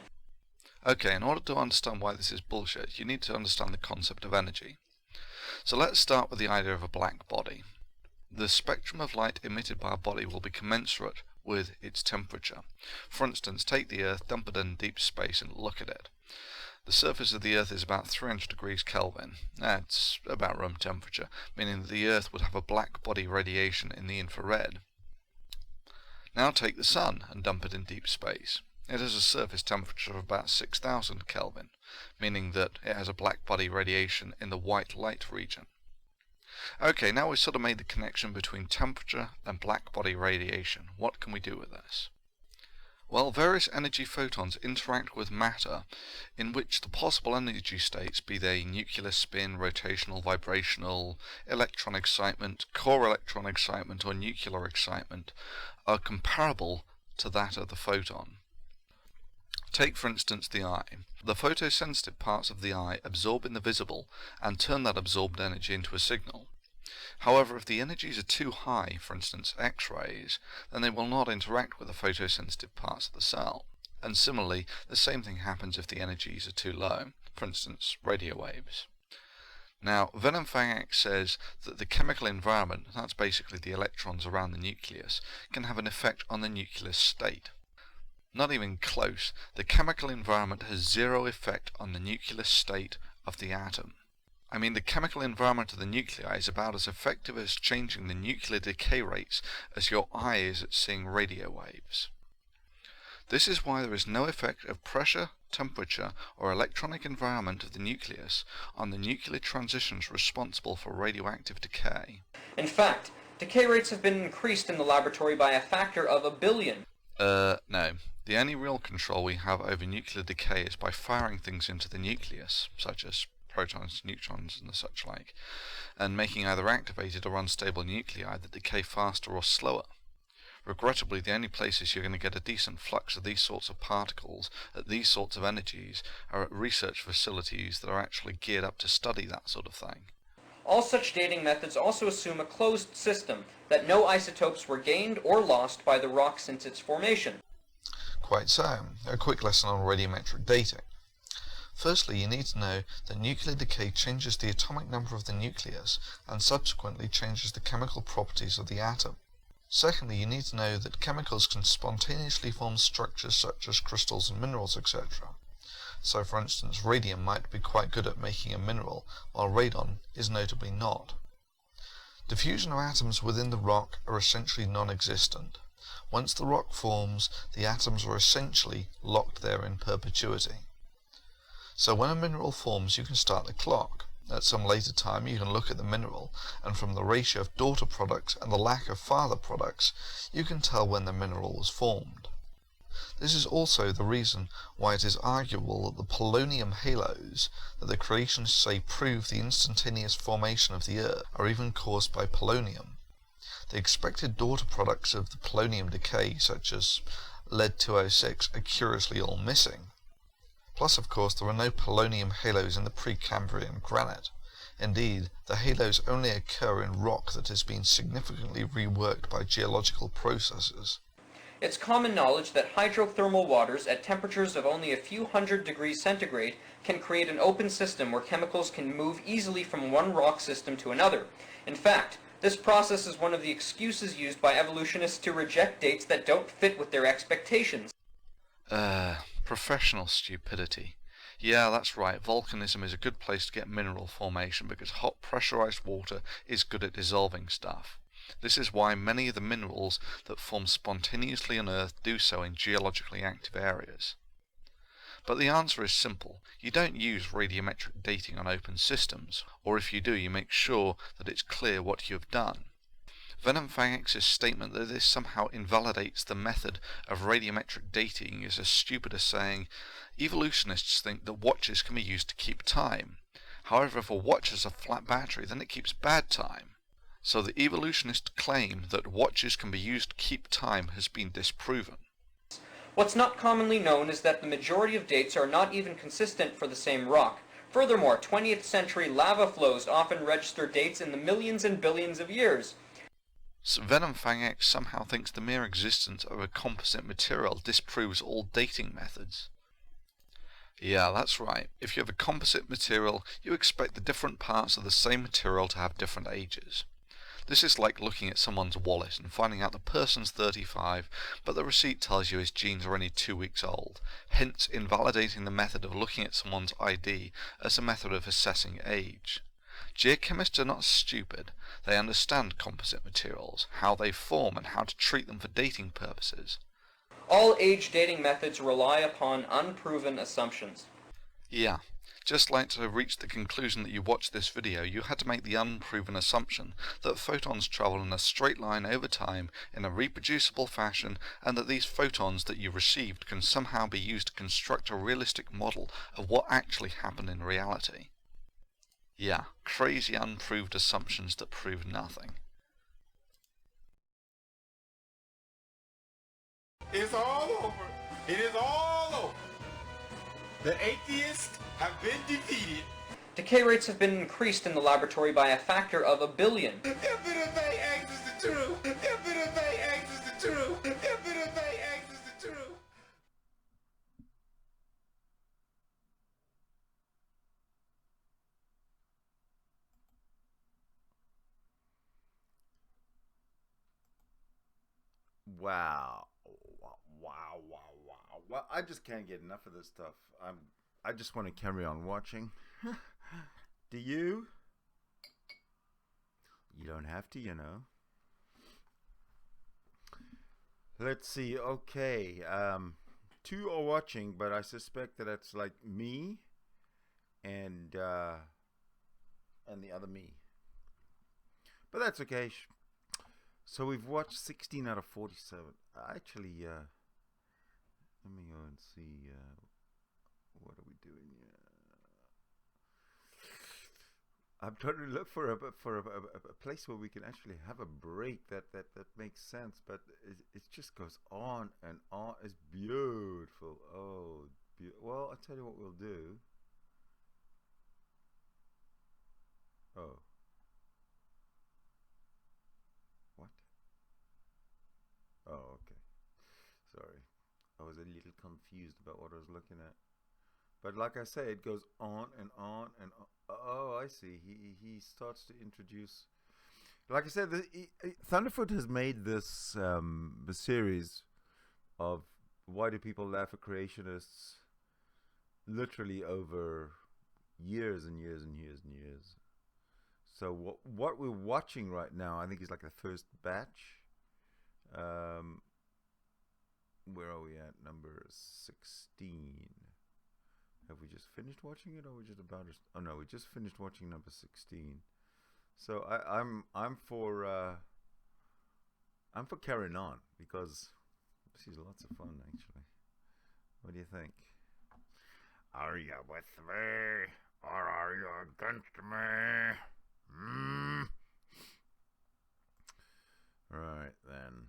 C: Okay, in order to understand why this is bullshit, you need to understand the concept of energy. So let's start with the idea of a black body. The spectrum of light emitted by a body will be commensurate with its temperature. For instance, take the Earth, dump it in deep space and look at it. The surface of the Earth is about 300 degrees Kelvin. That's about room temperature, meaning that the Earth would have a black body radiation in the infrared. Now take the Sun and dump it in deep space. It has a surface temperature of about 6,000 Kelvin, meaning that it has a black body radiation in the white light region. Okay, now we've sort of made the connection between temperature and black body radiation. What can we do with this? Well, various energy photons interact with matter in which the possible energy states, be they nuclear spin, rotational, vibrational, electron excitement, core electron excitement, or nuclear excitement, are comparable to that of the photon. Take, for instance, the eye. The photosensitive parts of the eye absorb in the visible and turn that absorbed energy into a signal. However, if the energies are too high, for instance X-rays, then they will not interact with the photosensitive parts of the cell. And similarly, the same thing happens if the energies are too low, for instance radio waves. Now, Venom Fang X says that the chemical environment, that's basically the electrons around the nucleus, can have an effect on the nucleus state. Not even close. The chemical environment has zero effect on the nuclear state of the atom. I mean, the chemical environment of the nuclei is about as effective as changing the nuclear decay rates as your eye is at seeing radio waves. This is why there is no effect of pressure, temperature, or electronic environment of the nucleus on the nuclear transitions responsible for radioactive decay.
B: In fact, decay rates have been increased in the laboratory by a factor of 1 billion.
C: No. The only real control we have over nuclear decay is by firing things into the nucleus, such as protons, neutrons, and the such like, and making either activated or unstable nuclei that decay faster or slower. Regrettably, the only places you're going to get a decent flux of these sorts of particles at these sorts of energies are at research facilities that are actually geared up to study that sort of thing.
B: All such dating methods also assume a closed system, that no isotopes were gained or lost by the rock since its formation.
C: Quite so. A quick lesson on radiometric dating. Firstly, you need to know that nuclear decay changes the atomic number of the nucleus and subsequently changes the chemical properties of the atom. Secondly, you need to know that chemicals can spontaneously form structures such as crystals and minerals, etc. So, for instance, radium might be quite good at making a mineral, while radon is notably not. Diffusion of atoms within the rock are essentially non-existent. Once the rock forms, the atoms are essentially locked there in perpetuity. So when a mineral forms, you can start the clock. At some later time, you can look at the mineral, and from the ratio of daughter products and the lack of father products, you can tell when the mineral was formed. This is also the reason why it is arguable that the polonium halos that the creationists say prove the instantaneous formation of the Earth are even caused by polonium. The expected daughter products of the polonium decay, such as lead-206, are curiously all missing. Plus, of course, there are no polonium halos in the Precambrian granite. Indeed, the halos only occur in rock that has been significantly reworked by geological processes.
B: It's common knowledge that hydrothermal waters at temperatures of only a few hundred degrees centigrade can create an open system where chemicals can move easily from one rock system to another. In fact, this process is one of the excuses used by evolutionists to reject dates that don't fit with their expectations.
C: Professional stupidity. Yeah, that's right, volcanism is a good place to get mineral formation because hot pressurized water is good at dissolving stuff. This is why many of the minerals that form spontaneously on Earth do so in geologically active areas. But the answer is simple. You don't use radiometric dating on open systems, or if you do, you make sure that it's clear what you have done. Venom Fang X's statement that this somehow invalidates the method of radiometric dating is as stupid as saying, evolutionists think that watches can be used to keep time.
S: However, if a watch has a flat battery, then it keeps bad time. So the evolutionist claim that watches can be used to keep time has been disproven.
B: What's not commonly known is that the majority of dates are not even consistent for the same rock. Furthermore, 20th century lava flows often register dates in the millions and billions of years.
S: So Venom Fang X somehow thinks the mere existence of a composite material disproves all dating methods. Yeah, that's right. If you have a composite material, you expect the different parts of the same material to have different ages. This is like looking at someone's wallet and finding out the person's 35, but the receipt tells you his jeans are only 2 weeks old, hence invalidating the method of looking at someone's ID as a method of assessing age. Geochemists are not stupid. They understand composite materials, how they form and how to treat them for dating purposes.
B: All age dating methods rely upon unproven assumptions.
S: Yeah, just like to reach the conclusion that you watched this video, you had to make the unproven assumption that photons travel in a straight line over time in a reproducible fashion, and that these photons that you received can somehow be used to construct a realistic model of what actually happened in reality. Yeah, crazy unproved assumptions that prove nothing.
J: It's all over. It is all over. The atheists have been defeated.
B: Decay rates have been increased in the laboratory by a factor of 1 billion.
J: Infinite X is the truth. Infinite X is the truth. Infinite X is the truth.
A: Wow. Well, I just can't get enough of this stuff. I just want to carry on watching. Do you? You don't have to, you know. Let's see. Okay. 2 are watching, but I suspect that it's like me and the other me. But that's okay. So we've watched 16 out of 47. Actually, let me go and see what are we doing here. I'm trying to look for a place where we can actually have a break that makes sense, but it just goes on and on. It's beautiful. Oh, well, I'll tell you what we'll do. Oh. What? Oh, okay. Sorry. I was a little confused about what I was looking at. But like I say, it goes on and on and on. Oh, I see. He starts to introduce... Like I said, Thunderf00t has made this series of why do people laugh at creationists literally over years and years and years and years. So what we're watching right now, I think, is like the first batch. Where are we at? Number 16. Have we just finished watching it, or are we just about to... Oh no, we just finished watching number 16. So I'm for carrying on, because this is lots of fun actually. What do you think? Are you with me, or are you against me? Right then.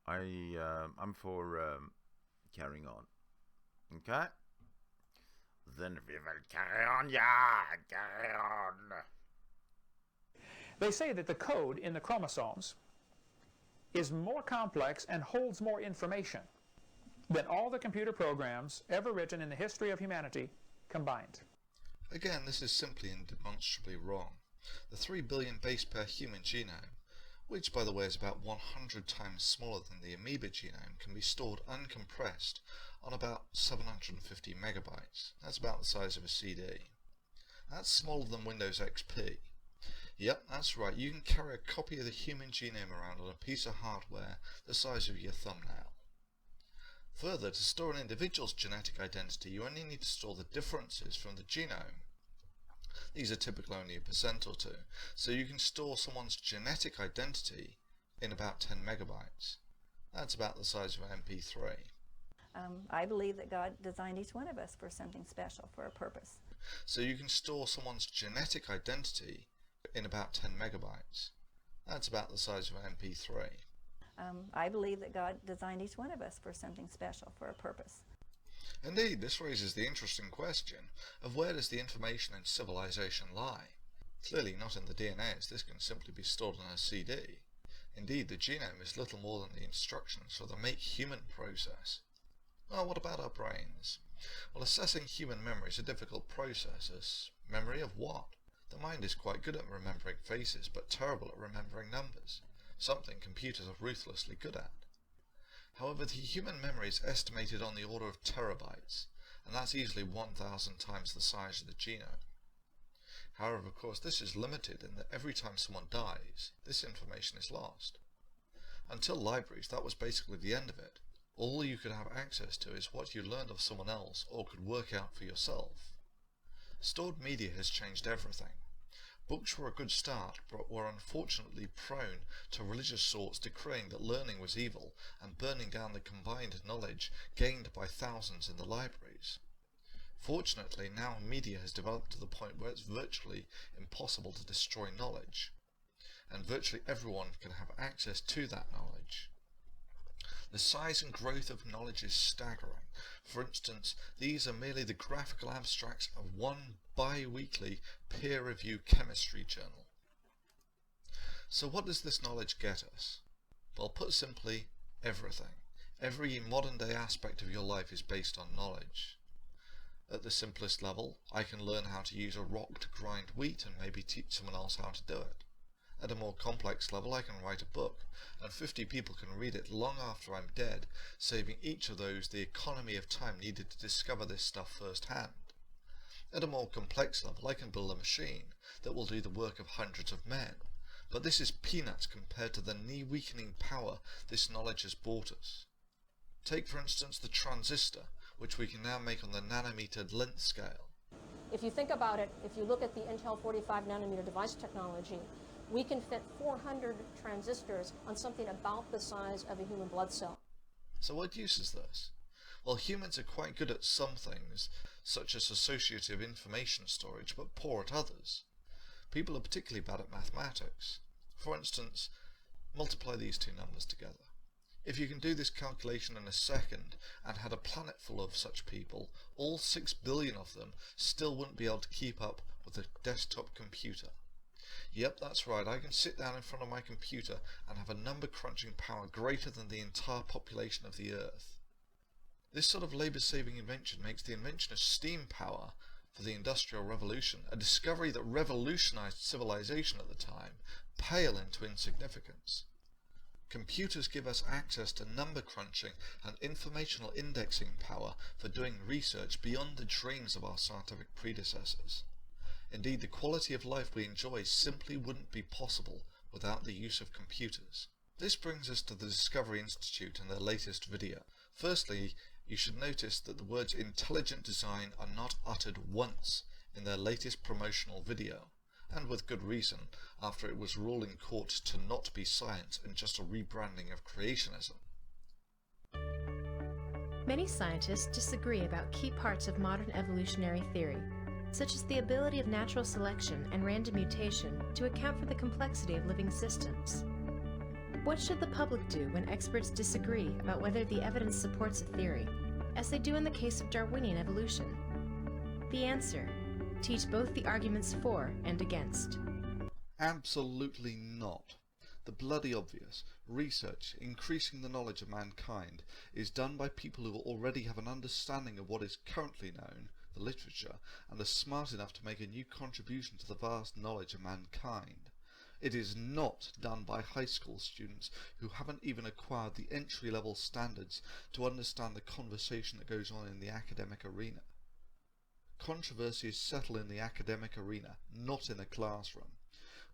A: I'm for carrying on. Okay? Then we will carry on, yeah, carry on.
F: They say that the code in the chromosomes is more complex and holds more information than all the computer programs ever written in the history of humanity combined.
S: Again, this is simply and demonstrably wrong. The 3 billion base pair human genome, which by the way is about 100 times smaller than the amoeba genome, can be stored uncompressed on about 750 megabytes. That's about the size of a CD. That's smaller than Windows XP. Yep, that's right, you can carry a copy of the human genome around on a piece of hardware the size of your thumbnail. Further, to store an individual's genetic identity, you only need to store the differences from the genome. These are typically only 1% or 2, so you can store someone's genetic identity in about 10 megabytes. That's about the size of an MP3.
K: I believe that God designed each one of us for something special, for a purpose.
C: So you can store someone's genetic identity in about 10 megabytes. That's about the size of an MP3.
K: I believe that God designed each one of us for something special, for a purpose.
C: Indeed, this raises the interesting question of where does the information in civilization lie? Clearly not in the DNA, as this can simply be stored on a CD. Indeed, the genome is little more than the instructions for the make human process. Well, what about our brains? Well, assessing human memory is a difficult process, as memory of what? The mind is quite good at remembering faces, but terrible at remembering numbers, something computers are ruthlessly good at. However, the human memory is estimated on the order of terabytes, and that's easily 1,000 times the size of the genome. However, of course, this is limited in that every time someone dies, this information is lost. Until libraries, that was basically the end of it. All you could have access to is what you learned of someone else or could work out for yourself. Stored media has changed everything. Books were a good start, but were unfortunately prone to religious sorts decreeing that learning was evil and burning down the combined knowledge gained by thousands in the libraries. Fortunately, now media has developed to the point where it's virtually impossible to destroy knowledge, and virtually everyone can have access to that knowledge. The size and growth of knowledge is staggering. For instance, these are merely the graphical abstracts of one bi-weekly peer-reviewed chemistry journal. So what does this knowledge get us? Well, put simply, everything. Every modern-day aspect of your life is based on knowledge. At the simplest level, I can learn how to use a rock to grind wheat and maybe teach someone else how to do it. At a more complex level, I can write a book, and 50 people can read it long after I'm dead, saving each of those the economy of time needed to discover this stuff firsthand. At a more complex level, I can build a machine that will do the work of hundreds of men, but this is peanuts compared to the knee-weakening power this knowledge has brought us. Take, for instance, the transistor, which we can now make on the nanometer length scale.
L: If you think about it, if you look at the Intel 45 nanometer device technology, we can fit 400 transistors on something about the size of a human blood cell.
C: So what use is this? Well, humans are quite good at some things, such as associative information storage, but poor at others. People are particularly bad at mathematics. For instance, multiply these two numbers together. If you can do this calculation in a second and had a planet full of such people, all 6 billion of them still wouldn't be able to keep up with a desktop computer. Yep, that's right, I can sit down in front of my computer and have a number crunching power greater than the entire population of the Earth. This sort of labour-saving invention makes the invention of steam power for the Industrial Revolution, a discovery that revolutionised civilization at the time, pale into insignificance. Computers give us access to number crunching and informational indexing power for doing research beyond the dreams of our scientific predecessors. Indeed, the quality of life we enjoy simply wouldn't be possible without the use of computers. This brings us to the Discovery Institute and their latest video. Firstly, you should notice that the words intelligent design are not uttered once in their latest promotional video, and with good reason, after it was ruled in court to not be science and just a rebranding of creationism.
N: Many scientists disagree about key parts of modern evolutionary theory, such as the ability of natural selection and random mutation to account for the complexity of living systems. What should the public do when experts disagree about whether the evidence supports a theory, as they do in the case of Darwinian evolution? The answer: teach both the arguments for and against.
C: Absolutely not. The bloody obvious. Research, increasing the knowledge of mankind, is done by people who already have an understanding of what is currently known, the literature, and are smart enough to make a new contribution to the vast knowledge of mankind. It is not done by high school students who haven't even acquired the entry-level standards to understand the conversation that goes on in the academic arena. Controversies settle in the academic arena, not in a classroom.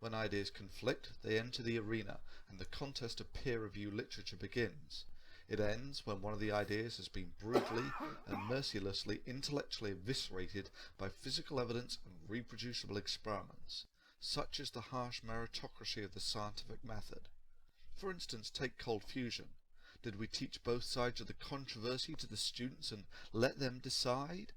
C: When ideas conflict, they enter the arena, and the contest of peer-review literature begins. It ends when one of the ideas has been brutally and mercilessly intellectually eviscerated by physical evidence and reproducible experiments. Such is the harsh meritocracy of the scientific method. For instance, take cold fusion. Did we teach both sides of the controversy to the students and let them decide?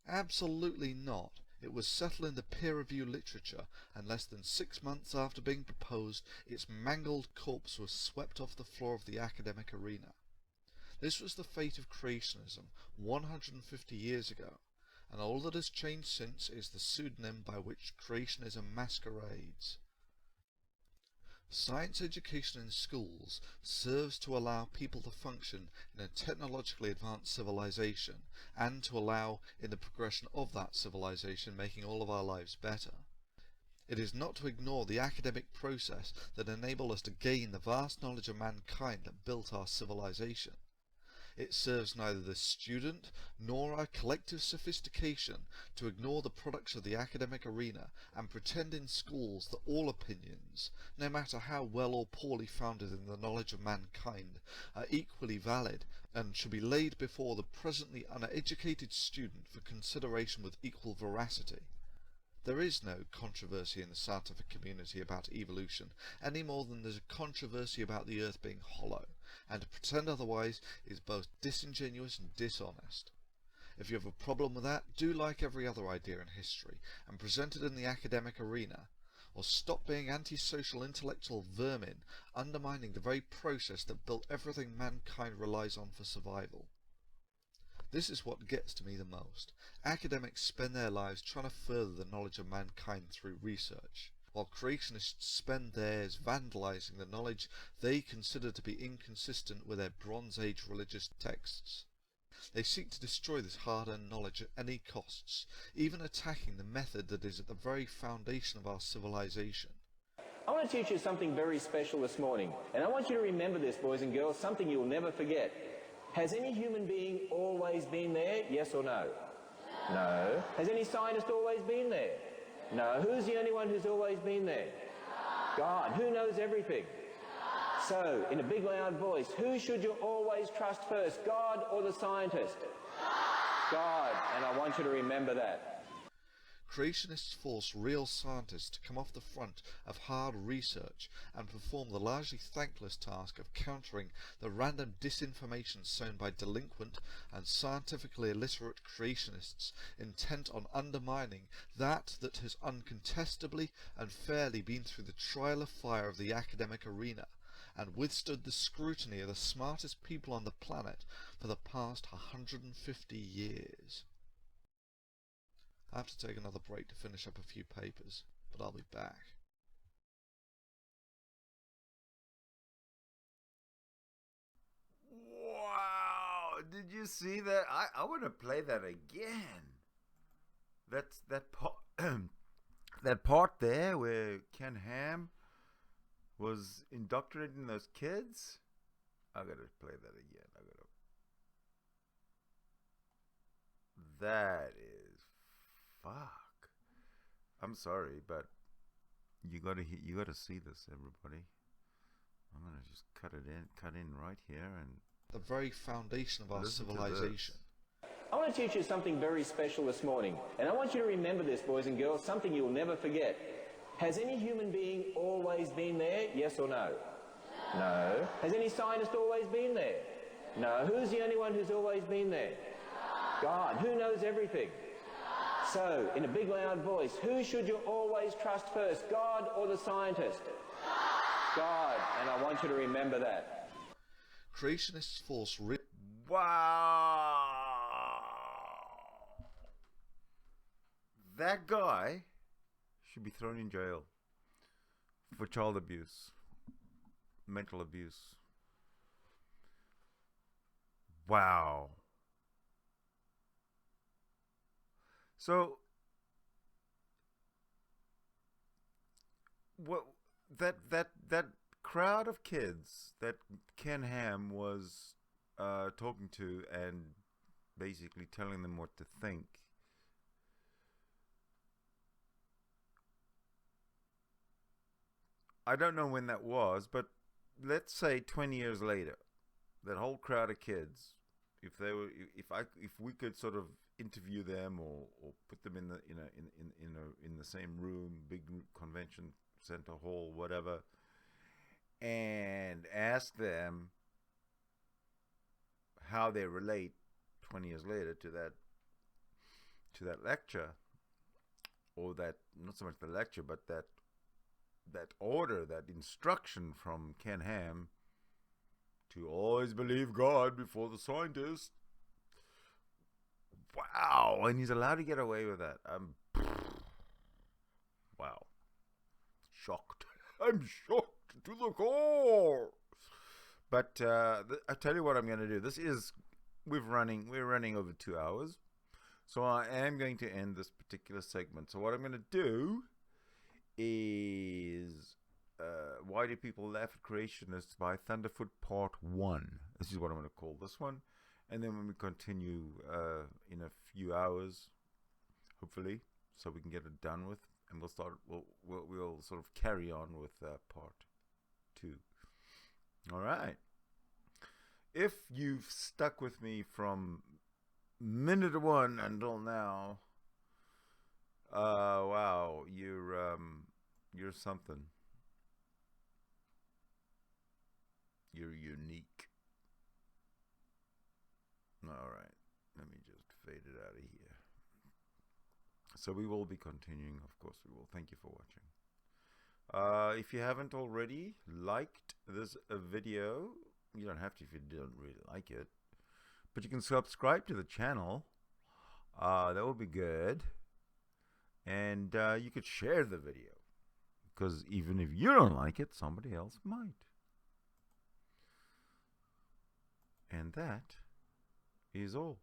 C: Absolutely not. It was settled in the peer-review literature, and less than 6 months after being proposed, its mangled corpse was swept off the floor of the academic arena. This was the fate of creationism 150 years ago, and all that has changed since is the pseudonym by which creationism masquerades. Science education in schools serves to allow people to function in a technologically advanced civilization, and to allow in the progression of that civilization, making all of our lives better. It is not to ignore the academic process that enabled us to gain the vast knowledge of mankind that built our civilization. It serves neither the student nor our collective sophistication to ignore the products of the academic arena and pretend in schools that all opinions, no matter how well or poorly founded in the knowledge of mankind, are equally valid and should be laid before the presently uneducated student for consideration with equal veracity. There is no controversy in the scientific community about evolution, any more than there's a controversy about the earth being hollow, and to pretend otherwise is both disingenuous and dishonest. If you have a problem with that, do like every other idea in history, and present it in the academic arena, or stop being antisocial intellectual vermin, undermining the very process that built everything mankind relies on for survival. This is what gets to me the most. Academics spend their lives trying to further the knowledge of mankind through research, while creationists spend theirs vandalizing the knowledge they consider to be inconsistent with their Bronze Age religious texts. They seek to destroy this hard-earned knowledge at any costs, even attacking the method that is at the very foundation of our civilization.
M: I want to teach you something very special this morning, and I want you to remember this, boys and girls, something you'll never forget. Has any human being always been there, yes or no? No. Has any scientist always been there? No. Who's the only one who's always been there? God. Who knows everything? So, in a big loud voice, who should you always trust first, God or the scientist? God. And I want you to remember that.
C: Creationists force real scientists to come off the front of hard research and perform the largely thankless task of countering the random disinformation sown by delinquent and scientifically illiterate creationists intent on undermining that has uncontestably and fairly been through the trial of fire of the academic arena and withstood the scrutiny of the smartest people on the planet for the past 150 years. I have to take another break to finish up a few papers, but I'll be back.
A: Wow! Did you see that? I want to play that again. That's that part. That part there where Ken Ham was indoctrinating those kids. I gotta play that again. That is fuck. I'm sorry, but you gotta see this, everybody. I'm gonna just cut in right here, and
C: the very foundation of our civilization.
M: I want to teach you something very special this morning, and I want you to remember this, boys and girls, something you'll never forget. Has any human being always been there, yes or no? No. Has any scientist always been there? No. Who's the only one who's always been there? God. Who knows everything? So, in a big loud voice, who should you always trust first, God or the scientist? God. And I want you to remember that.
C: Creationists force
A: Wow! That guy should be thrown in jail for child abuse, mental abuse. Wow. So what that crowd of kids that Ken Ham was talking to and basically telling them what to think, I don't know when that was, but let's say 20 years later, that whole crowd of kids, if we could sort of interview them or put them in the same room, big convention center hall, whatever, and ask them how they relate 20 years later to that lecture, or that, not so much the lecture, but that order, that instruction from Ken Ham to always believe God before the scientist. Wow, and he's allowed to get away with that. Wow. Shocked. I'm shocked to the core. But I tell you what I'm going to do. We're running over 2 hours. So I am going to end this particular segment. So what I'm going to do is Why Do People Laugh at Creationists by Thunderf00t Part 1. This is what I'm going to call this one. And then when we continue in a few hours, hopefully, so we can get it done with, and we'll sort of carry on with Part 2. All right. If you've stuck with me from minute 1 until now, wow, you're something. You're unique. All right, let me just fade it out of here. So we will be continuing, of course we will. Thank you for watching. If you haven't already liked this video, you don't have to if you don't really like it, but you can subscribe to the channel. That would be good. And you could share the video, because even if you don't like it, somebody else might. And that is all.